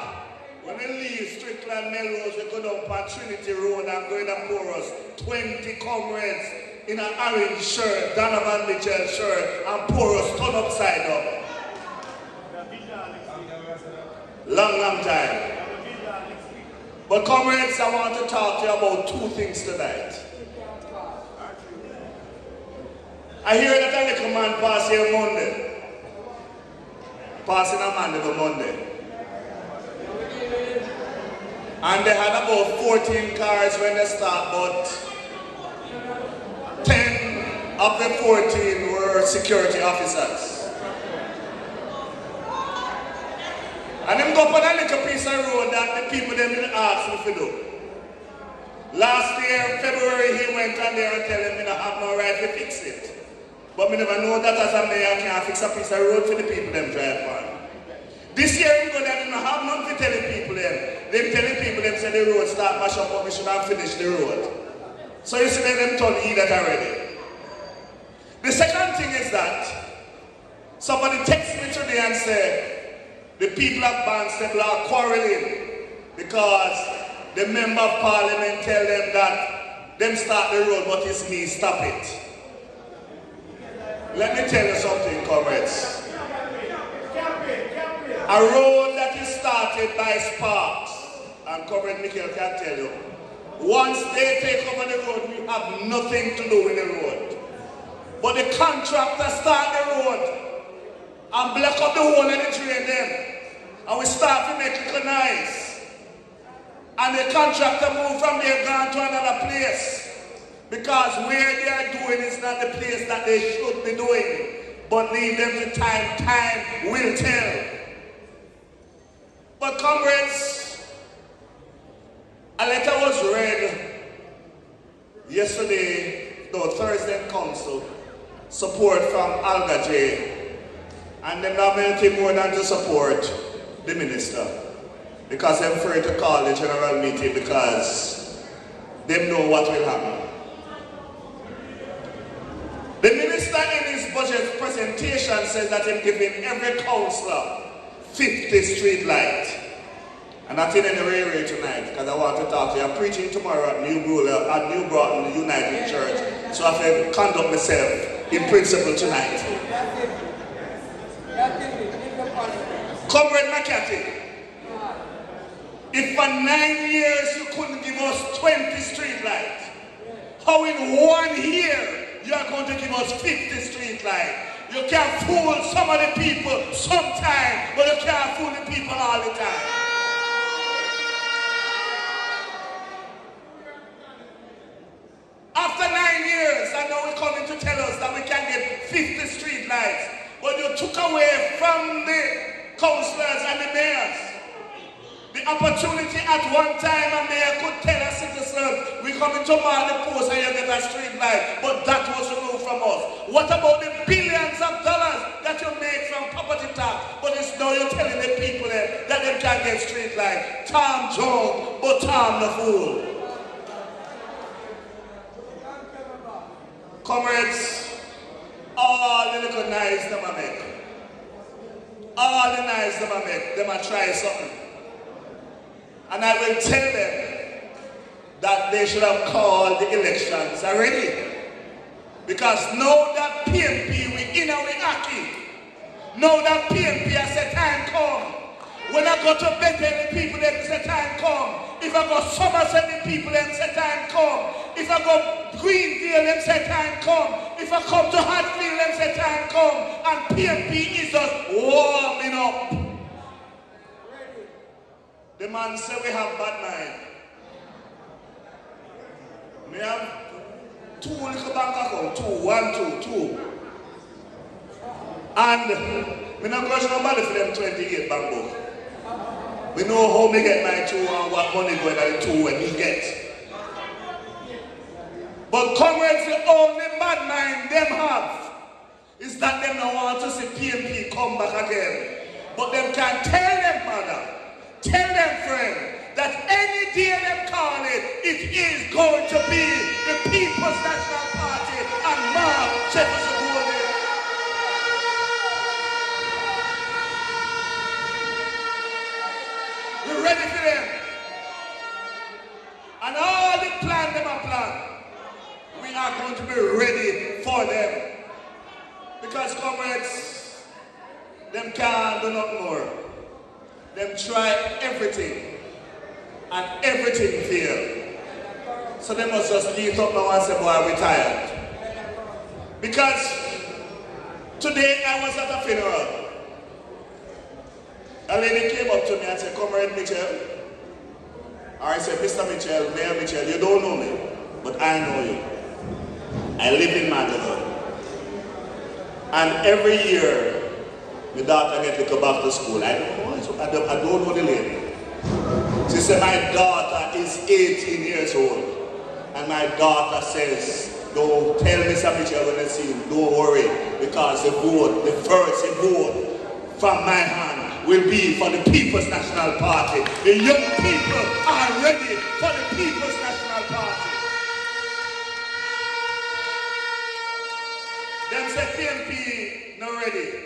when we leave Strickland, Melrose, we go down on Trinity Road and go in a chorus, 20 comrades in an orange shirt, Donovan Mitchell shirt, and porous turn upside up. Long time. But comrades, I want to talk to you about 2 things tonight. I hear that a little man pass here Monday. Passing a man every Monday. And they had about 14 cars when they start, but 10 of the 14 were security officers. And them go up on a little piece of road that the people them didn't ask me to do. Last year, February, he went on there and tell them I have no right to fix it. But me never know that as a mayor I can't fix a piece of road for the people them drive on. This year, he go there and have nothing to tell the people them. Them telling people them say the road start mash up, but we should have finished the road. So you see them told me that already. The second thing is that somebody texted me today and said, the people of Barnstable are quarreling because the member of parliament tell them that them start the road, but it's me, stop it. Let me tell you something, comrades. A road that is started by Sparks, and Comrade Michael can tell you, once they take over the road, we have nothing to do with the road. But the contractor start the road and block up the whole of the train them. And we start to make it nice. And the contractor move from there gone to another place. Because where they are doing is not the place that they should be doing. but leave them to time. Time will tell. But comrades, a letter was read yesterday, Thursday in council, support from Alga J, and they're not anything more than to support the minister, because they're afraid to call the general meeting because they know what will happen. The minister in his budget presentation says that he's giving every councillor 50 street lights. And that's in the area tonight, because I want to talk to you. I'm preaching tomorrow at New Broughton United Church, so I have to conduct myself in principle tonight. Comrade McCarthy, if for 9 years you couldn't give us 20 street lights, how in 1 year you are going to give us 50 street lights? You can fool some of the people sometime, but you can't fool the people all the time. After 9 years, I know you're coming to tell us that we can get 50 street lights, but you took away from the councillors and the mayors the opportunity at one time a mayor could tell a citizen, we come into the post and you get a street light, but that was removed from us. What about the billions of dollars that you made from property tax? But it's now you're telling the people that they can't get street light. Tom drunk, but Tom the fool. Comrades, all the little knives them I make, all the knives them I make, them I try something. And I will tell them that they should have called the elections already. Because now that PMP, we in our hockey. Now that PMP has said time come. When I go to Bethel, the people them say time come. If I go Somerset, the people them say time come. If I go Greenville, them say time come. If I come to Hatfield, them say time come. And PMP is just warming up. The man said we have bad mind. We have 2 little bank accounts, 2, 1, 2, 2. And we not question nobody for them 28 bank book. We know how me get my 2 and what money going at the 2 when me get. But comrades, the only bad mind them have is that them don't want to see PMP come back again. But them can tell them, mother, tell them, friend, that any day them call it, it is going to be the People's National Party and Mark Jefferson Golden. We're ready for them. And all the plan them are planned, we are going to be ready for them. Because, comrades, them can't do nothing more. Them try everything, and everything failed. So they must just leave up now and say, boy, we're tired. Because today I was at a funeral. A lady came up to me and said, Comrade Mitchell. Or I said, Mr. Mitchell, Mayor Mitchell, you don't know me, but I know you. I live in Mandeville. And every year, my daughter get to go back to school. I don't know the lady. She said, my daughter is 18 years old. And my daughter says, don't tell Mr. Mitchell when I see him, don't worry, because the vote, the first vote from my hand will be for the People's National Party. The young people are ready for the People's National Party. Them say PMP not ready.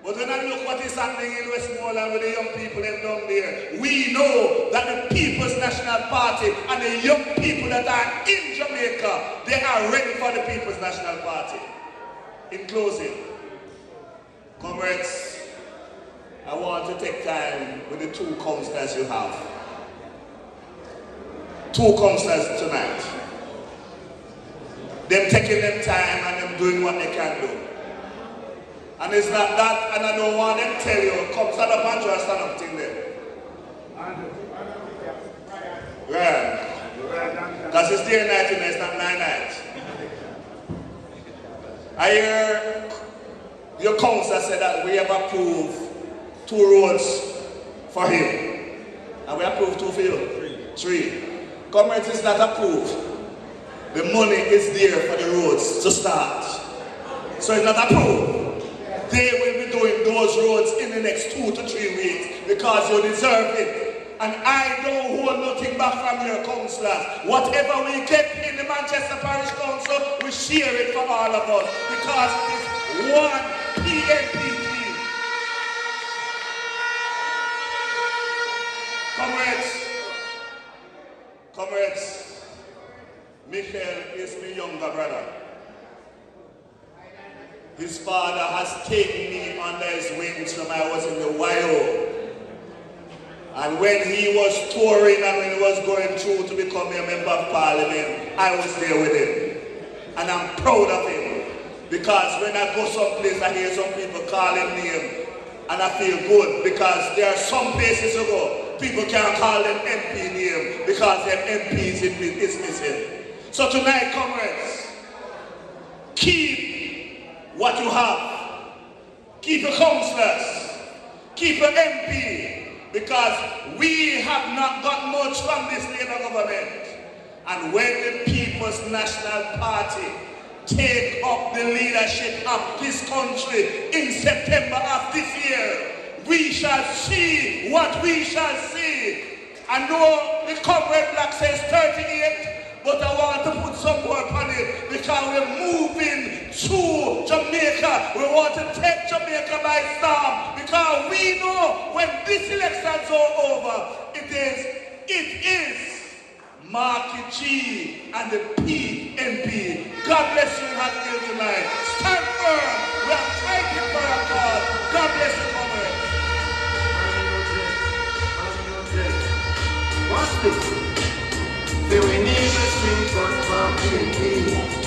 But when I look what is happening in Westmoreland with the young people them down there, we know that the People's National Party and the young people that are in Jamaica, they are ready for the People's National Party. In closing, comrades, I want to take time with the 2 councillors you have. 2 councillors tonight. Them taking them time and them doing what they can do. And it's not that, and I don't want them to tell you, come stand up and try to stand up thing there. Right. Because it's day and night, it's not 9 nights. I hear your council said that we have approved 2 roads for him. And we approved 2 for you? 3. Comrades, is not approved. The money is there for the roads to start. So it's not approved. They will be doing those roads in the next 2 to 3 weeks because you deserve it. And I don't hold nothing back from your councillors. Whatever we get in the Manchester Parish Council, we share it for all of us because it's one PNP team. Comrades, Michael is my younger brother. His father has taken me under his wings from I was in the YO. And when he was touring and when he was going through to become a member of parliament, I was there with him. And I'm proud of him. Because when I go someplace, I hear some people call him name. And I feel good because there are some places to go. People can't call them MP name because them MPs is missing. So tonight, comrades, keep what you have. Keep your councillors. Keep your MP. Because we have not got much from this Labour government. And when the People's National Party take up the leadership of this country in September of this year, we shall see what we shall see. I know the Comrade Black says 38, but I want to put some more on it because we're moving to Jamaica. We want to take Jamaica by storm because we know when this election's all over, it is Marky G and the PNP. God bless you, Hatfield, tonight. Stand firm. We are fighting for our cause. God bless you, comrade. What's this? Say we need a street gun from PNP.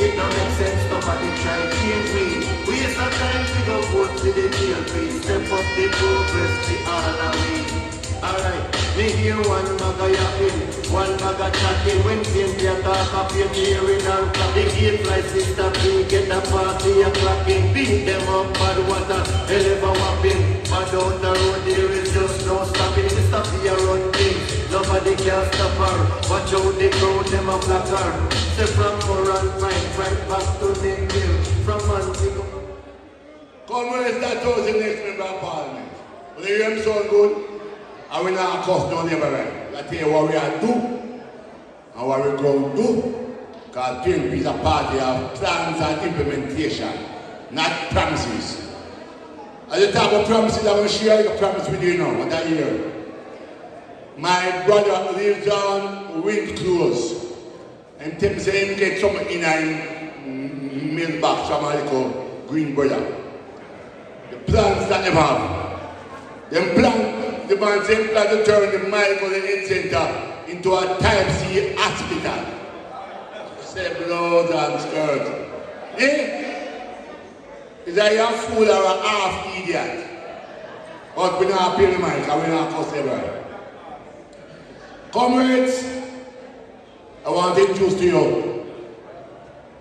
It don't make sense, nobody try to change me. Waste of time to go vote to the DLP. Step up the progress, the army. Alright, me hear one maga yapping, one maga chatting. When PNP attack up your cheering and clapping. The fly sister B get the party a clapping. Beat them up bad water, hell ever whopping. But down the road there is just no stopping. Mr. B a run things, nobody can stop her. Watch out the crowd, them a black her. Say from Moran right back to Nickville. From Montego. Comrades, that was the next member of parliament. But the hear him sound good? And we not cost no never right. I tell you what we are do and what we're going to do. Because PNP is a party of plans and implementation, not promises. At the time of promises, I'm going to share a promise with you now, what I hear. My brother lives on Wind Close. And tell me say him get something in a mailbox from a little green brother. The plans that never happen. Them plans. The man same plan to turn the medical aid center into a type C hospital. Say blood and skirt. Eh? Is that you a fool or a half idiot? But we not pay the mind because we not cost everybody. Comrades, I want to introduce to you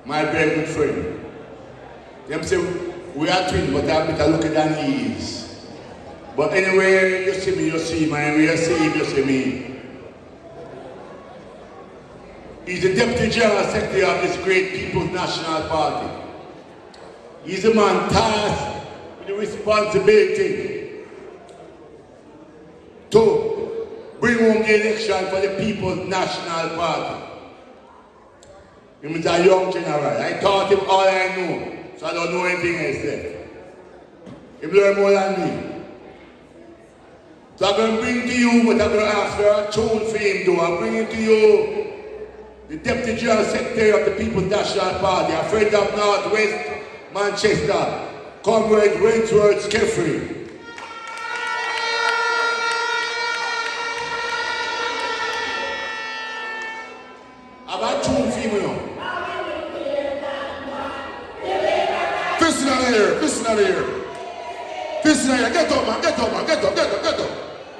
my very good friend. Them say we are twins, but I'm better looking than he is. But anywhere you see me, you see me. Anywhere you see him, you see me. He's the Deputy General Secretary of this great People's National Party. He's a man tasked with the responsibility to bring home the election for the People's National Party. He was a young general. I taught him all I know, so I don't know anything else left. He learned more than me. So I'm going to bring to you what I'm going to ask for a tune for him to. I'm bringing to you the Deputy General Secretary of the People's National Party, a friend of North West Manchester, Comrade Wentworth Skeffrey. I've got a tune for him now. Fist in the air, fist in the air. Fist in the air, get up man, get up man, get up, get up, get up.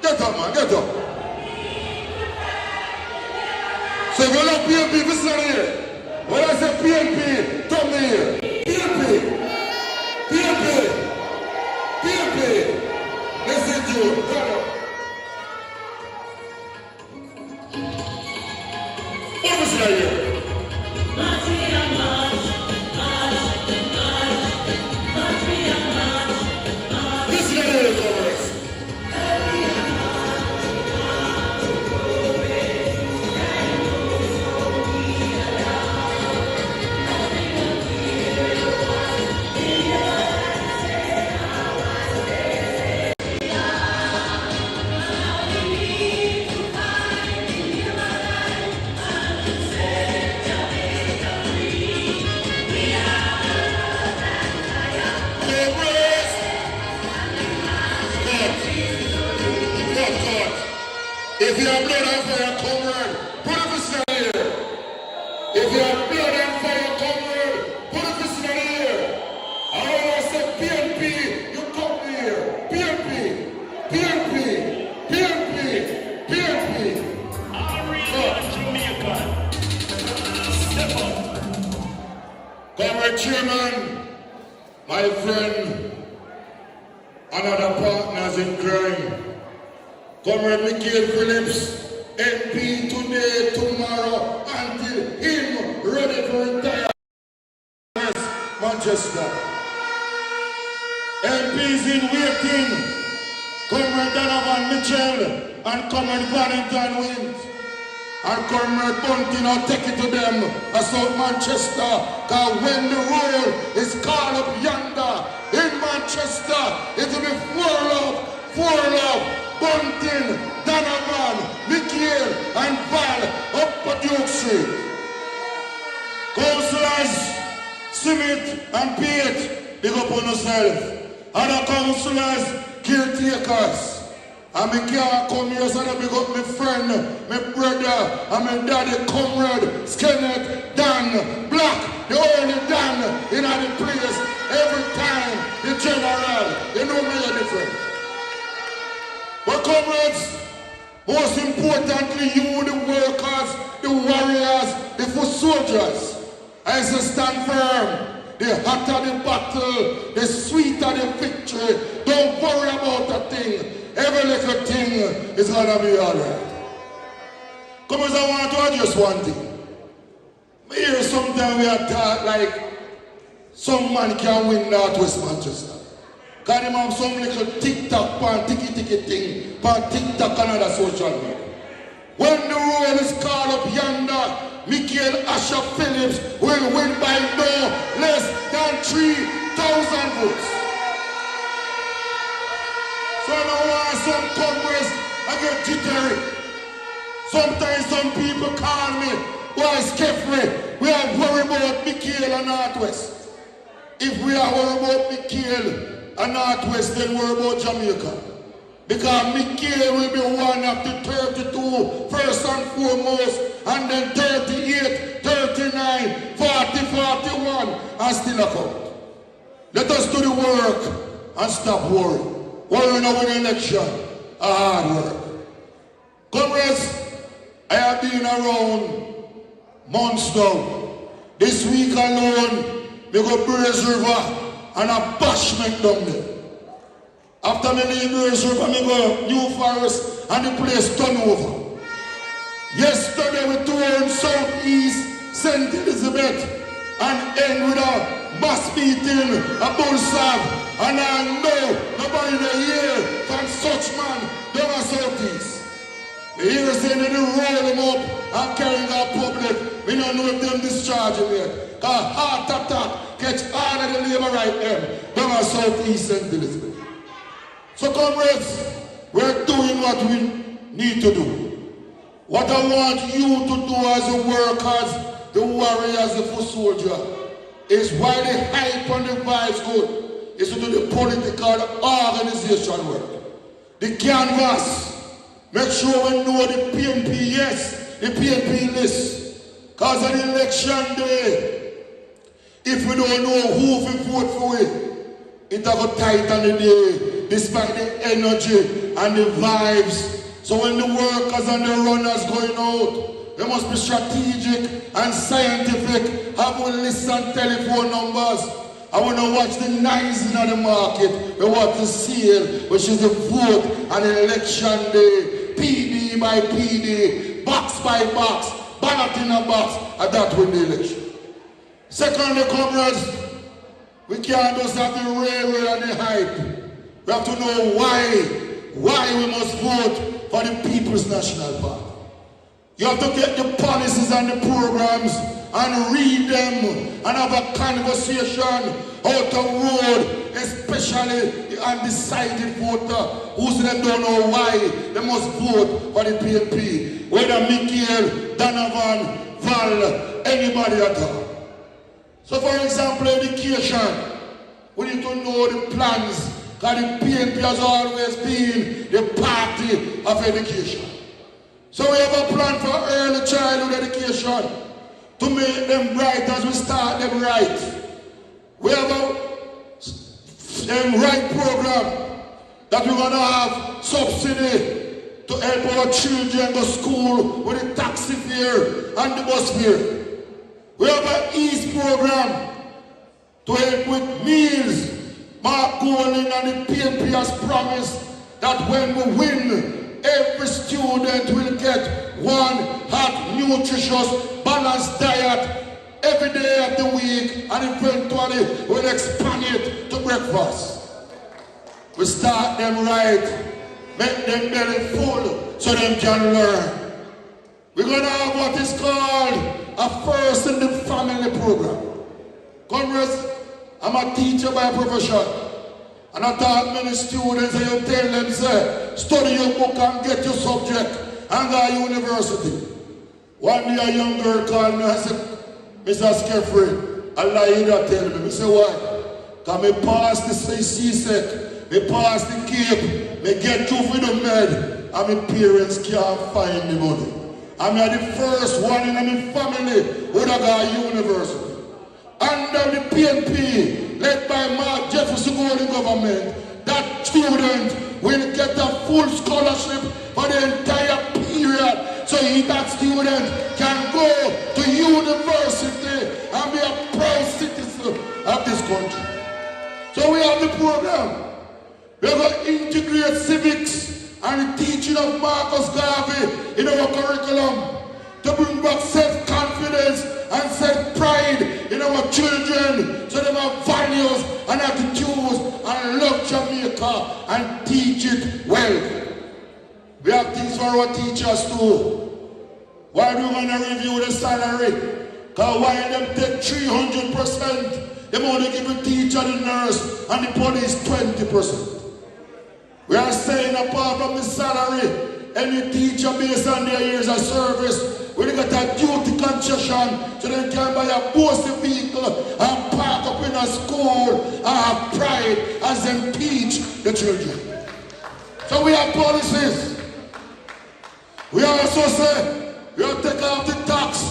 Get up man, get up. So if you love PNP, fist in the air. When I say PNP, come here. PNP, PNP, play. Listen to it, brother. What was that here? Listen to the chorus. If you have blood and fire, come round. Put a fist in the air. If you have blood and fire, come round. Put a fist in the air. I always say PNP, you come here. PNP, PNP, PNP, PNP. Step up. Comrade Chairman, my friend, another partners in crime. Comrade Michael Phillips, MP today, tomorrow, until him ready for retire. Manchester. MPs in waiting. Comrade Donovan Mitchell and Comrade Valentine Wint. And Comrade Bunting, I'll take it to them as South Manchester. Because when the roll is called up yonder in Manchester, it will be four love. Bunting, Donovan, Michael, and Val up at Duke Street. Councillors, Simit and Pete, big up on yourself. Other councillors, caretakers. And me can't come here so I big up my friend, my brother, and my daddy, comrade, Skinnet, Dan, Black, the only Dan in the place. Every time, the general, you know me a different. But comrades, most importantly, you, the workers, the warriors, the foot soldiers, I say stand firm. The hotter the battle, the sweeter the victory. Don't worry about a thing. Every little thing is gonna be alright. Comrades, I want to address one thing. I hear sometimes we are taught like some man can win Northwest Manchester. Because they have some little TikTok pan tiki thing, pan TikTok and other social media. When the roll is called up yonder, Michael Asher Phillips will win by no less than 3,000 votes. So now want some comrades, I get jittery. Sometimes some people call me, why Skeffrey, we are worried about Michael and Northwest. If we are worried about Michael and Northwest, then worry about Jamaica. Because Michael will be one of the 32 first and foremost, and then 38, 39, 40, 41, and still a count. Let us do the work and stop worrying. Worrying over the election, a hard work. Comrades, I have been around months now. This week alone, we go Braze River and a bashment down there. After me leave Braze River, me go New Forest and the place turn over. Yesterday we toured Southeast St. Elizabeth and end with a mass meeting, a bullsab, and I know nobody in the year from such man down at Southeast. We hear saying that they roll him up and carry him out public. We don't know if them discharge him yet. Because heart attack catch all of the labor right them down at Southeast St. Elizabeth. So comrades, we're doing what we need to do. What I want you to do as the workers, the warriors, the foot soldier, is why the hype and the vibes good, is to do the political organization work. The canvas. Make sure we know the PNP, yes, the PNP list. Because of the election day, if we don't know who we vote for it will tight on the day, despite the energy and the vibes. So when the workers and the runners going out, they must be strategic and scientific, have a list and telephone numbers, I want to watch the nice in the market. We watch the sale, which is the vote and election day, PD by PD, box by box, ballot in a box, and that win the election. Secondly, comrades, we can't just have the railway and the hype. We have to know why we must vote for the People's National Party. You have to get the policies and the programs and read them and have a conversation out the road, especially the undecided voter who don't know why they must vote for the PNP. Whether Michael, Donovan, Val, anybody at all. So for example, education, we need to know the plans, because the PNP has always been the party of education. So we have a plan for early childhood education to make them bright as we start them right. We have a right program that we're going to have subsidy to help our children go to school with the taxi fare and the bus fare. We have an East program to help with meals. Mark Golding and the PNP has promised that when we win, every student will get one hot, nutritious, balanced diet every day of the week, and eventually we'll expand it to breakfast. We start them right, make them belly full so they can learn. We're going to have what is called a first in the family program. Comrades, I'm a teacher by profession, and I taught many students, and you tell them, say, study your book and get your subject and go to university. One day a young girl called me and said, Mr. Skeffrey, I lie you that tell me. I say, why? Because I pass the CSEC, I pass the Cape, I get through for the med, and my parents can't find the money. I'm the first one in my family who have got a university. Under the PNP, led by Mark Jefferson Golden government, that student will get a full scholarship for the entire period. So that student can go to university and be a proud citizen of this country. So we have the program. We're going to integrate civics and the teaching of Marcus Garvey in our curriculum to bring back self-confidence and self-pride in our children so they have values and attitudes and love Jamaica and teach it well. We have things for our teachers too. Why do we want to review the salary? Because while them take 300%, they only give the teacher, the nurse, and the police 20%. We are saying apart from the salary, any teacher based on their years of service, we got a duty concession so they can buy a bossy vehicle and park up in a school and have pride as they teach the children. So we have policies. We also say we have to take off the tax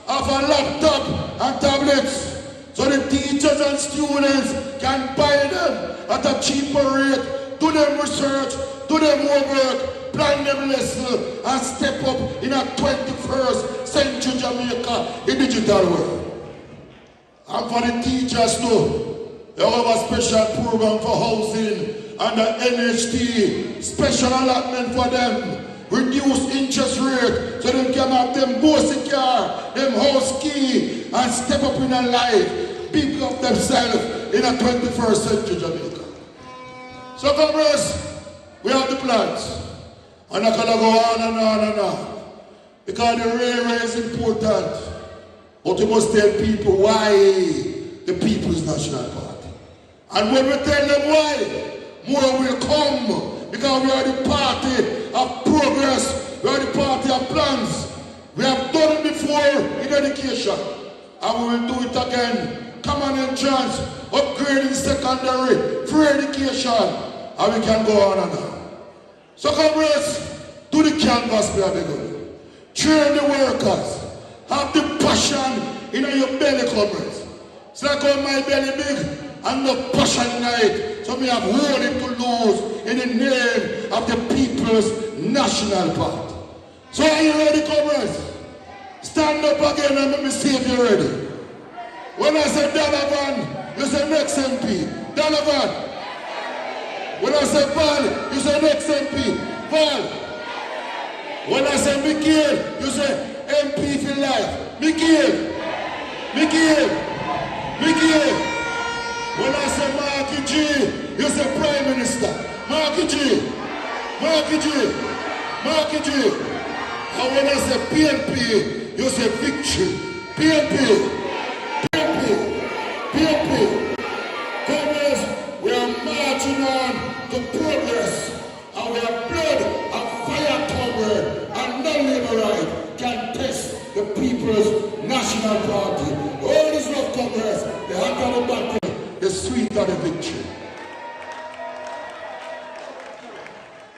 of a laptop and tablets so the teachers and students can buy them at a cheaper rate. Do them research, do them homework, plan them lesson, and step up in a 21st century Jamaica, the digital world. And for the teachers too, they have a special program for housing and the NHT, special allotment for them, reduced interest rate so they can have them bossy car, them house key, and step up in a life, pick up themselves in a 21st century Jamaica. So comrades, we have the plans. And I'm going to go on and on and on. Because the railway is important. But we must tell people why the People's National Party. And when we tell them why, more will come. Because we are the party of progress. We are the party of plans. We have done it before in education. And we will do it again. Common entrance, upgrading secondary, free education, and we can go on and on. So comrades, do the canvas, baby. Train the workers. Have the passion in your belly, comrades. It's like how my belly big and the passion in it. So we have holding to lose in the name of the People's National Party. So are you ready, comrades? Stand up again and let me see if you're ready. When I say Donovan, you say next MP. Donovan. When I say Val, you say next MP. Val. When I say Mikhail, you say MP for life. Mikhail. Mikhail. Mikhail. When I say Marky G, you say Prime Minister. Marky G. Marky G. Marky G. And when I say PNP, you say victory. PNP. PNP. PNP. Comrades, we are marching on to progress. And we have blood and fire, comrade, and no labor right can test the People's National Party. All this love, comrades, the hot of the battle, the sweet of the victory.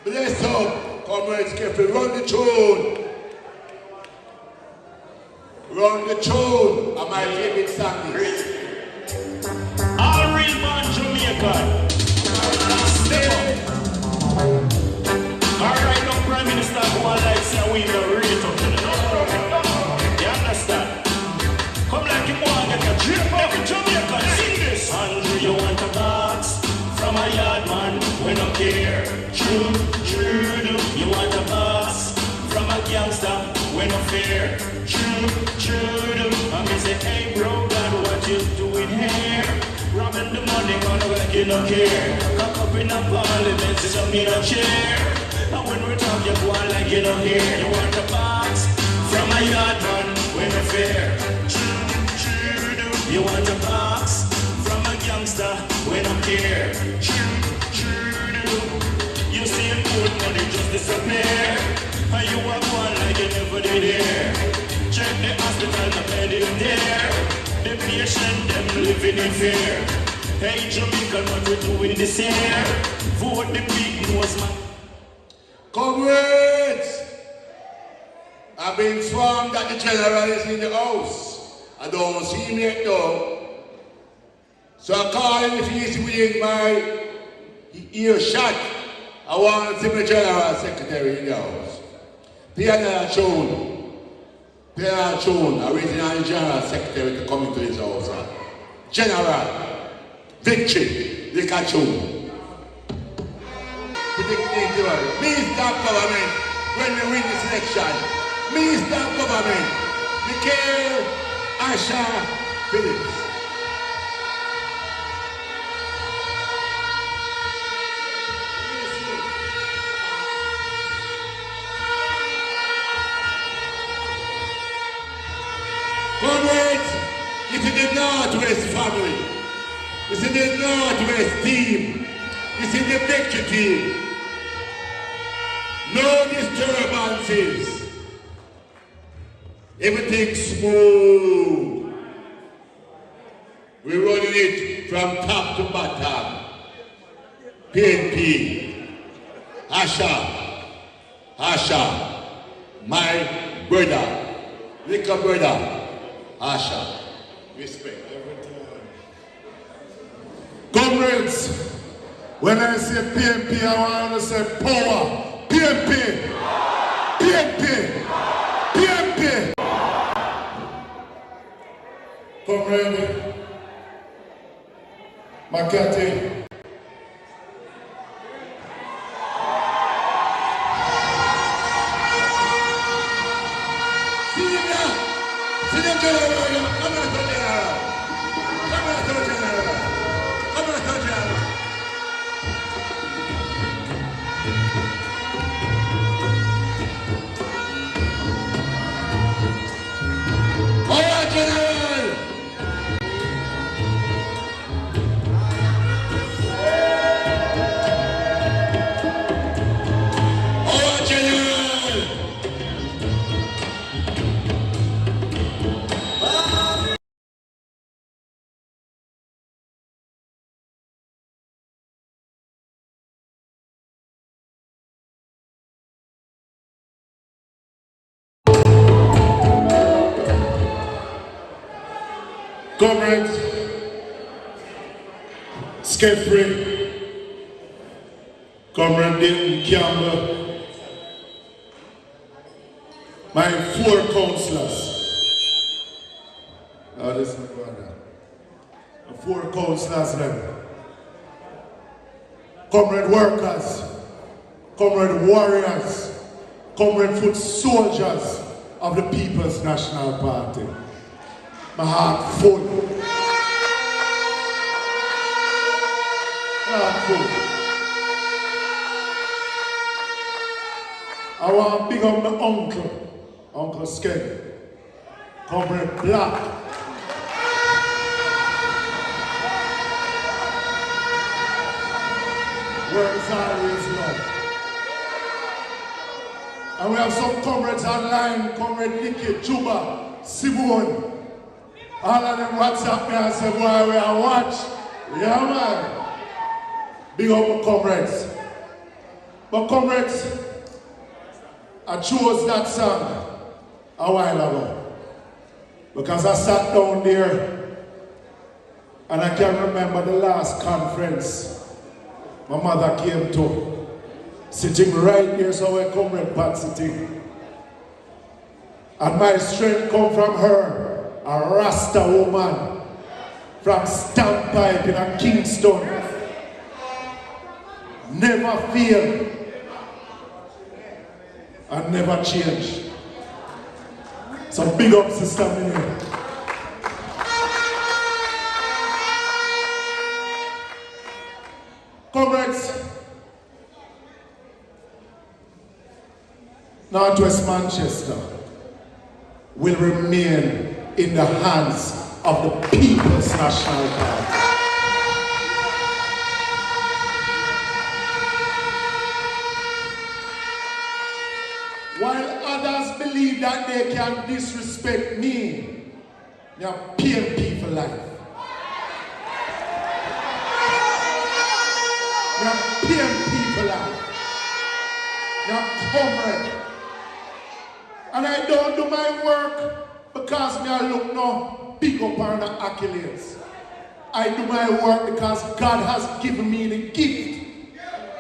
Bless up, comrades, careful, run the tune. Run the tune of my favorite song. All real man Jamaica. Step up. Alright, now Prime Minister, who I like say we the rate up to the you understand? Come like you want to get a drip up in Jamaica. Sing this. Andrew, you want a box from a yard man? We don't care. True. You want a box from a gangster? We no fear. True. I'm say, hey bro, God, what you doing here? Robbing the money, gonna like you don't care. Cock up in a parliament, so me no chair. And when we talk, you go on like you don't hear. You want a box from a yard man? We no fear. True. You want a box from a gangster? We don't care. True. You see a good money just disappear. And you walk on like you never did here. Check the hospital, the bed in there. The patient, them living in fear. Hey Jamaica, what we doing this year? Vote the big nose man. Comrades! I've been informed that the general is in the house. I don't see him yet though. So I call him if he's within my earshot. I want to see the general secretary in the house. Piano tune. I'm waiting on the general secretary to come into his house. General, victory, liquor tune. Me stop government when we win this election. Me stop government. Mikhail Asha Phillips. Comrades, this is the Northwest family. This is the Northwest team. This is the victory team. No disturbances. Everything smooth. We're running it from top to bottom. PNP. Asha, my brother, little brother. Asha, respect. Comrades, when I say PNP, I want to say power. PNP! PNP! PNP! Comrade, Makati. Comrades, Skeffrey, Comrade Dayton Campbell, my 4 councillors. Now listen, brother. My 4 councillors then. Comrade workers, comrade warriors, comrade foot soldiers of the People's National Party. My heart full. My heart full. I want to big up my uncle, Uncle Skeg, Comrade Black. Where is always love. And we have some comrades online, Comrade Nicky, Juba, Simone. All of them WhatsApp me and say, boy, we are watch. Yeah, man. Big up my comrades. But comrades, I chose that song a while ago. Because I sat down there and I can remember the last conference my mother came to. Sitting right there, so I comrade Pat sitting. And my strength come from her, a Rasta woman from Standpipe in a Kingston. Never fail and never change. So big up Sister Minnie. Comrades, Northwest Manchester will remain in the hands of the People's National Party. While others believe that they can disrespect me, they are PMP for life. They are PMP for life. They are comrade. And I don't do my work because me I look no big up on the accolades. I do my work because God has given me the gift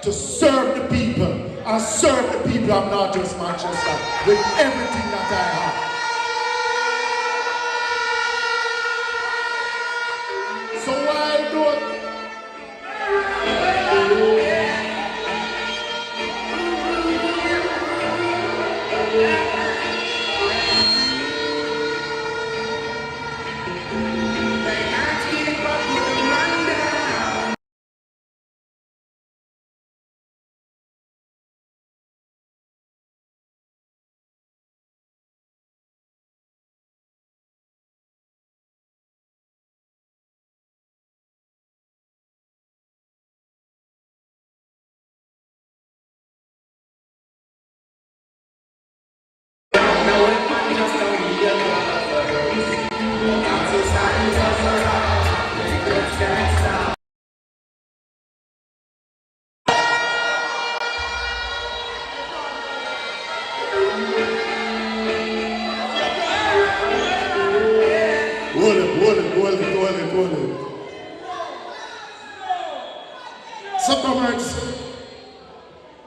to serve the people. And serve the people of Northwest Manchester with everything that I have. So why don't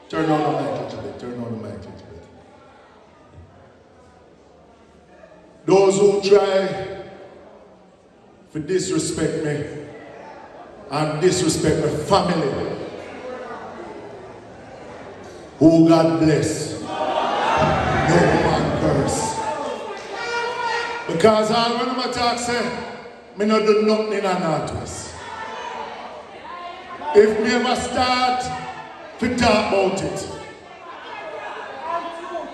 turn on the mic a little bit, turn on the mic a little bit. Those who try to disrespect me and disrespect my family, who God bless, no man curse. Because all when I talk say, me not do nothing in a Northwest. If me ever start to talk about it,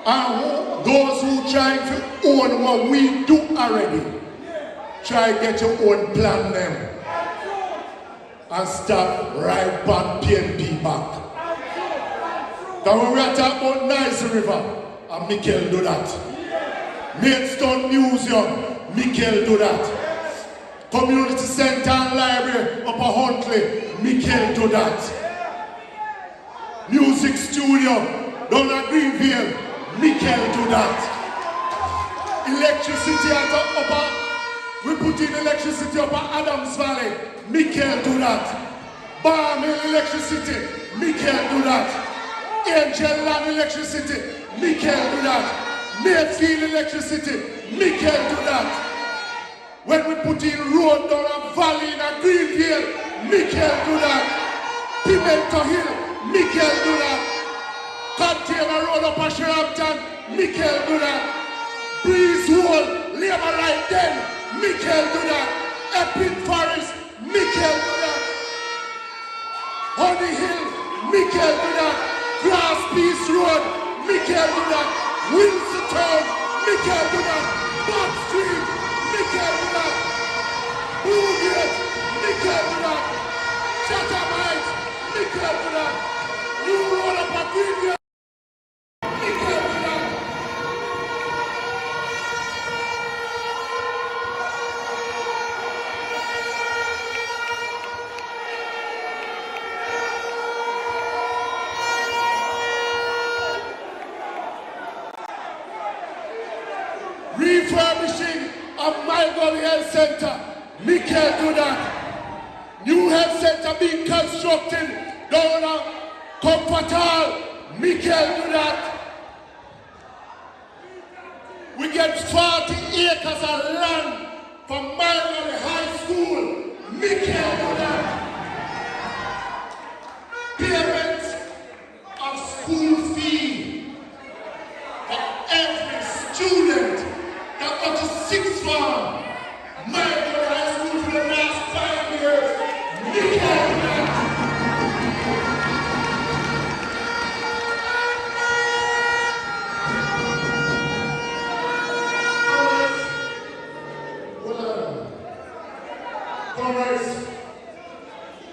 and those who try to own what we do already, try to get your own plan them and stop right back PNP back. Because when we are talking about Nice River, and Mikel do that. Maidstone Museum, Mikel do that. Community Center and Library up at Huntley, Mikel do that. Music Studio down at Greenville, Mikel do that. Electricity we put in electricity up at Adams Valley, Mikel do that. Balm Hill Electricity, Mikel do that. Angel Land Electricity, Mikel do that. Mayfield Electricity, Mikel do that. When we put in road down a valley in a Greenville, Michael do that. Pimento Hill, Michael do that. Container road up a Sherampton, Michael do that. Breeze Wall, Labor Right then, Michael do that. Epic Forest, Michael do that. Honey Hill, Michael do that. Grass Peace Road, Michael do that. Wilson Town, Michael do that. Bob Street, Michael do that. Blue Gate, Michael do that. Chatham Heights, Michael do that. New Road up a Greenville, Michael do that. Refurbishing of My Gully Health Center, Michael do that. New health center being constructed down at Comfort Hall, Michael do that. We get 40 acres of land from My Gully High School, Michael do that. Payments of school fee for every student that got to sixth form. My Gully High School for the last 5 years. Michael do that. Comrades,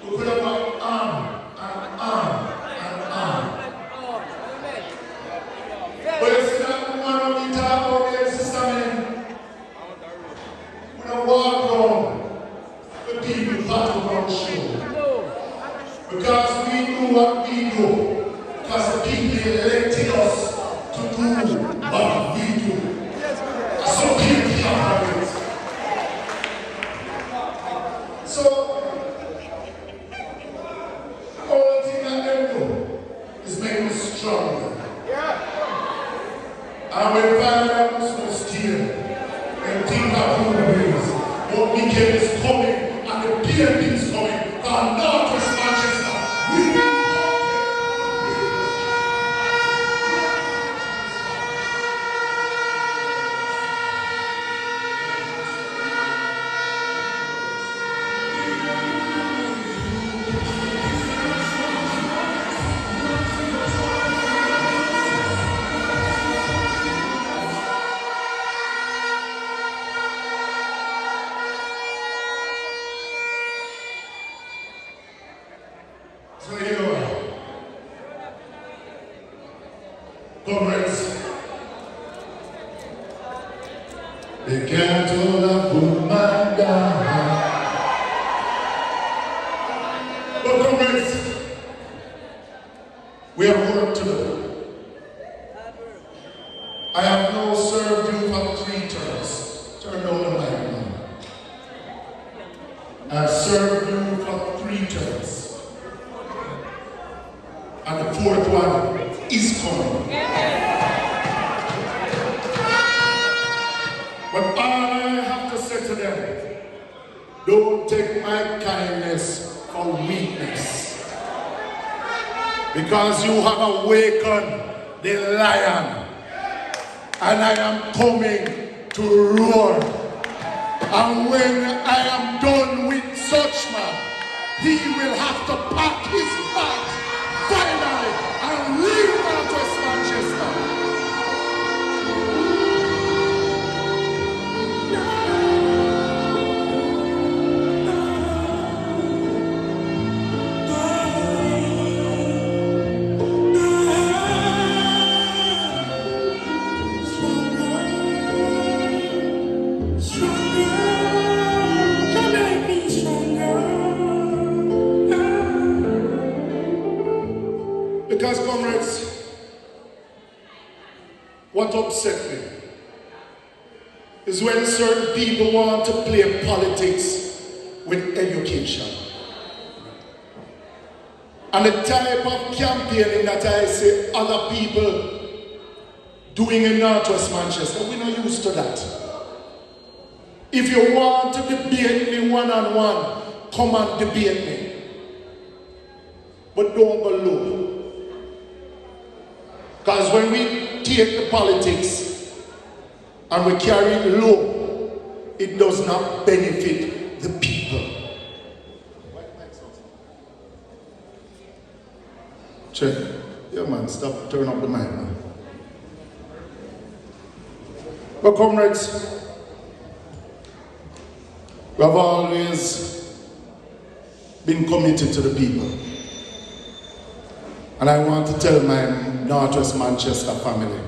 we put up our arm and arm and arm. But you see that woman on the top of the sister man, we don't walk around the people part of our show. Because we do what we do. Because the people elected us to do what we do. So people are it. So, the only thing that they do is make us stronger. And when family was no steal, and things are good ways, but Michael is coming and the PNP is coming from Northwest Manchester. We will So you know, comrades, they can't hold a woman down. But comrades, we have work to do. I have now served you for 3 terms. Turn down the mic now. I have served you for 3 terms. And the 4th one is coming. But all I have to say to them, don't take my kindness for weakness. Because you have awakened the lion. And I am coming to roar. And when I am done with such man, he will have to pack his bags finally and leave Northwest Manchester. Because, comrades, what upset me is when certain people want to play politics with education. And the type of campaigning that I see other people doing in Northwest Manchester, we're not used to that. If you want to debate me one-on-one, come and debate me. But don't go low. Because when we take the politics and we carry it low, it does not benefit the people. Check. Yeah, man, stop, turn up the mic, man. Well, comrades, we have always been committed to the people. And I want to tell my Northwest Manchester family,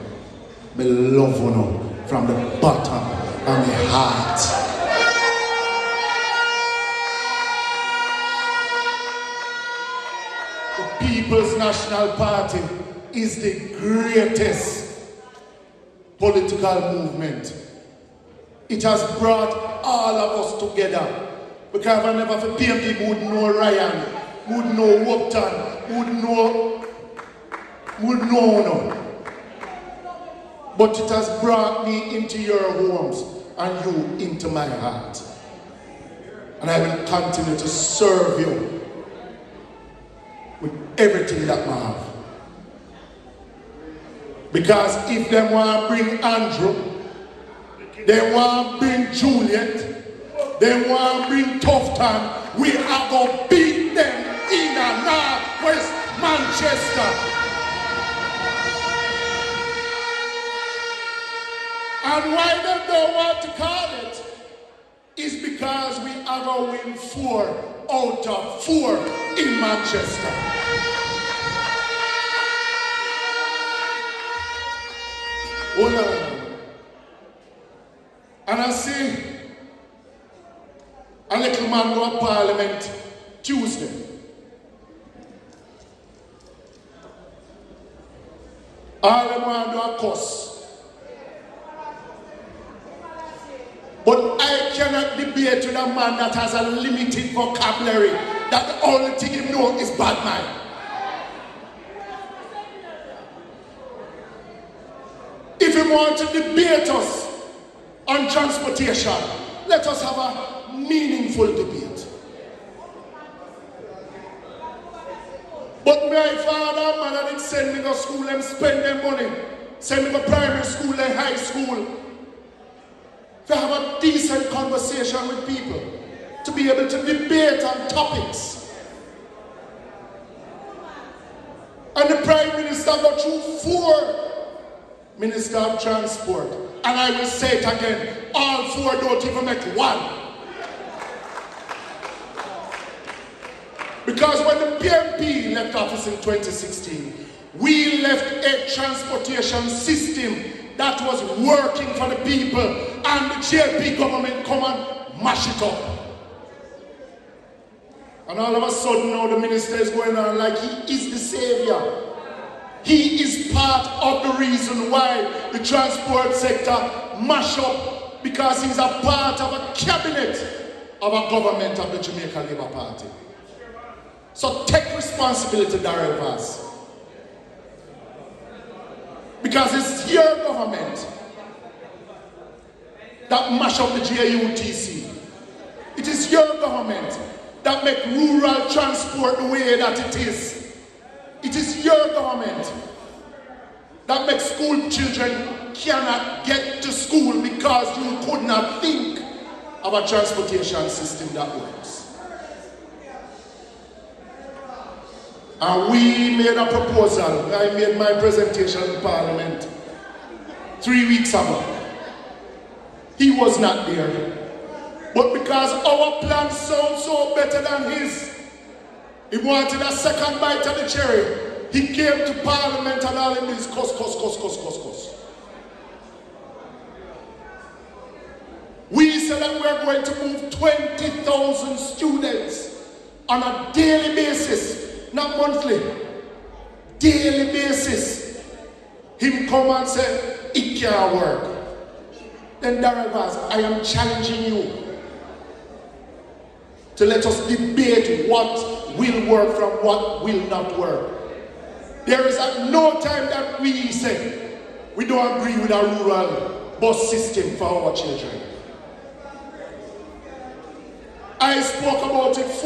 I love you from the bottom of my heart. The People's National Party is the greatest political movement. It has brought all of us together. Because I never for PMP would know Ryan, would know Wopton, would know no. But it has brought me into your homes and you into my heart. And I will continue to serve you with everything that I have. Because if they want to bring Andrew, they want to bring Juliet, they want to bring Tufton, we are going to beat them in and Northwest Manchester. And why they don't want to call it is because we are going to win 4 out of 4 in Manchester. Hold on. And I see a little man go to Parliament Tuesday. All them want to do a cuss. But I cannot debate with a man that has a limited vocabulary, that the only thing he knows is bad mind. If you want to debate us on transportation, let us have a meaningful debate. But my father, man, didn't send me to school and spend their money. Send me to primary school and high school. To have a decent conversation with people. To be able to debate on topics. And the Prime Minister got through 4 Minister of Transport. And I will say it again, all 4 don't even make 1. Because when the PMP left office in 2016, we left a transportation system that was working for the people, and the JP government come and mash it up. And all of a sudden now the minister is going on like he is the savior. He is part of the reason why the transport sector mash up, because he's a part of a cabinet of a government of the Jamaica Labour Party. So take responsibility, Darrell Vaz. Because it's your government that mash up the JUTC. It is your government that make rural transport the way that it is. It is your government that makes school children cannot get to school because you could not think of a transportation system that works. And we made a proposal. I made my presentation in Parliament 3 weeks ago. He was not there. But because our plan sounds so better than his, he wanted a second bite of the cherry. He came to Parliament and all in this cost. We said that we're going to move 20,000 students on a daily basis. Not monthly, daily basis. Him come and say, it can't work. Then Darrell Vaz, I am challenging you to let us debate what will work from what will not work. There is no time that we say we don't agree with a rural bus system for our children.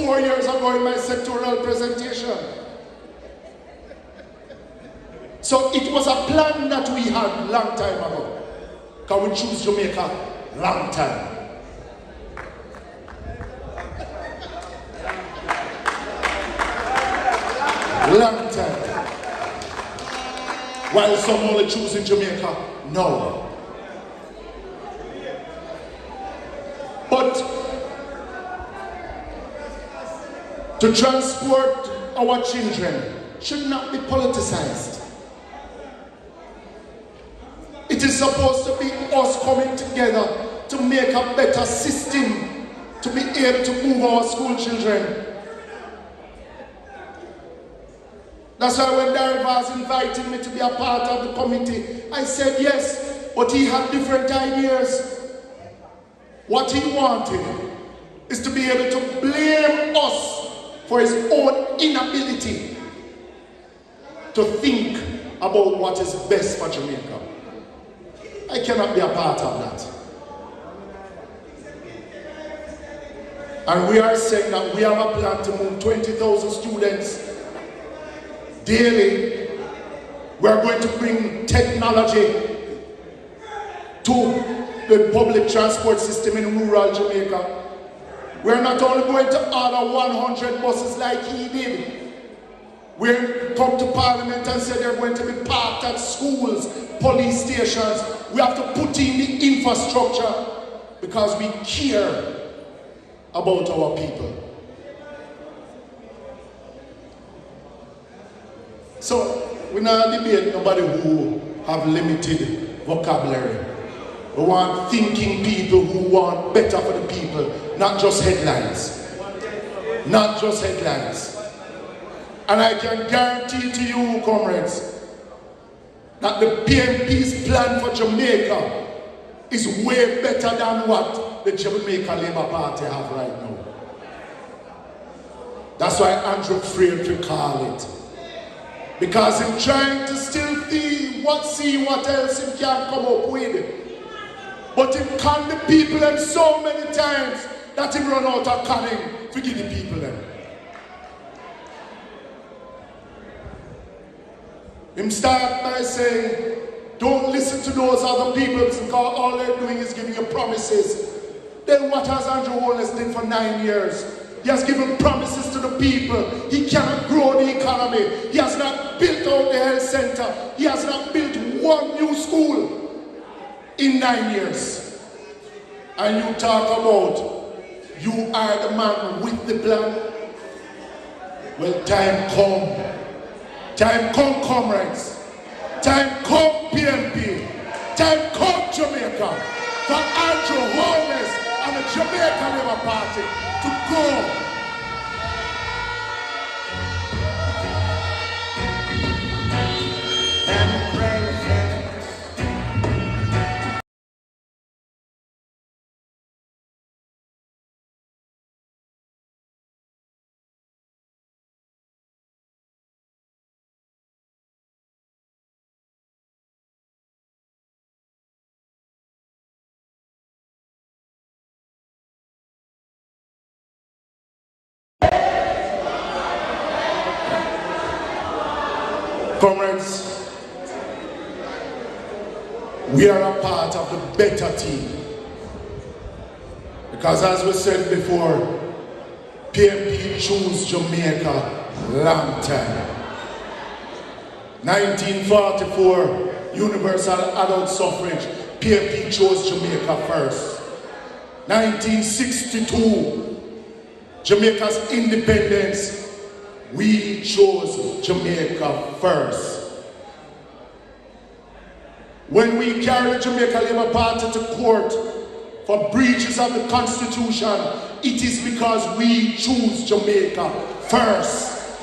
4 years ago in my sectoral presentation. So it was a plan that we had long time ago. Because we choose Jamaica long time. Long time. While some only choosing Jamaica, no. But to transport our children should not be politicized. It is supposed to be us coming together to make a better system to be able to move our school children. That's why when Darren was invited me to be a part of the committee, I said yes, but he had different ideas. What he wanted is to be able to blame us for his own inability to think about what is best for Jamaica. I cannot be a part of that. And we are saying that we have a plan to move 20,000 students daily. We are going to bring technology to the public transport system in rural Jamaica. We're not only going to order 100 buses like he did. We'll come to Parliament and say they're going to be parked at schools, police stations. We have to put in the infrastructure because we care about our people. So we're not debating nobody who have limited vocabulary. We want thinking people who want better for the people, not just headlines. Not just headlines. And I can guarantee to you, comrades, that the PMP's plan for Jamaica is way better than what the Jamaica Labour Party have right now. That's why Andrew afraid to call it. Because he's trying to still see what else he can come up with. But he conned the people them so many times that he run out of cunning to give the people them. Him start by saying, don't listen to those other people because all they're doing is giving you promises. Then what has Andrew Wallace done for 9 years? He has given promises to the people. He cannot grow the economy. He has not built out the health center. He has not built one new school in 9 years. And you talk about you are the man with the plan. Well, time come. Time come, comrades. Time come, PMP. Time come, Jamaica. For Andrew Holness and the Jamaica Labour Party to go. Comrades, we are a part of the better team. Because as we said before, PMP chose Jamaica long time. 1944, universal adult suffrage, PMP chose Jamaica first. 1962, Jamaica's independence, we chose Jamaica first. When we carried Jamaica Labour Party to court for breaches of the Constitution, it is because we choose Jamaica first.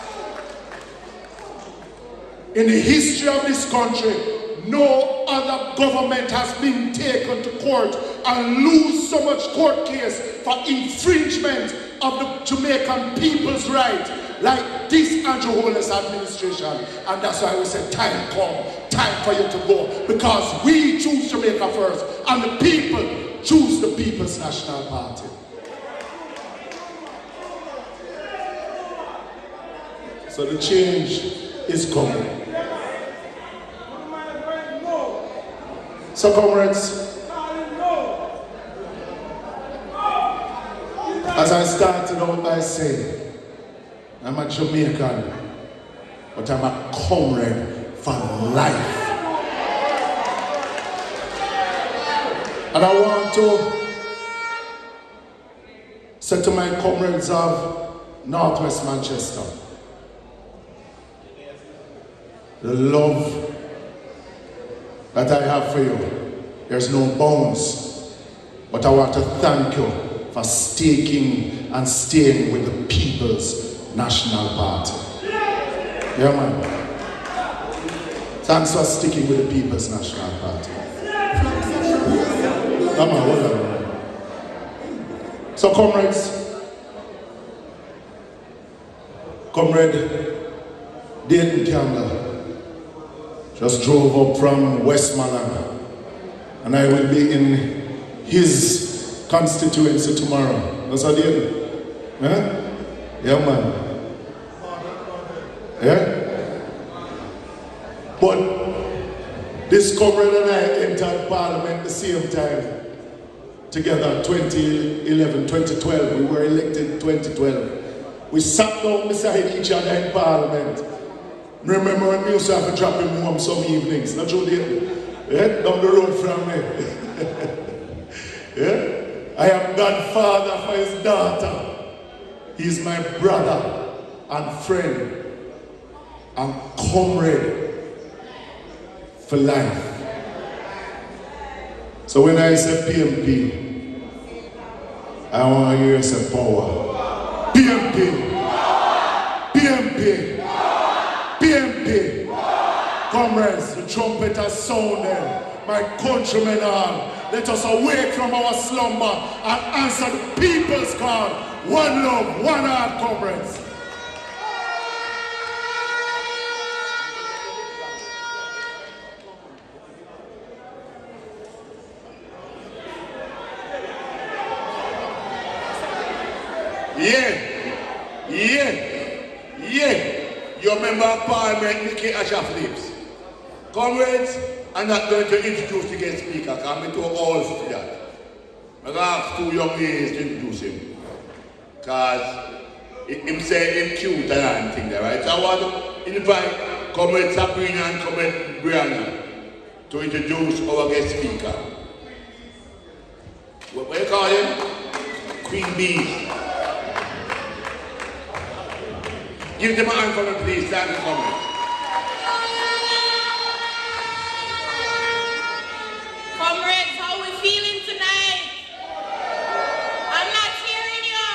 In the history of this country, no other government has been taken to court and lose so much court case for infringement of the Jamaican people's right like this Andrew Holness administration. And that's why we said time come, time for you to go, because we choose Jamaica first and the people choose the People's National Party. So the change is coming. So comrades, as I started out by saying, I'm a Jamaican, but I'm a comrade for life. And I want to say to my comrades of Northwest Manchester, the love that I have for you, there's no bounds. But I want to thank you for staking and staying with the People's National Party. Yeah, man. Thanks for sticking with the People's National Party. Come on, hold on. So, comrades, Comrade Dayton Campbell just drove up from Westmoreland, and I will be in his constituency tomorrow. That's how Dayton? Huh? Yeah, man. Yeah? But this comrade and I entered Parliament at the same time. Together, 2011, 2012. We were elected in 2012. We sat down beside each other in Parliament. Remember when we used to have to drop him home some evenings? Not true, Dayton? Yeah? Down the road from me. Yeah? I am godfather for his daughter. He's my brother and friend and comrade for life. So when I say PMP, I want to hear you say power. PMP! PMP! PMP! Comrades, the trumpet has sounded. My countrymen are. Let us awake from our slumber and answer the people's call. One love, one heart, comrades. You remember Parliament Nicky Ashaflips? Comrades, I'm not going to introduce the guest speaker, because I'm too old for that. I'm going to ask two young ladies to introduce him. Because him say him cute and things there, right? So I want to invite Comrade Sabrina and Comrade Brianna to introduce our guest speaker. What do you call him? Queen Bee. Give them a hand for me, please. Thank you, comrades. Comrades, how we feeling tonight? I'm not hearing you.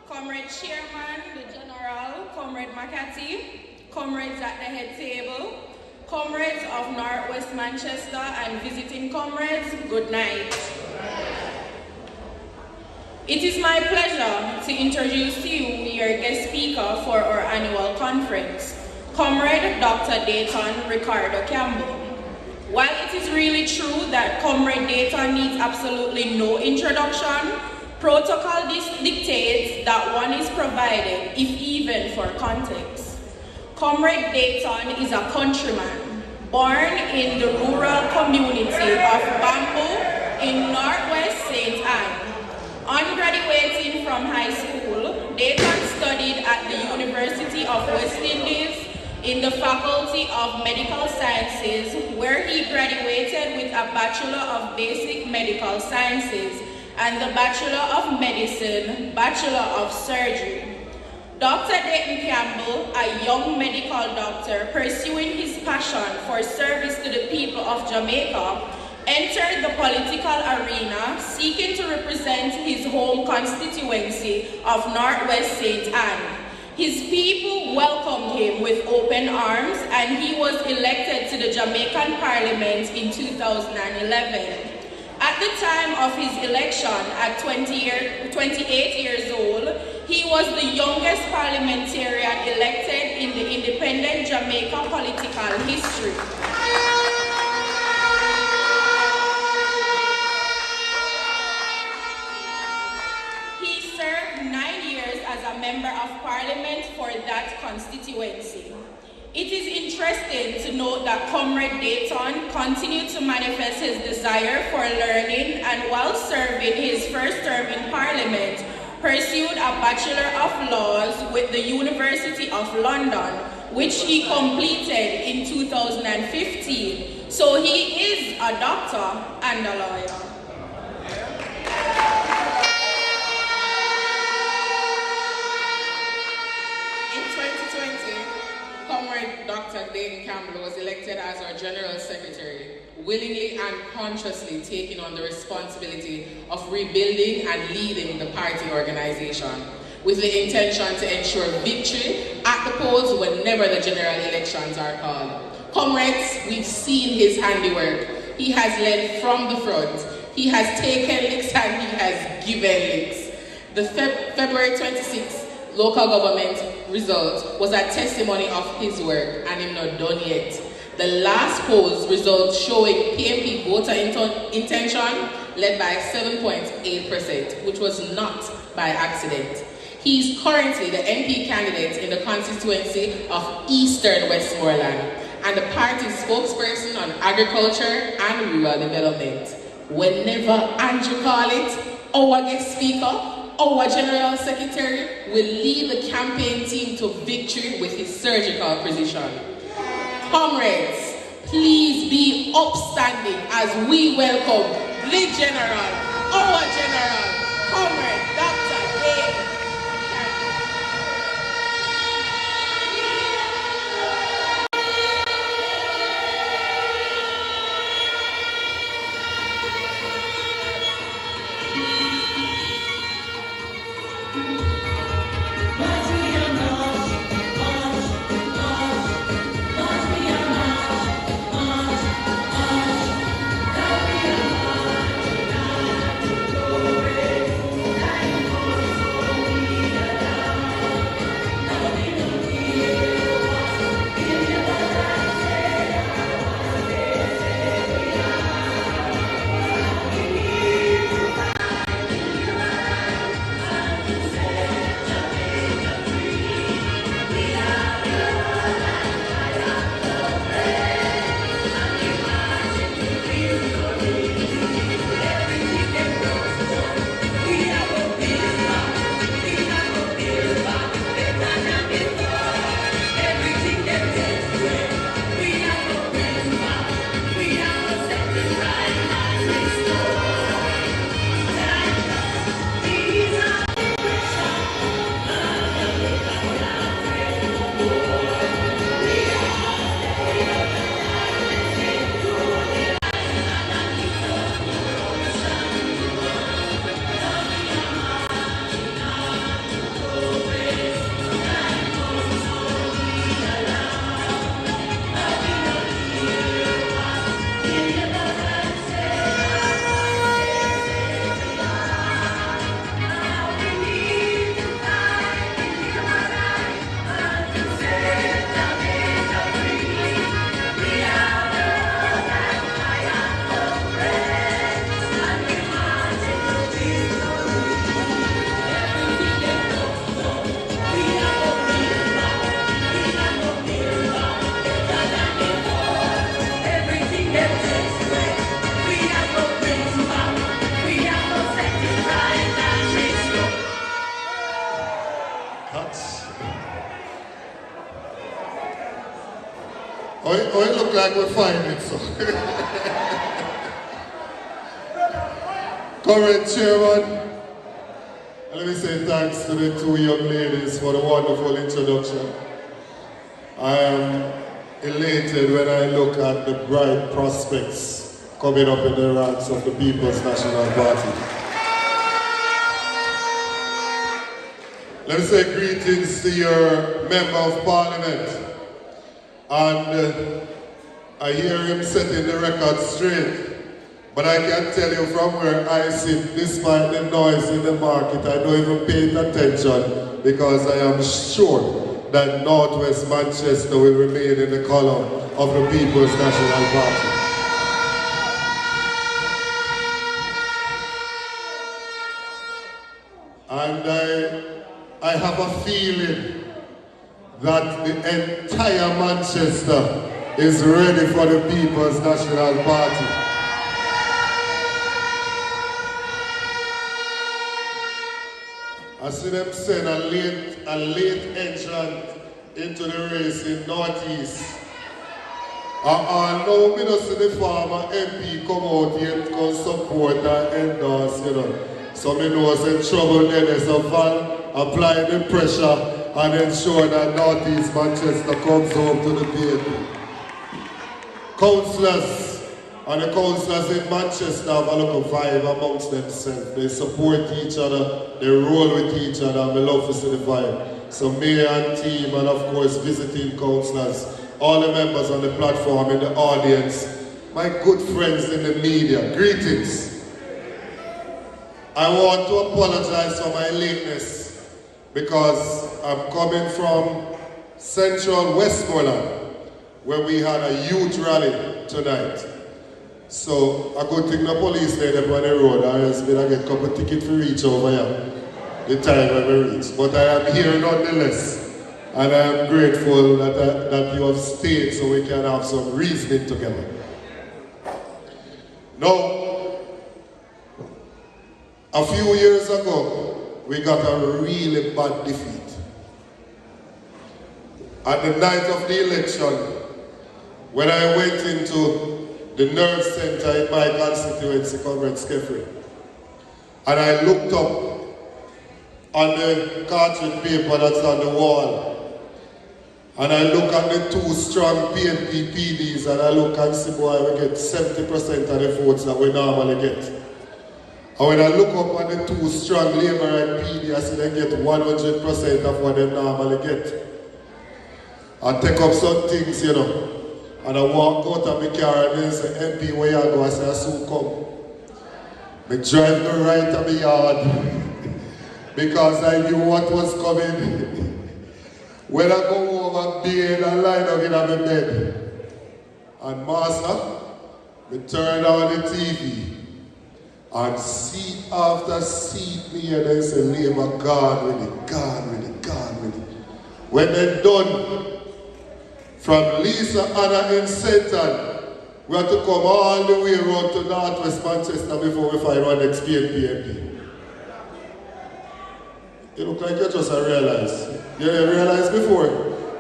Comrade Chairman, the General, Comrade McCarthy, comrades at the head table, comrades of Northwest Manchester and visiting comrades, good night. It is my pleasure to introduce to you your guest speaker for our annual conference, Comrade Dr. Dayton Ricardo Campbell. While it is really true that Comrade Dayton needs absolutely no introduction, protocol dictates that one is provided, if even for context. Comrade Dayton is a countryman, born in the rural community of Bamboo in Northwest St. Anne. On graduating from high school, Dayton studied at the University of West Indies in the Faculty of Medical Sciences, where he graduated with a Bachelor of Basic Medical Sciences and the Bachelor of Medicine, Bachelor of Surgery. Dr. Dayton Campbell, a young medical doctor pursuing his passion for service to the people of Jamaica, entered the political arena seeking to represent his home constituency of Northwest St. Anne. His people welcomed him with open arms and he was elected to the Jamaican Parliament in 2011. At the time of his election, at 28 years old, he was the youngest parliamentarian elected in the independent Jamaica political history. as a member of parliament for that constituency. It is interesting to note that Comrade Dayton continued to manifest his desire for learning and while serving his first term in parliament, pursued a Bachelor of Laws with the University of London, which he completed in 2015. So he is a doctor and a lawyer. In 2020, Comrade Dr. Dayton Campbell was elected as our General Secretary, willingly and consciously taking on the responsibility of rebuilding and leading the party organization, with the intention to ensure victory at the polls whenever the general elections are called. Comrades, we've seen his handiwork. He has led from the front. He has taken licks and he has given licks. The February 26th local government result was a testimony of his work, and him not done yet. The last polls results showing PMP voter intention led by 7.8%, which was not by accident. He is currently the MP candidate in the constituency of Eastern Westmoreland and the party's spokesperson on agriculture and rural development. Whenever Andrew call it, our guest speaker, our General Secretary will lead the campaign team to victory with his surgical precision. Comrades, please be upstanding as we welcome the General, our General, Comrade Dr. Dayton. Oh, it look like we're finding so. Current Chairman, let me say thanks to the two young ladies for the wonderful introduction. I am elated when I look at the bright prospects coming up in the ranks of the People's National Party. Let me say greetings to your Member of Parliament. And I hear him setting the record straight. But I can tell you from where I sit, despite the noise in the market, I don't even pay attention because I am sure that Northwest Manchester will remain in the column of the People's National Party. And I have a feeling that the entire Manchester is ready for the People's National Party. I see them send a late entrant into the race in Northeast. Now we don't see the former MP come out yet to support and endorse, you know. So me know it's in trouble then, so Val apply the pressure and ensure that Northeast Manchester comes home to the PNP. Councillors and the councillors in Manchester have a look of vibe amongst themselves. They support each other, they roll with each other, and we love to see the vibe. So mayor and team, and of course visiting councillors, all the members on the platform, in the audience, my good friends in the media, greetings. I want to apologize for my lateness because I'm coming from Central Westmoreland, where we had a youth rally tonight. So a good thing the police there on the road, or else I get a couple tickets to reach over here, the time when we reach. But I am here nonetheless, and I am grateful that you have stayed so we can have some reasoning together. Now, a few years ago, we got a really bad defeat. At the night of the election, when I went into the nerve center in my constituency, Comrade Skeffrey, and I looked up on the cartridge paper that's on the wall, and I look at the two strong PNP PDs, and I look and see, boy, we get 70% of the votes that we normally get. And when I look up at the two strong Labour and PD, I see they get 100% of what they normally get. I take up some things, you know, and I walk out of my car and they say, MP, where you go? I say, I soon come. I drive the right of my yard because I knew what was coming. When I go over bed and lie down in my bed, and master, we turn on the TV. And seat after seat me and they say, Labour, God with it, God with it, God with it. When they're done, from Lisa Anna in Senton, we have to come all the way around to Northwest Manchester before we find one next PNP. You look like you just realize. You realize before?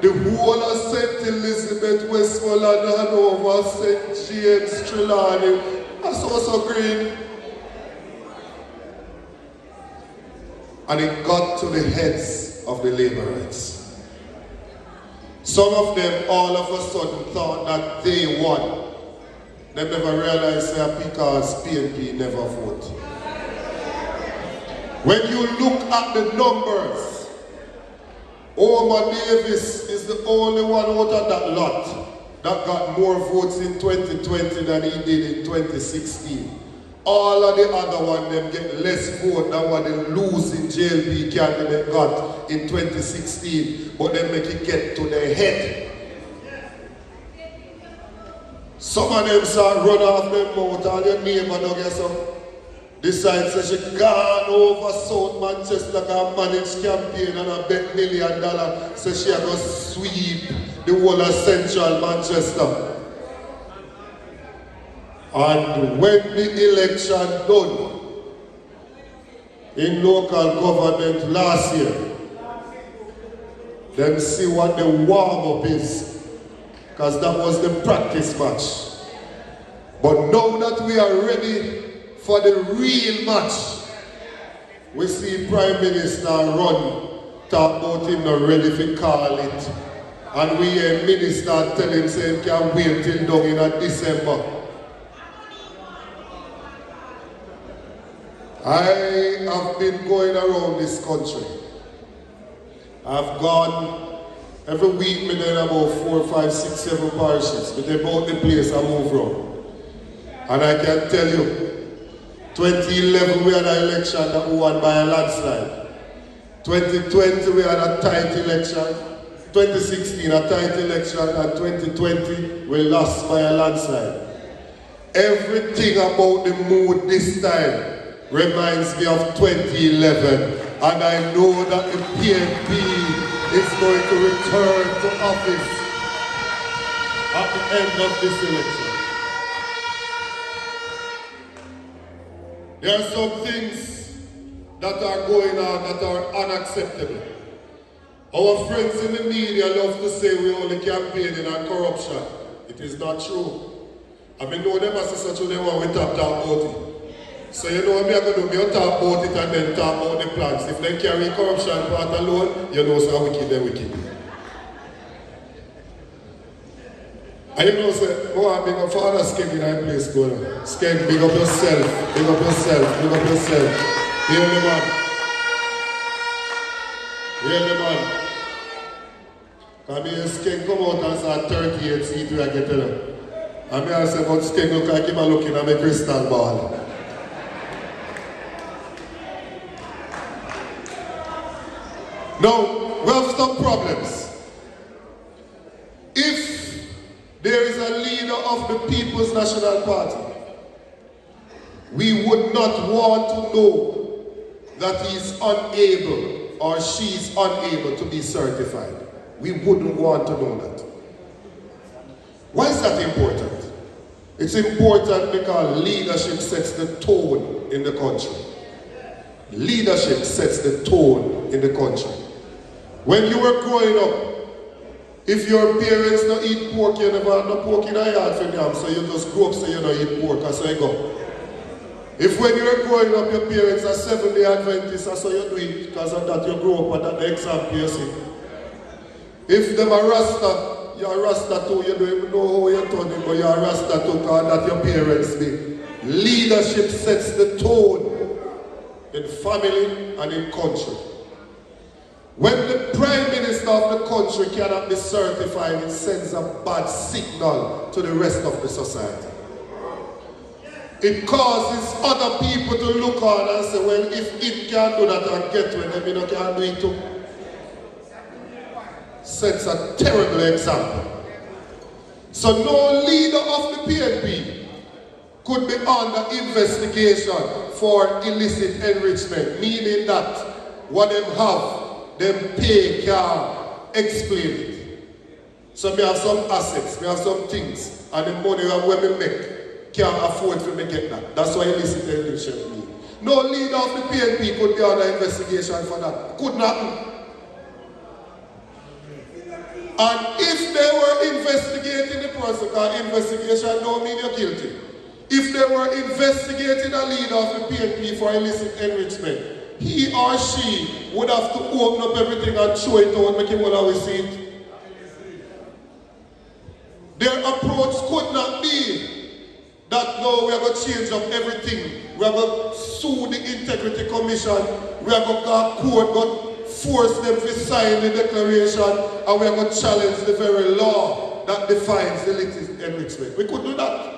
The whole of St. Elizabeth, Westmoreland, Hanover, St. James, Trelawney, and so green. And it got to the heads of the Labourites. Some of them all of a sudden thought that they won. They never realized that because PNP never vote. When you look at the numbers, Omar Davis is the only one out of that lot that got more votes in 2020 than he did in 2016. All of the other ones, them get less vote than what they lose in JLP candidate got in 2016, but they make it get to their head. Some of them start run off their mouth, all your neighbor don't get some. Decides that she gone over South Manchester and manage campaign and I bet $1 million, so she going to sweep the whole of Central Manchester. And when the election done in local government last year, them see what the warm-up is, because that was the practice match. But now that we are ready for the real match, we see Prime Minister run, talk about him not ready to call it. And we hear Minister tell him, say, can't wait till down in December. I have been going around this country. I've gone every week, me there about 4, 5, 6, 7 parishes. But about the place I move from. And I can tell you, 2011 we had an election that we won by a landslide. 2020 we had a tight election. 2016 a tight election, and 2020 we lost by a landslide. Everything about the mood this time reminds me of 2011 And I know that the PNP is going to return to office at the end of this election. There are some things that are going on that are unacceptable. Our friends in the media love to say we only campaigning on corruption. It is not true. I mean, know them as such they want we talk about it. So you know what I'm going to do? Me talk about it and then talk about the plans. If they carry corruption part alone, you know so wicked they're wicked. And you know, say, oh, I'm big up Father Skeng in our place going on. Skeng, big up yourself, big up yourself, big up yourself. Hear the man. Hear the man. Because me and Skeng come out and start 38 seats where I get to them. And me I say, but Skeng look like him looking at my crystal ball. Now, we have some problems. If there is a leader of the People's National Party, we would not want to know that he is unable or she is unable to be certified. We wouldn't want to know that. Why is that important? It's important because leadership sets the tone in the country. Leadership sets the tone in the country. When you were growing up, if your parents don't eat pork, you never have no pork in the yard for them, so you just grow up so you don't eat pork, and so you go. If when you were growing up, your parents are Seventh-day Adventists, and so you do it, because of that you grow up and that the example you see. If them are Rasta, you're a Rasta too, you don't even know how you're turning, but you're a Rasta too, because that your parents be. Leadership sets the tone in family and in country. When the Prime Minister of the country cannot be certified, it sends a bad signal to the rest of the society. It causes other people to look on and say, well, if it can do that and get to it, then we can do it too. Sets a terrible example. So no leader of the PNP could be under investigation for illicit enrichment, meaning that what they have, them pay can explain it. So we have some assets, we have some things, and the money when we make can't afford to get that. That's why illicit enrichment means. No leader of the PNP could be under investigation for that. Could not. And if they were investigating the person, because investigation don't mean you're guilty. If they were investigating a leader of the PNP for illicit enrichment, he or she would have to open up everything and show it out, make him all see it. Their approach could not be that no, we are going to change up everything. We are going to sue the Integrity Commission. We are going to go to court, going to force them to sign the declaration, and we are going to challenge the very law that defines illicit enrichment. We could do that.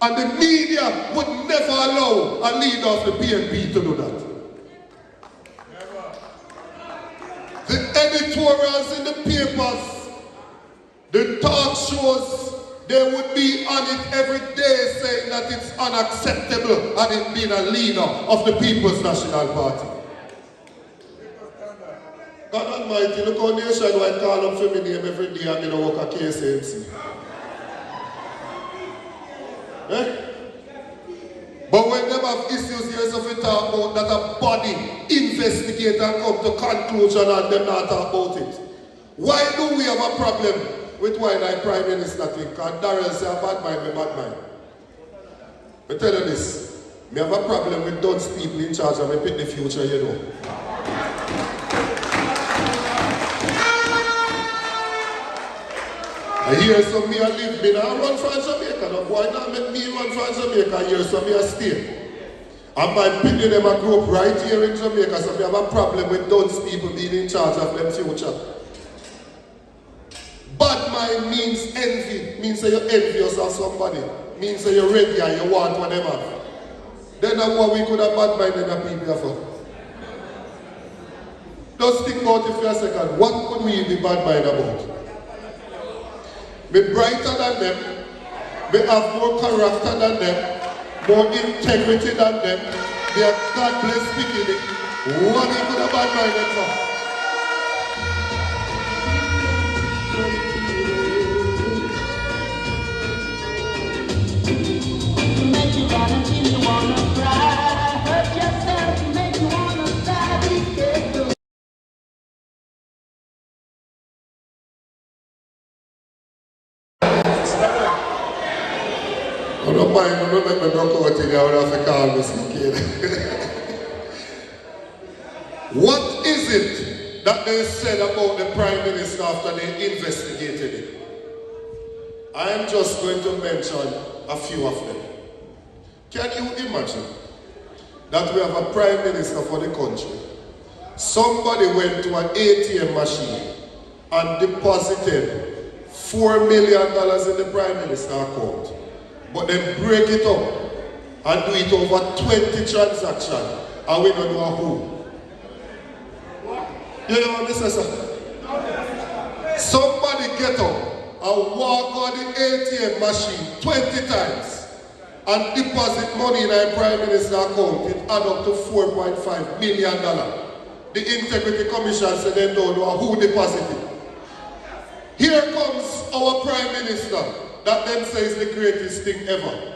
And the media would never allow a leader of the PNP to do that. The editorials in the papers, the talk shows, they would be on it every day saying that it's unacceptable and it being a leader of the People's National Party. God Almighty, look how nationwide call up for me name every day and I don't work at KSNC. Eh? But when they have issues here, so we talk about that a body investigate and come to conclusion and them not talk about it. Why do we have a problem with why the Prime Minister think? Because Darrell say a bad mind, me bad mind. I tell you this, me have a problem with those people in charge and me pick the future, you know. I hear some me a live, me now run from Jamaica. No boy not make me run from Jamaica. I hear some me a stay. And my people them a grow up right here in Jamaica, so we have a problem with those people being in charge of them future. Bad mind means envy, means that you're envious of somebody, means that you're ready and you want what they have. Then that's what we could have bad mind in the people for. Just think about it for a second. What could we be bad mind about? Be brighter than them, be have more character than them, more integrity than them, be a God blessed beginning, What you could have bad-minded for? Make you wanna till you wanna cry. Hurt yourself, make you wanna die. Be careful. I don't mind, I don't make me broke out in here, I would have to call this kid. What is it that they said about the Prime Minister after they investigated it? I am just going to mention a few of them. Can you imagine that we have a Prime Minister for the country? Somebody went to an ATM machine and deposited $4 million in the Prime Minister account, but then break it up and do it over 20 transactions, and we don't know who. You know what this is? Somebody get up and walk on the ATM machine 20 times and deposit money in a Prime Minister account. It add up to $4.5 million. The Integrity Commission said they don't know who deposited. Here comes our Prime Minister that them say is the greatest thing ever.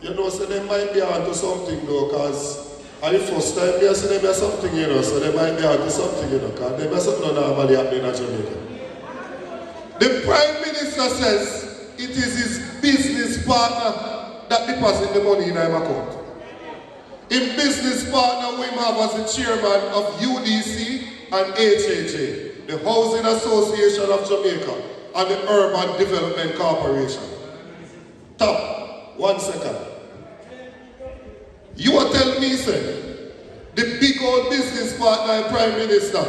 You know, so they might be onto something though, because at the first time they say they something, you know, so they might be onto something, you know, because they something normally happening in Jamaica. The Prime Minister says it is his business partner that deposits the money in his account. In business partner we have as the chairman of UDC and HAJ, the Housing Association of Jamaica and the Urban Development Corporation. Top, 1 second. You are telling me, sir, the big old business partner and Prime Minister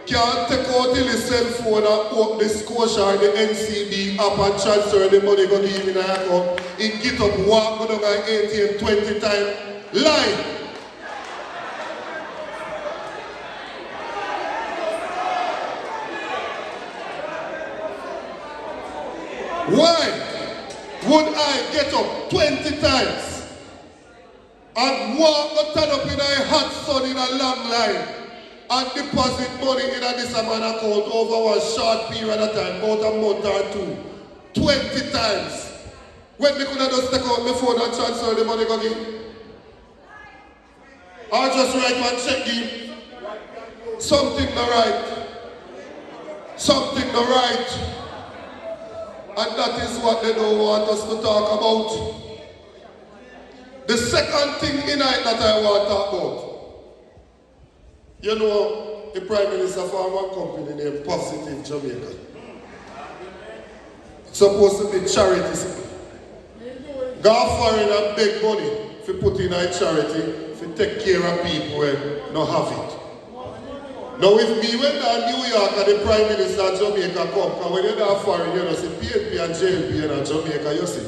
can't take out his cell phone and open the Scotia or the NCB app and transfer the money go give him in an account. He get up, walk, go down an ATM 20 times. Lie. Why would I get up 20 times and walk and turn up in a hot sun in a long line and deposit money in a this man account over one short period of time, about a month or two, 20 times? When me could have just take out my phone and transfer the money go give? Or just write one check give? Something not right. Something not right. And that is what they don't want us to talk about. The second thing in it that I want to talk about. You know, the Prime Minister for one company named Positive Jamaica. It's supposed to be charity. Go foreign and beg money if you put in a charity, if you take care of people who don't have it. Now if me went to New York and the Prime Minister of Jamaica come, because when you're there foreign, you know, see PNP and JLP in Jamaica, you see.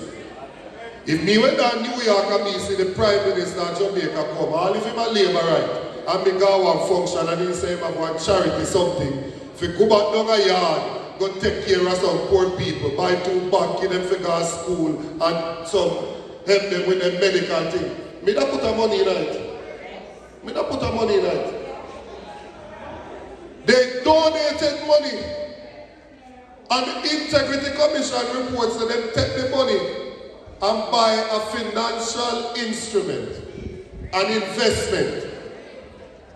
If me went to New York and me see the Prime Minister of Jamaica come, all if him a labor right, and me go one function and he say him have one charity something, if you go back down a yard, go take care of some poor people, buy 2 bags, give them for go to school, and some help them with their medical thing. Me not put a money in it. Me not put a money in it. They donated money, and the Integrity Commission reports that they take the money and buy a financial instrument, an investment,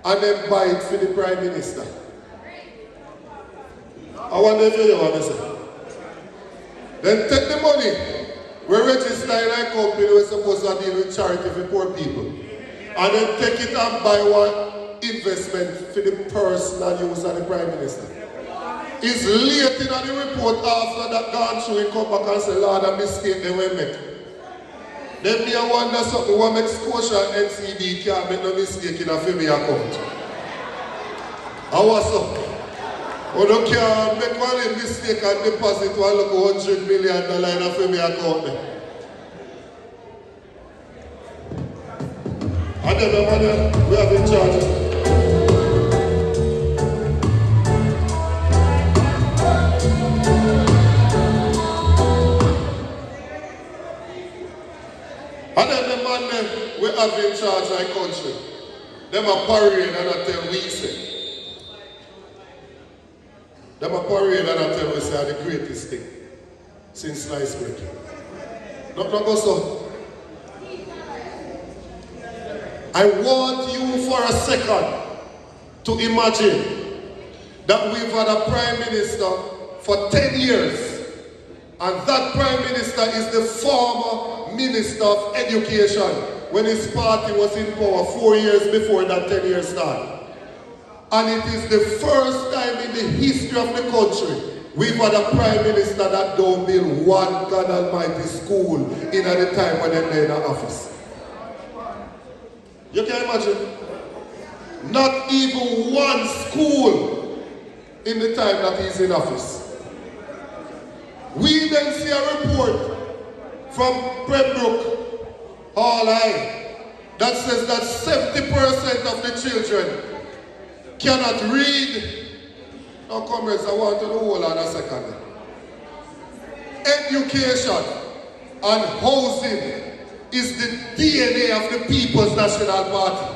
and then buy it for the Prime Minister. I wonder if you hear what I say. Then take the money, we register in a company we're supposed to deal with charity for poor people, and then take it and buy one investment for the personal use of the Prime Minister. It's late in the report after that gone through, he come back and say, Lord, a mistake they will make. Then me I wonder something, what makes Scotia and NCB can't make no mistake in a family account. And what's up? Or you can't make one mistake and deposit one look $100 million in a family account. And then the money we have in charge. And then the man we have in charge of our country, them a parade and I tell we say. Them a parade and I tell we say are the greatest thing since sliced bread. Not go so. I want you for a second to imagine that we've had a prime minister for 10 years, and that prime minister is the former minister of education when his party was in power 4 years before that 10 years started. And it is the first time in the history of the country we've had a prime minister that don't build one God Almighty school in at the time when they're in the office. You can imagine? Not even one school in the time that he's in office. We then see a report from Pembroke Hall High that says that 70% of the children cannot read. Now comrades, I want to hold on a second. Education and housing is the DNA of the People's National Party.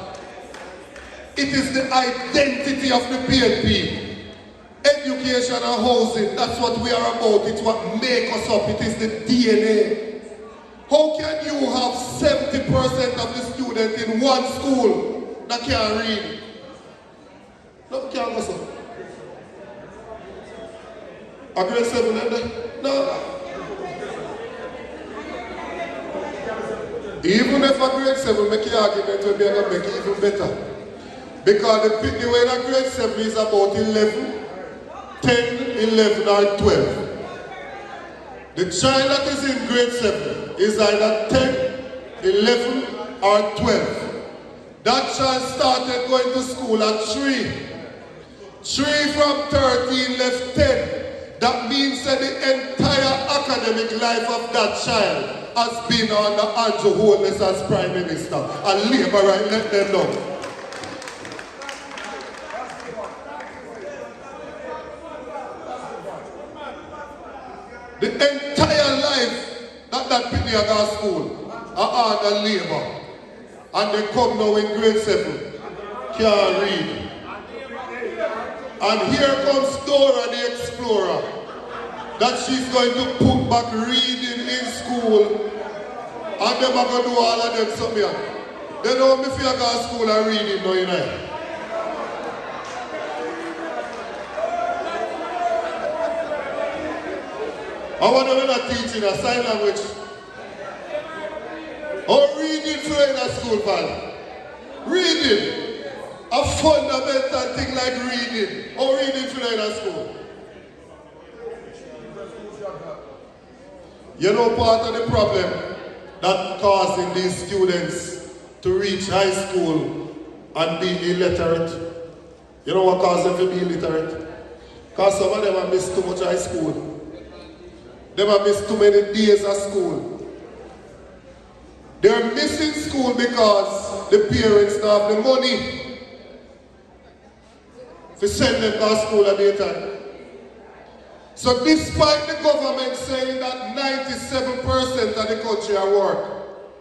It is the identity of the PNP. Education and housing, that's what we are about. It's what makes us up. It is the DNA. How can you have 70% of the students in one school that can't read? No, can't go so. A grade 7, no. Even if a grade 7 make the argument will be able to make it even better. Because the way that grade 7 is about 11, 10, 11 or 12. The child that is in grade 7 is either 10, 11 or 12. That child started going to school at 3. 3 from 13 left 10. That means that the entire academic life of that child has been under Andrew Holness as Prime Minister. And Labour right let them know. The entire life that Piniaga school are under Labour. And they come now in grade 7. Can't read. And here comes Dora the Explorer, that she's going to put back reading in school, and they're going to do all of them something. They don't me feel go to school and reading now, you know. I wonder when I'm teaching a sign language. Or reading for in a school, man. Reading. A fundamental thing like reading, or reading for in a school. You know part of the problem that causing these students to reach high school and be illiterate? You know what causes them to be illiterate? Because some of them have missed too much high school. They have missed too many days of school. They're missing school because the parents don't have the money to send them to school at daytime. So despite the government saying that 97% of the country are work,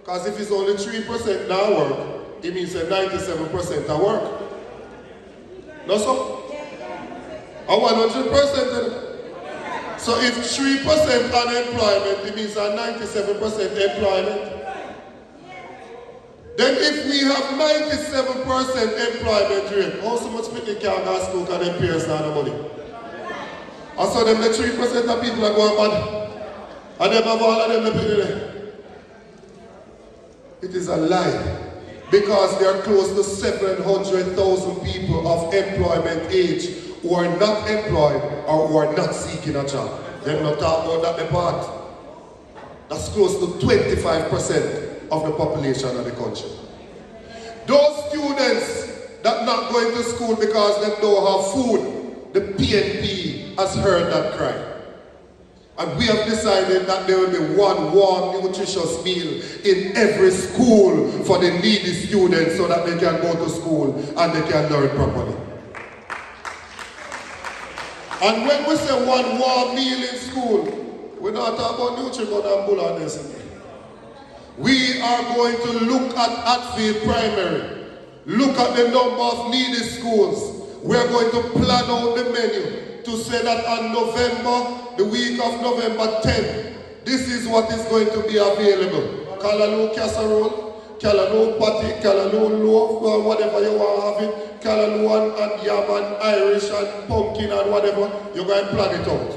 because if it's only 3% now work, it means that 97% are work. No, so? 100%. So if 3% unemployment, it means that 97% employment. Then if we have 97% employment rate, how so much people can't go to school because their parents don't have the money? And so them the 3% of people are going bad. And them have all of them the people there. It is a lie. Because there are close to 700,000 people of employment age who are not employed or who are not seeking a job. They're not talking about that part. That's close to 25% of the population of the country. Those students that not going to school because they don't have food, the PNP has heard that cry. And we have decided that there will be one warm, nutritious meal in every school for the needy students so that they can go to school and they can learn properly. And when we say one warm meal in school, we're not talking about nutrient and bull this. We are going to look at Hatfield Primary Look at the number of needy schools. We are going to plan out the menu to say that on November, the week of November 10th, this is what is going to be available. Callaloo casserole, callaloo patty, callaloo loaf, or whatever you want to have it. Callaloo and yam and Irish and pumpkin and whatever, you're going to plan it out.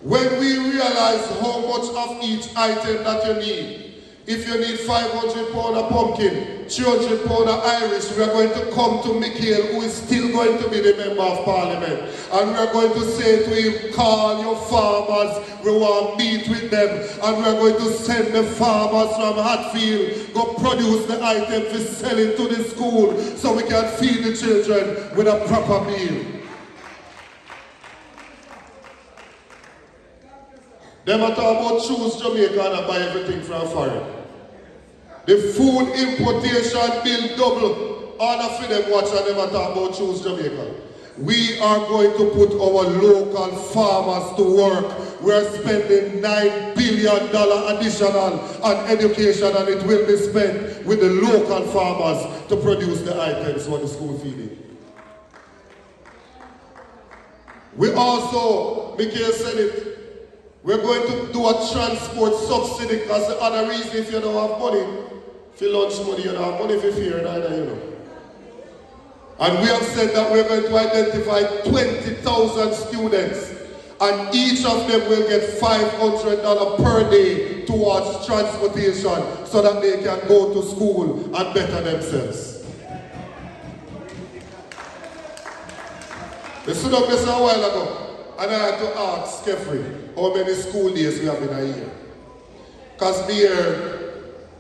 When we realize how much of each item that you need, if you need 500 pounds of pumpkin, 300 pounds of Irish, we are going to come to Michael, who is still going to be the Member of Parliament. And we are going to say to him, call your farmers, we want to meet with them. And we are going to send the farmers from Hatfield, go produce the item to sell it to the school, so we can feed the children with a proper meal. Them are talking about choose Jamaica and buy everything from foreign. The food importation bill double. All of them watch and them are talking about choose Jamaica. We are going to put our local farmers to work. We are spending $9 billion additional on education, and it will be spent with the local farmers to produce the items for the school feeding. We also, Michael said it, we're going to do a transport subsidy, because the other reason, if you don't have money, for lunch money, you don't have money for fear, neither, you know. And we have said that we're going to identify 20,000 students, and each of them will get $500 per day towards transportation, so that they can go to school and better themselves. They stood up this a while ago, and I had to ask Kefri how many school days we have in a year. Because me here,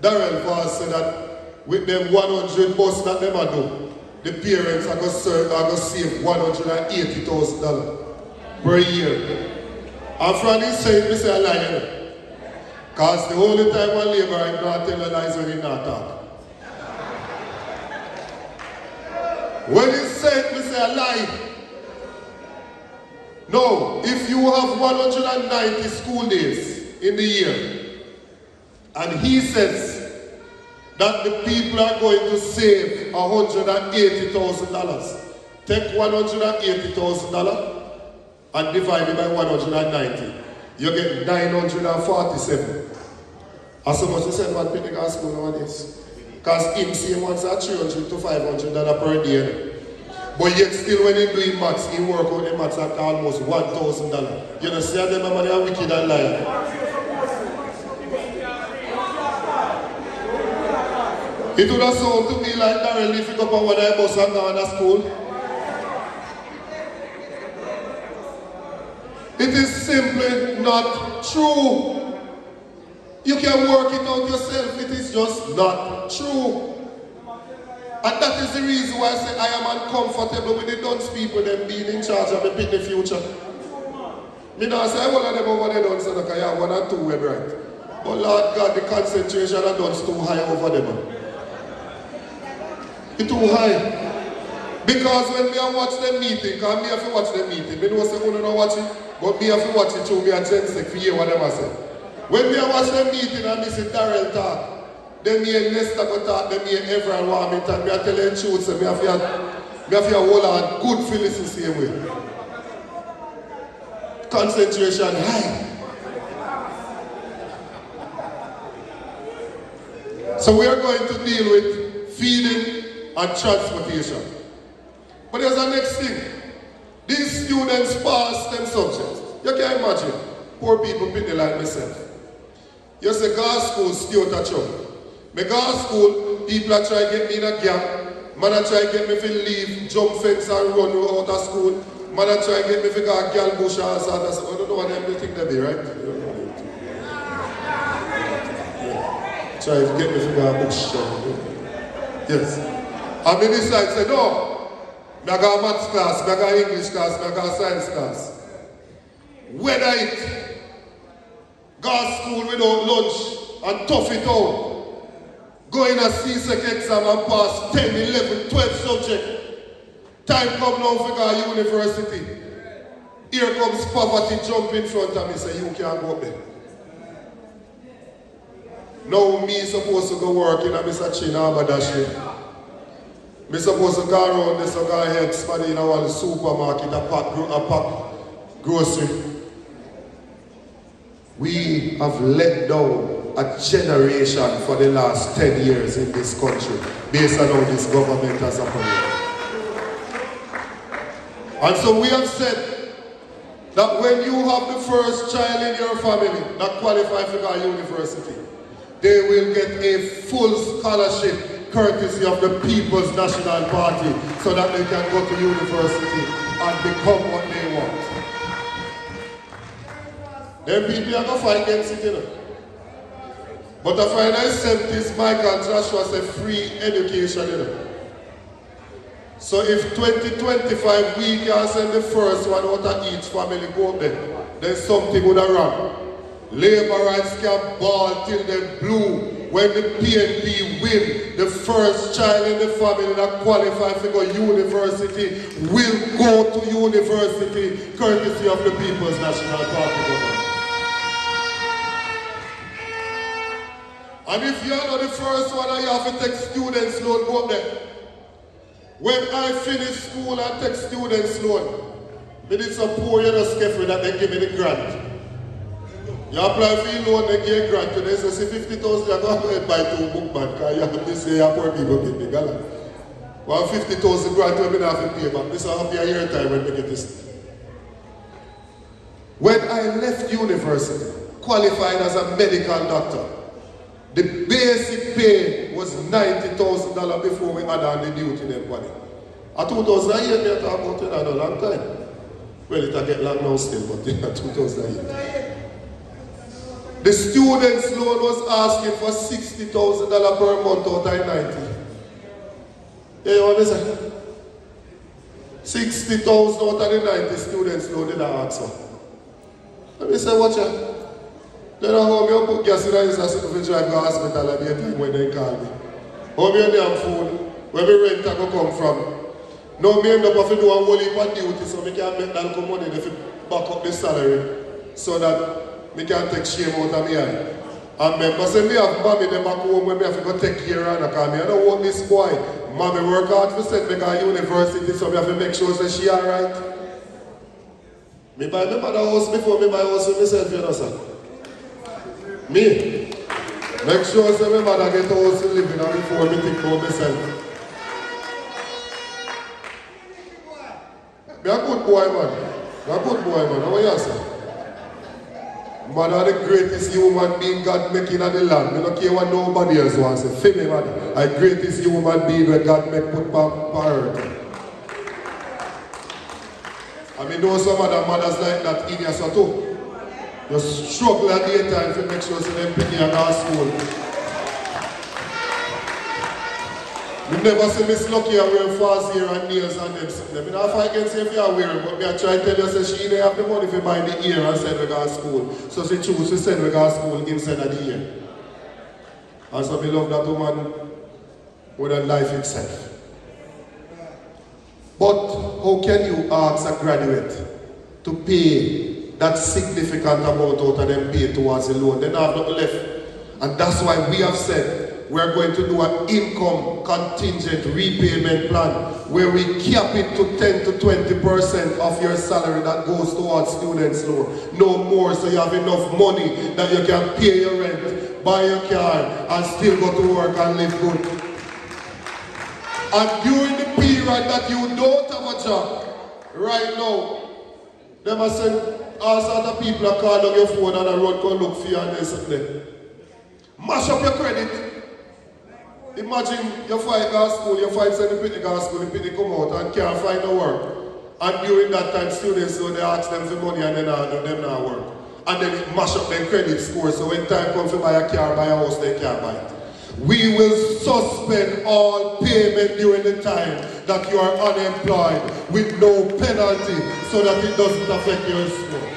Darrell Voss said that with them 100 bus that them are do, the parents are going to save $180,000 per year. And from this side, I say a lie. Because the only time I labor, I'm not telling lies when he not talk. When he said, I say a lie. No, if you have 190 school days in the year, and he says that the people are going to save $180,000, take $180,000 and divide it by 190, you get 947. As so much he said what Pentecost school nowadays. Because him same ones are $300 to $500 per day. But yet still when he doing maths, he work out the maths at almost $1,000. You know, see how them money are wicked and liar. It would have sound to me like Darrell lifting up on one of the bus and going to school. It is simply not true. You can work it out yourself, it is just not true. And that is the reason why I say I am uncomfortable with the dunce people them being in charge of the pick the future. Me not say one of them over there dunce, because you have one or two web right. But Lord God, the concentration of dunce too high over them. It's too high. Because when me I watch them meeting, because me have to watch them meeting, me know say I don't watch it, but me have to watch it through me a Gen6 for hear what them say. When me I watch them meeting and me see Darrell talk, then me and Lester go talk, then me and everyone want me talk. Me I tell them truth, so me have to hold on good for listen same way. Concentration high. So we are going to deal with feeding and transportation. But there's the next thing. These students pass them subjects. You can imagine, poor people pick the like myself. You say, girls' school, stay out of trouble. My girls' school, people are trying to get me in a gap. Man are trying to get me to leave, jump fence and run out of school. Man are trying to get me to go to girl bush and all that. I don't know what them think they be, right? Trying to get me to go to bush. Yes. And me decide to say, no. I got a maths class, I got English class, I got science class. Whether it go school without lunch and tough it out, go in a CSEC exam and pass 10, 11, 12 subjects. Time come now for go to university. Here comes poverty jump in front of me, say you can't go up there. Now me supposed to go work in a Mr. Chin Abadashi. Me supposed to go around this or go ahead, somebody in our supermarket, a pack grocery. We have let down a generation for the last 10 years in this country based on how this government has operated. And so we have said that when you have the first child in your family that qualifies for go to university, they will get a full scholarship courtesy of the People's National Party so that they can go to university and become what they want. Them people are going to fight against it, you know. But I find I sent this Michael Joshua say free education, you know. So if 2025 we can send the first one out of each family go up there, then something would have run. Labour rights can ball till they blue. When the PNP win, the first child in the family that qualifies to go university will go to university courtesy of the People's National Party government. And if you are not the first one and you have to take students loan, go up there. When I finish school and take students loan, I did some poor Skeffrey that they give me the grant. You apply for your loan, they give a grant, and they say 50,000, you go ahead buy 2 book bag, because you have to say your poor people get the gala. 150,000 grant you have to pay back. This will happen a year time when we get this. When I left university, qualified as a medical doctor, the basic pay was $90,000 before we add on the duty in everybody. At 2008, they talk about it a long time. Well, it'll get long now still, but in 2008. The student's loan was asking for $60,000 per month out of 90. Yeah, you understand? 60,000 out of the 90 students loan did I ask for. Let me say, watch out. Then how me put gas in the house to drive to the hospital at the time when they call me. How me damn food, where me rent I go come from. Now me end up having to do a whole heap of duty so me can make that come money to back up the salary so that me can take shame out of me eye. And remember say me have mommy them back home when me have to go take care of her because me I don't want this boy. Mommy work hard to send me to university so me have to make sure that she alright. Me buy my mother house before me buy house for myself, you know sir. Me, make sure that my mother get a house to live in before me think about myself. Be a good boy, man. Be a good boy, man. How are you, sir? Mother, the greatest human being God making on the land. I don't care what nobody else wants to say. Feel me, mother? The greatest human being that God make put on earth. I mean, know some other mothers like that in your son too. You struggle at the time to make sure that them pick you at school. You never see Miss Lucky wear fast hair and nails and them something. I mean, if I can say if you are wearing, but me I try to tell you that she didn't have the money to buy the ear and send her to school. So she choose to send her to school instead of the ear. And so I love that woman more than life itself. But how can you ask a graduate to pay that significant amount out of them pay towards the loan? They don't have nothing left. And that's why we have said we're going to do an income contingent repayment plan where we cap it to 10 to 20% of your salary that goes towards students' loan. No more, so you have enough money that you can pay your rent, buy your car, and still go to work and live good. And during the period that you don't have a job, right now, they must send all sorts of people that call on your phone and the road go look for you and there's something. Mash up your credit. Imagine you fight go to school, you fight send the Pitney go to school, the Pitney come out and can't find no work. And during that time, students, so they ask them for money and then them not work. And then it mash up their credit score, so when time comes to buy a car, buy a house, they can't buy it. We will suspend all payment during the time that you are unemployed with no penalty so that it doesn't affect your score.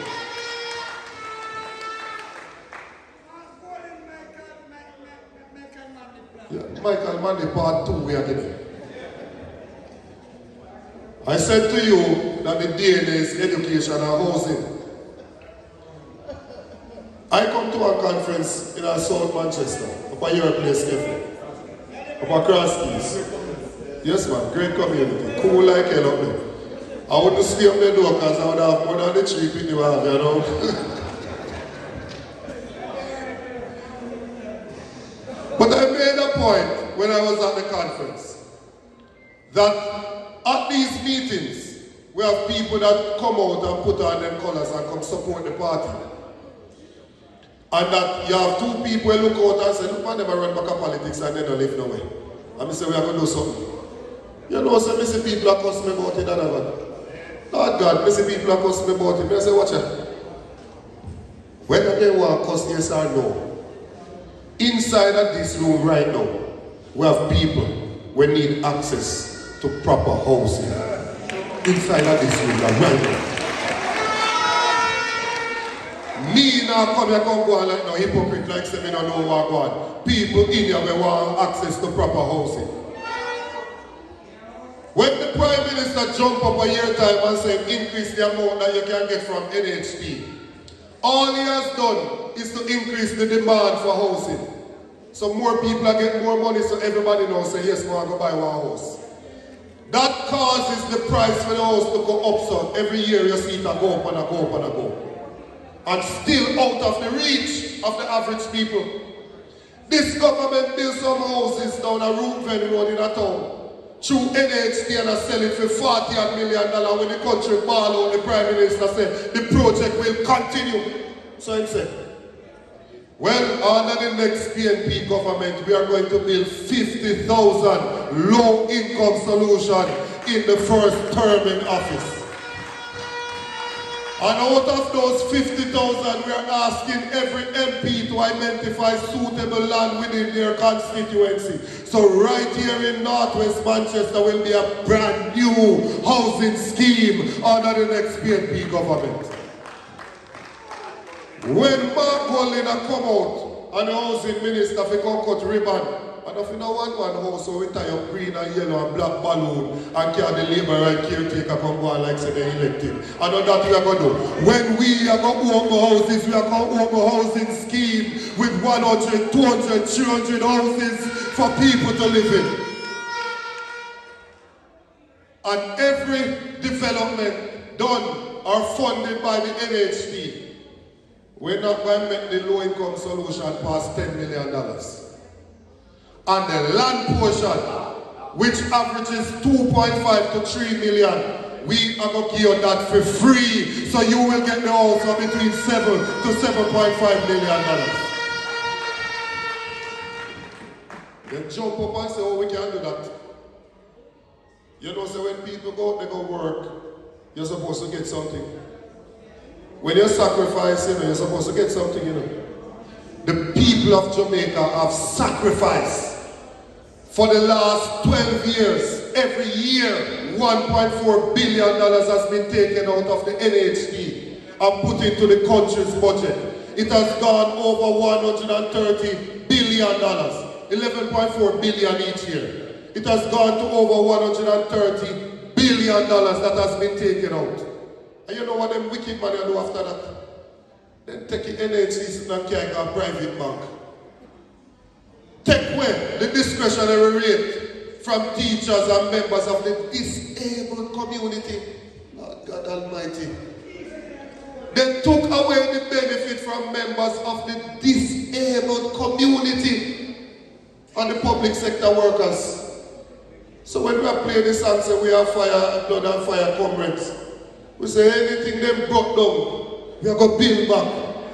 Yeah, Michael Mandy part 2 we are giving. I said to you that the DNA is education and housing. I come to a conference in South Manchester, up at your place, up at Cross Keys. Yes, man, great community. Cool like hell up there. I wouldn't stay up there though, because I would have more than the 3 people you have, you know. But I made a point when I was at the conference that at these meetings, we have people that come out and put on them colors and come support the party. And that you have 2 people who look out and say, look man, them run back to politics and they don't live nowhere. And I say, we are going to do something. You know, so I see people are cussing me about it and that. Lord God, I see people are cussing me about it. I say, watch out. Whether they want to cuss yes or no, inside of this room right now, we have people who need access to proper housing. Inside of this room right now. Me now come here come go on like no hypocrite like say me don't know what go on. People in here will want access to proper housing. When the Prime Minister jump up a year time and say increase the amount that you can get from NHP, all he has done is to increase the demand for housing. So more people are getting more money so everybody knows say yes, I want to go buy one house. That causes the price for the house to go up so every year you see it go up and go up and go. And still out of the reach of the average people. This government built some houses down a Rootven Road in a town. Through NHP and I sell it for $40 million when the country ball out, the Prime Minister said the project will continue. So he said, well, under the next PNP government, we are going to build 50,000 low-income solutions in the first term in office. And out of those 50,000, we are asking every MP to identify suitable land within their constituency. So right here in Northwest Manchester will be a brand new housing scheme under the next PNP government. When Mark Goldiner come out and the housing minister fi come cut ribbon, and if you don't want one house so we tie up green and yellow and black balloon and carry the labor and caretaker come go on like say they elected. And on that we are going to do. When we are going to open houses, we are going to open a housing scheme with 100, 200, 300 houses for people to live in. And every development done or funded by the NHP, we're not going to make the low-income solution past $10 million. And the land portion, which averages 2.5 to 3 million, we are going to give you that for free. So you will get the house for between $7 to $7.5 million. Then jump up and say, oh, we can't do that. You know, so when people go, they go work, you're supposed to get something. When you sacrifice, you know, you're supposed to get something, you know. The people of Jamaica have sacrificed. For the last 12 years, every year, $1.4 billion has been taken out of the NHP and put into the country's budget. It has gone over $130 billion, $11.4 billion each year. It has gone to over $130 billion that has been taken out. And you know what them wicked money do after that? Then take the NHP and carry a private bank. Take away the discretionary rate from teachers and members of the disabled community. Lord God Almighty. They took away the benefit from members of the disabled community and the public sector workers. So when we are playing this song, say we are fire, blood and fire comrades. We say anything them brought down, we are going to build back.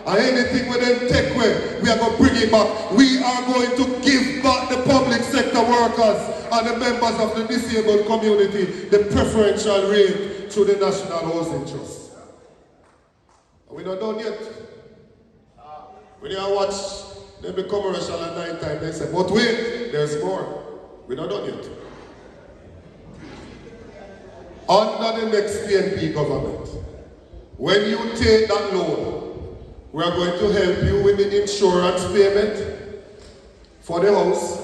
And anything with them take away, we are going to bring it back. We are going to give back the public sector workers and the members of the disabled community the preferential rate through the National Housing Trust. We're not done yet. When you watch the commercial at night time, they say, but wait, there's more. We're not done yet. Under the next PNP government, when you take that loan, we are going to help you with the insurance payment for the house.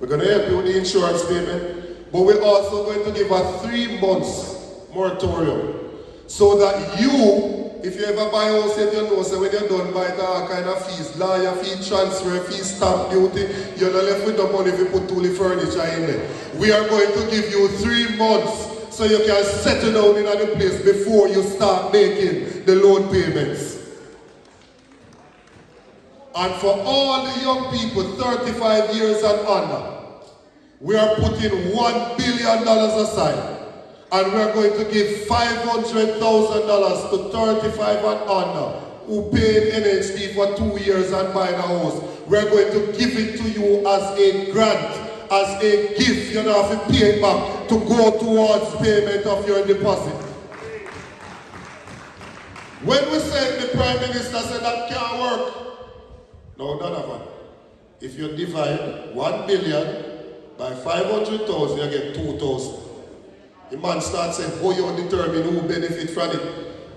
We're going to help you with the insurance payment, but we're also going to give a 3 months moratorium so that you if you ever buy a house, you know, so when you're done buy all kind of fees, lawyer fee, transfer fee, stamp duty, you're not left with no money if you put all the furniture in there. We are going to give you 3 months so you can settle down in other place before you start making the loan payments. And for all the young people, 35 years and under, we are putting $1 billion aside. And we are going to give $500,000 to 35 and under who paid NHD for 2 years and buying a house. We are going to give it to you as a grant, as a gift. You don't have to pay it back to go towards payment of your deposit. When we say the Prime Minister said that can't work, no, none of it. If you divide 1 billion by 500,000, you get 2,000. The man starts saying, how you determine who benefit from it?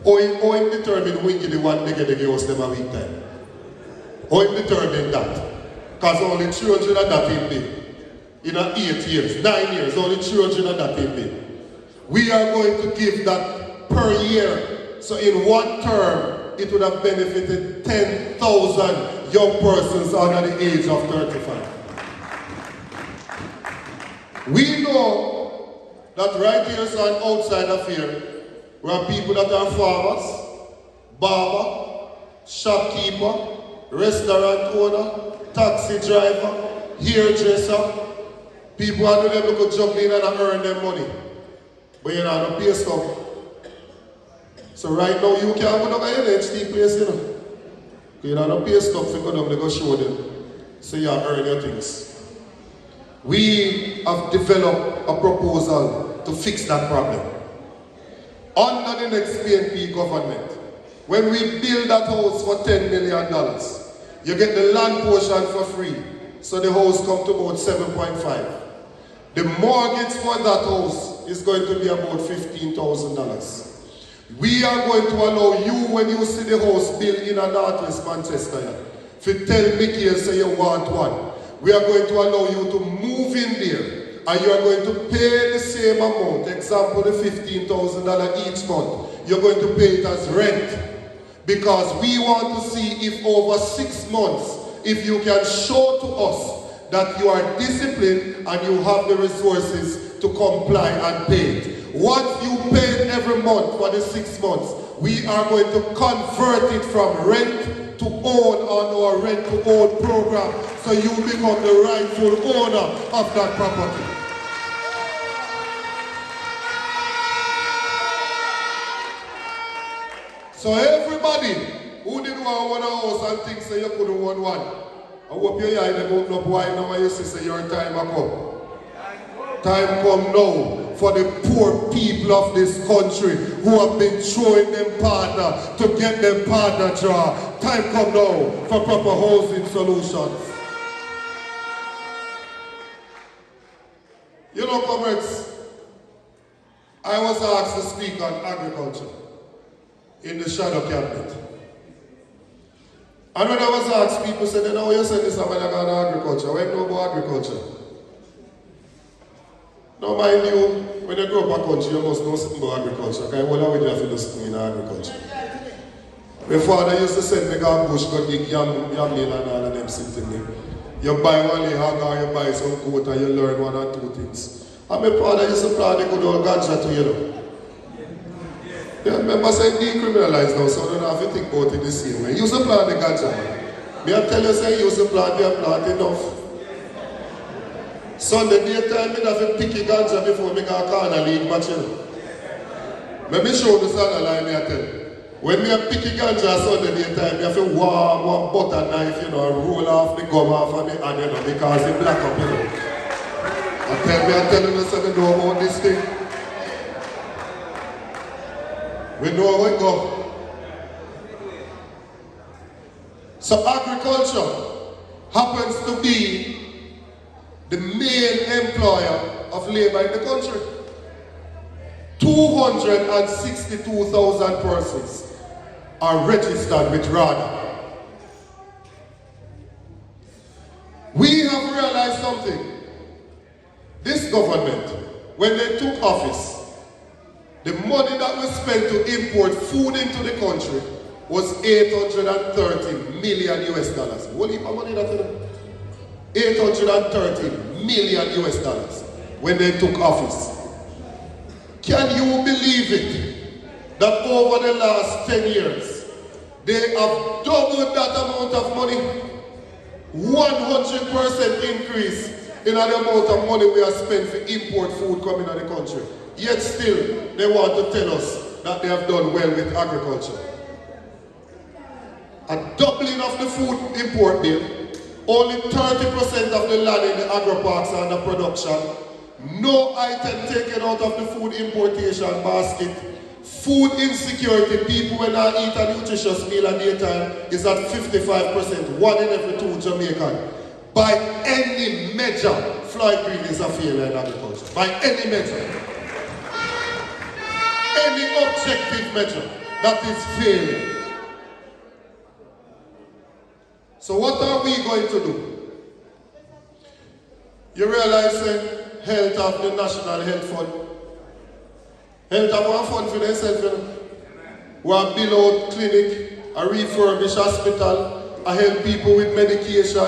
How him determine who give the one they get the house them a week time? How him determine that? Because only 300 of that in bid. In 8 years, 9 years, only 300 of that in bid. We are going to give that per year. So in 1 term, it would have benefited 10,000 young persons under the age of 35. We know that right here is an outside affair where people that are farmers, barber, shopkeeper, restaurant owner, taxi driver, hairdresser, people who do them look juggling and earn them money. But you know, no pay stuff. So right now you can't go down to your NHD place, you know. You know, no pay stuff to go down, they go show them. So you earn your things. We have developed a proposal to fix that problem. Under the next PNP government, when we build that house for $10 million, you get the land portion for free. So the house comes to about 7.5. The mortgage for that house is going to be about $15,000. We are going to allow you, when you see the house built in a Northwest Manchester, if you tell Mickey and say you want one, we are going to allow you to move in there and you are going to pay the same amount. Example, the $15,000 each month. You're going to pay it as rent. Because we want to see if over 6 months, if you can show to us that you are disciplined and you have the resources to comply and pay it. What you pay every month for the 6 months, we are going to convert it from rent to own on our rent to own program, so you become the rightful owner of that property. So everybody who did want a house and thinks that you couldn't want one, I hope you're here to open up why now you say your time has come. Time come now for the poor people of this country who have been throwing them partner to get them partner draw. Time come now for proper housing solutions. You know, comrades, I was asked to speak on agriculture in the shadow cabinet. And when I was asked, people said, you know, you said this about agriculture. When you know about agriculture? Now, mind you, when you grow up a country, you must know something about agriculture. Okay, what are we doing for this in agriculture? My father used to send me to bush, go dig yam meal and all of them sitting there. You buy one hog or you buy some goat and you learn 1 or 2 things. And my father used to plant the good old ganja to you know. Yeah, remember saying decriminalized now, so I don't have to think about it the same way. You used to plant the ganja. Me I tell you, say you used to plant, you plant enough. Sunday daytime, I have to pick a ganja before I go to a league match. Let me show the Sunday line, I tell you. When we are picking ganja Sunday daytime, you have to warm one butter knife, you know, and roll off the gum off of the hand, you know, because it black up, you know. I'm telling you something about this thing. We know how it goes. So agriculture happens to be the main employer of labor in the country. 262,000 persons are registered with RADA. We have realized something. This government, when they took office, The money that we spent to import food into the country was 830 million US dollars. What is money that is? 830 million US dollars when they took office. Can you believe it? That over the last 10 years, they have doubled that amount of money. 100% increase in the amount of money we have spent for import food coming to the country. Yet still, they want to tell us that they have done well with agriculture. A doubling of the food import bill, only 30% of the land in the agro-parks are under production, no item taken out of the food importation basket, food insecurity, people when not eat a nutritious meal at daytime is at 55%, 1 in every 2 Jamaican. By any measure, Floyd Green is a failure in agriculture. By any measure. Any objective measure, that is failure. So what are we going to do? You realize health of the National Health Fund. Health have one fund for themselves. We have build out clinic, a refurbish hospital, I help people with medication,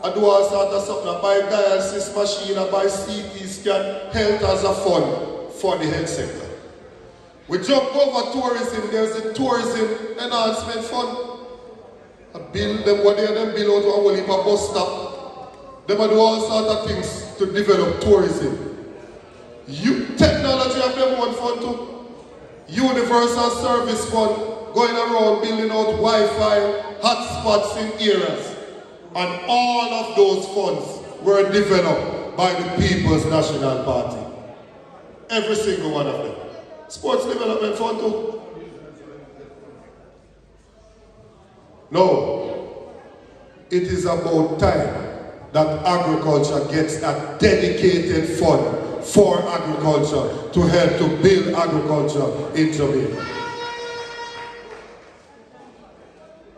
I do all sorts of stuff, I buy dialysis machine, I buy CT scan, health as a fund for the health sector. We jump over tourism, there's a tourism enhancement fund. I build them, what they build out a whole heap of bus stop. They do all sorts of things to develop tourism. Technology have them one fund too. Universal Service Fund, going around building out Wi-Fi, hotspots in areas. And all of those funds were developed by the People's National Party. Every single one of them. Sports Development Fund too. No. It is about time that agriculture gets a dedicated fund for agriculture to help to build agriculture in Jamaica.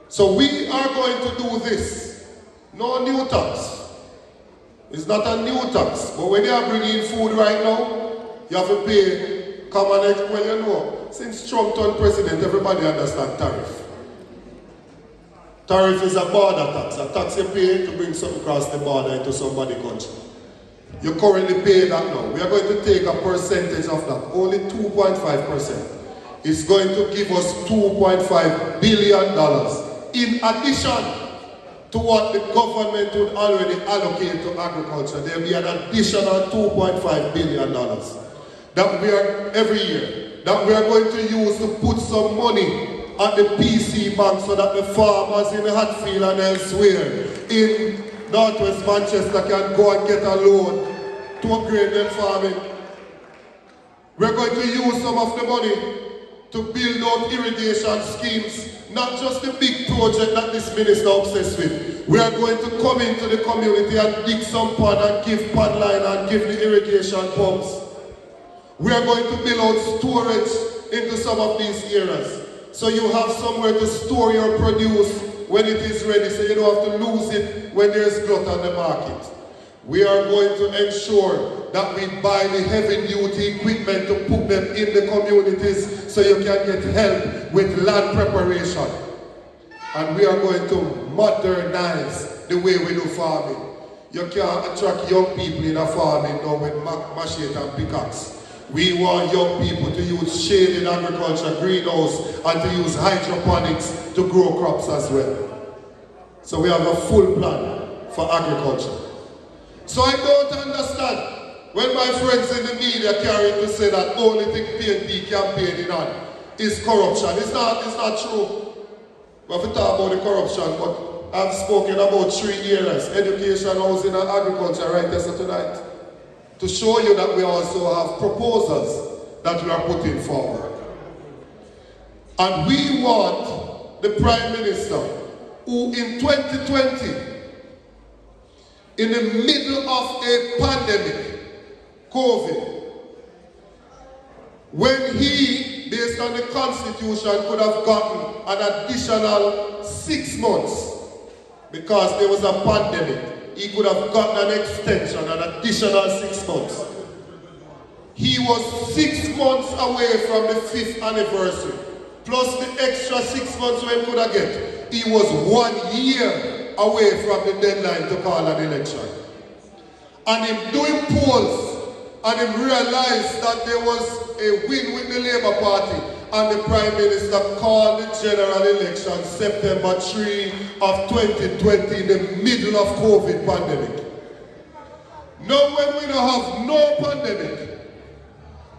So we are going to do this. No new tax. It's not a new tax, but when you are bringing food right now, you have to pay common ex. Well, you know, since Trump turned president, everybody understands tariff. Tariff is a border tax, a tax you pay to bring something across the border into somebody's country. You currently pay that now. We are going to take a percentage of that, only 2.5%. It's going to give us $2.5 billion in addition to what the government would already allocate to agriculture. There will be an additional $2.5 billion that we are, every year, that we are going to use to put some money at the PC Bank so that the farmers in Hatfield and elsewhere in Northwest Manchester can go and get a loan to upgrade their farming. We're going to use some of the money to build out irrigation schemes, not just the big project that this minister obsessed with. We are going to come into the community and dig some pond and give pond line and give the irrigation pumps. We are going to build out storage into some of these areas. So you have somewhere to store your produce when it is ready, so you don't have to lose it when there's glut on the market. We are going to ensure that we buy the heavy-duty equipment to put them in the communities so you can get help with land preparation. And we are going to modernize the way we do farming. You can't attract young people in a farming now with machete and pickaxe. We want young people to use shaded agriculture, greenhouse, and to use hydroponics to grow crops as well. So we have a full plan for agriculture. So I don't understand when my friends in the media carry to say that only thing PNP campaigning on is corruption. It's not true. We have to talk about the corruption, but I've spoken about 3 areas: education, housing, and agriculture right here tonight, to show you that we also have proposals that we are putting forward. And we want the Prime Minister, who in 2020, in the middle of a pandemic, COVID, when he, based on the Constitution, could have gotten an additional 6 months because there was a pandemic, he could have gotten an extension, an additional 6 months. he was 6 months away from the 5th anniversary. Plus the extra 6 months we could have get. He was 1 year away from the deadline to call an election. And him doing polls, and him realized that there was a win with the Labour Party, and the Prime Minister called the general election September 3 of 2020 in the middle of COVID pandemic. Now when we don't have no pandemic,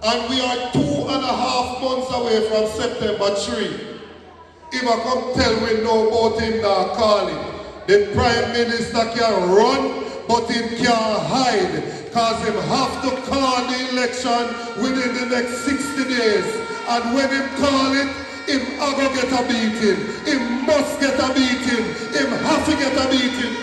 and we are 2.5 months away from September 3, if I come tell we know about him now calling, the Prime Minister can run, but he can't hide, because him have to call the election within the next 60 days. And when him call it, him a go get a beating. Him must get a beating. Him have to get a beating.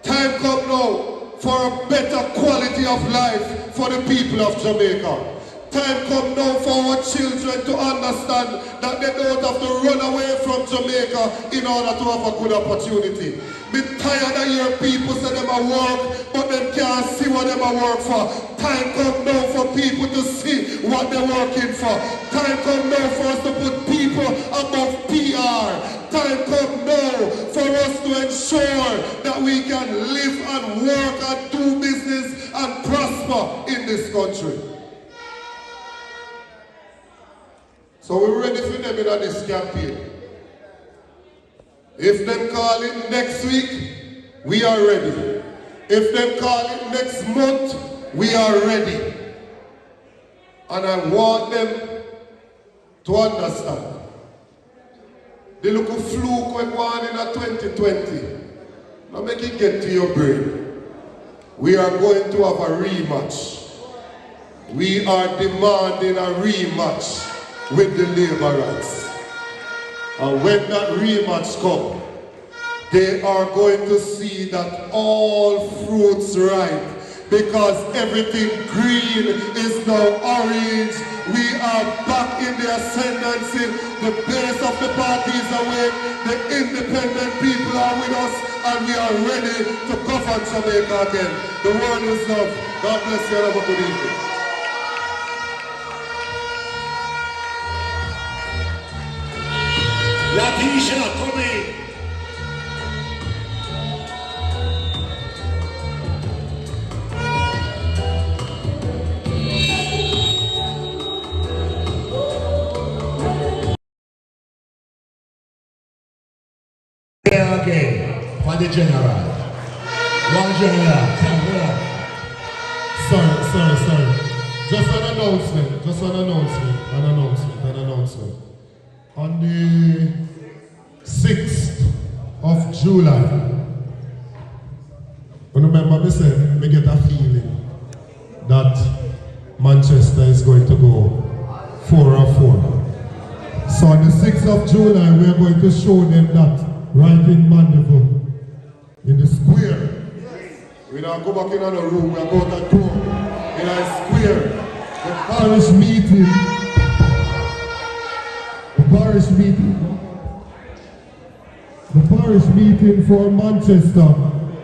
Time come now for a better quality of life for the people of Jamaica. Time come now for our children to understand that they don't have to run away from Jamaica in order to have a good opportunity. Me tired of hearing people say them a work, but them can't see what them a work for. Time come now for people to see what they're working for. Time come now for us to put people above PR. Time come now for us to ensure that we can live and work and do business and prosper in this country. So we're ready for them in this campaign. If them call it next week, we are ready. If them call it next month, we are ready. And I want them to understand. The little fluke we go on in 2020. Now make it get to your brain. We are going to have a rematch. We are demanding a rematch with the laborers. And when that rematch comes, they are going to see that all fruits ripe, because everything green is now orange. We are back in the ascendancy. The base of the party is awake. The independent people are with us, and we are ready to govern Jamaica again. The world is love. God bless you. Have a good evening. La Divisional, come in. There again, for the general. One general. Sorry. Just an announcement. On the 6th of July, remember me said, me get a feeling that Manchester is going to go 4-4. So on the 6th of July, we are going to show them that right in Mandeville, in the square. We don't go back in on a room, we are going to tour in a square. The parish meeting for Manchester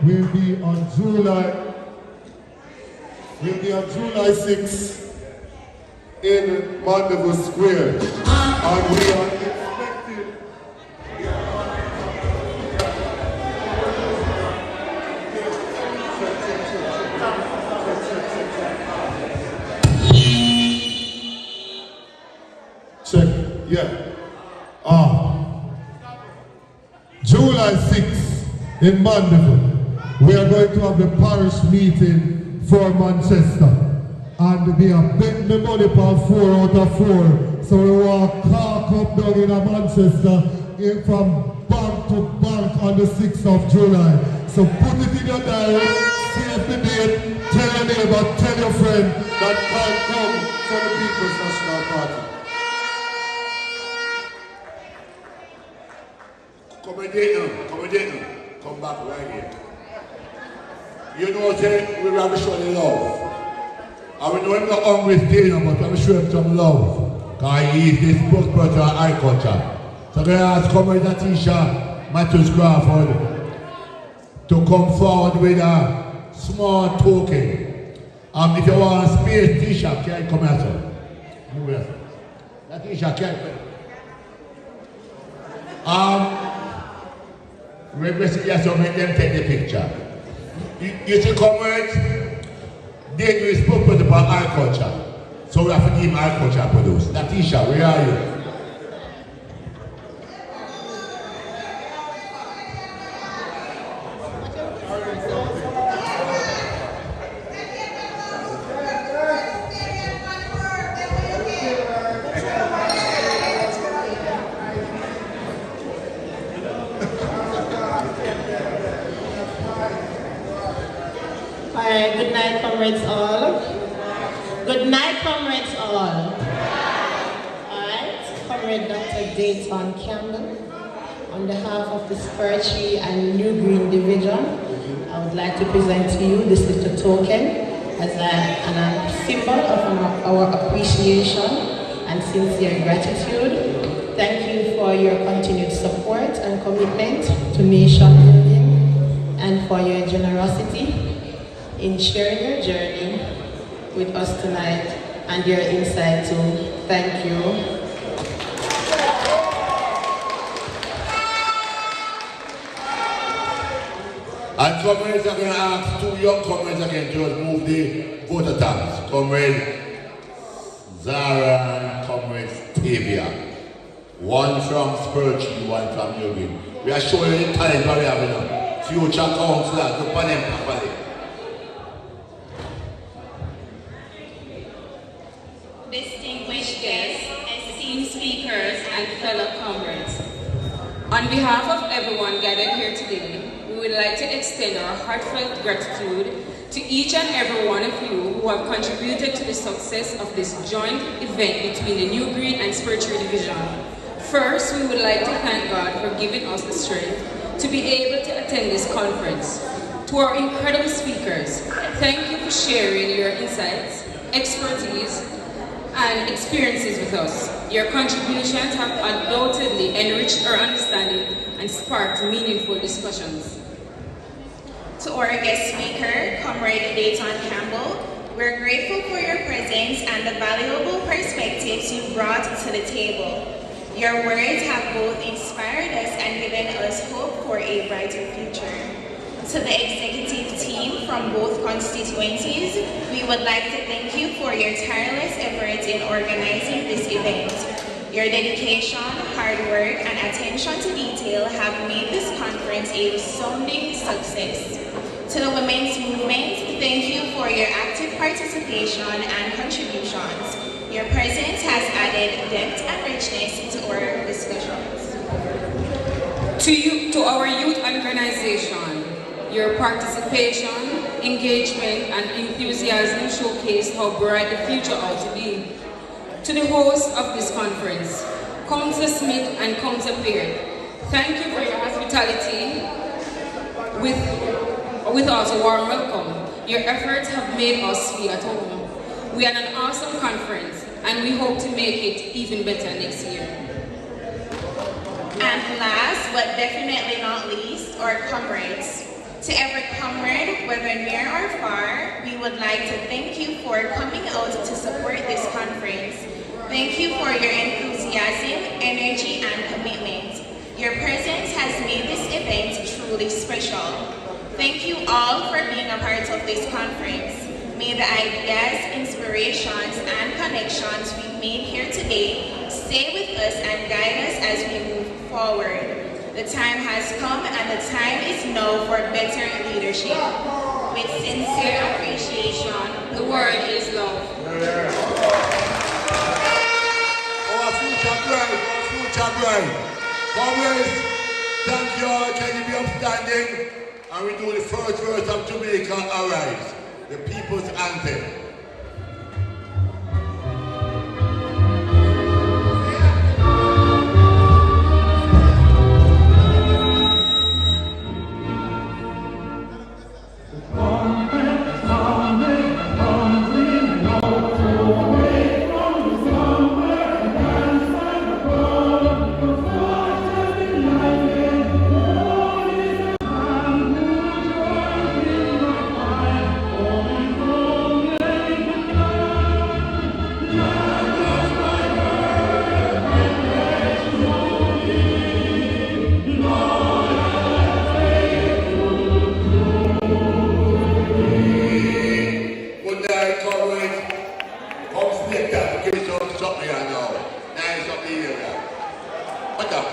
will be on July 6th in Mandeville Square. And we are expecting check, yeah. July 6th in Mandeville, we are going to have the parish meeting for Manchester. And we are betting the money for 4 out of 4. So we want to car come down in Manchester from bank to bank on the 6th of July. So put it in your diary, save the date, tell your neighbor, tell your friend that time come for the People's National Party. Come back right here. You know what we have to show the love. I will know him not hungry still, but I'm show him some love. Because he is this book culture and art culture. So I'm going to ask Comrade Atisha Matthews Crawford to come forward with a small token. If you want a space t-shirt, can you come here, sir? Move here, sir. That t-shirt, can you request you to make them take the picture. You see, comrades, they do is purpose about agriculture. So we have to give agriculture produce. That t-shirt, where are you? Good night, comrades all. Good night, comrades all. Alright, Comrade Dr. Dayton Campbell, on behalf of the Spur and New Green Division, I would like to present to you this little token as a symbol of our appreciation and sincere gratitude. Thank you for your continued support and commitment to nation building and for your generosity in sharing your journey with us tonight and your insight too. Thank you. And comrades are going to ask two young comrades again to move the voter tabs. Comrade Zara and Comrade Tavia. One from Spur, one from New Green. We are showing you the talent that we have in them. Future councillors, look at them properly. Distinguished guests, esteemed speakers, and fellow comrades. On behalf of everyone gathered here today, we would like to extend our heartfelt gratitude to each and every one of you who have contributed to the success of this joint event between the New Green and Spiritual Division. First, we would like to thank God for giving us the strength to be able to attend this conference. To our incredible speakers, thank you for sharing your insights, expertise, and experiences with us. Your contributions have undoubtedly enriched our understanding and sparked meaningful discussions. To our guest speaker, Comrade Dayton Campbell, we're grateful for your presence and the valuable perspectives you brought to the table. Your words have both inspired us and given us hope for a brighter future. To the executive team from both constituencies, we would like to thank you for your tireless efforts in organizing this event. Your dedication, hard work, and attention to detail have made this conference a resounding success. To the women's movement, thank you for your active participation and contributions. Your presence has added depth and richness to our discussions. To our youth organization, your participation, engagement, and enthusiasm showcase how bright the future ought to be. To the hosts of this conference, Councillor Smith and Councillor Beard, thank you for your hospitality with us a warm welcome. Your efforts have made us feel at home. We had an awesome conference, and we hope to make it even better next year. And last, but definitely not least, our comrades. To every comrade, whether near or far, we would like to thank you for coming out to support this conference. Thank you for your enthusiasm, energy, and commitment. Your presence has made this event truly special. Thank you all for being a part of this conference. May the ideas, inspirations, and connections we've made here today stay with us and guide us as we move forward. The time has come and the time is now for better leadership. With sincere appreciation, the word is love. Our future bride. Comrades, thank you all. Can you be upstanding? And we do the first verse of Jamaica Arise, the people's anthem.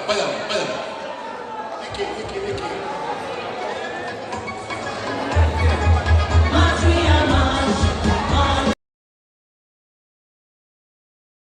Thank you.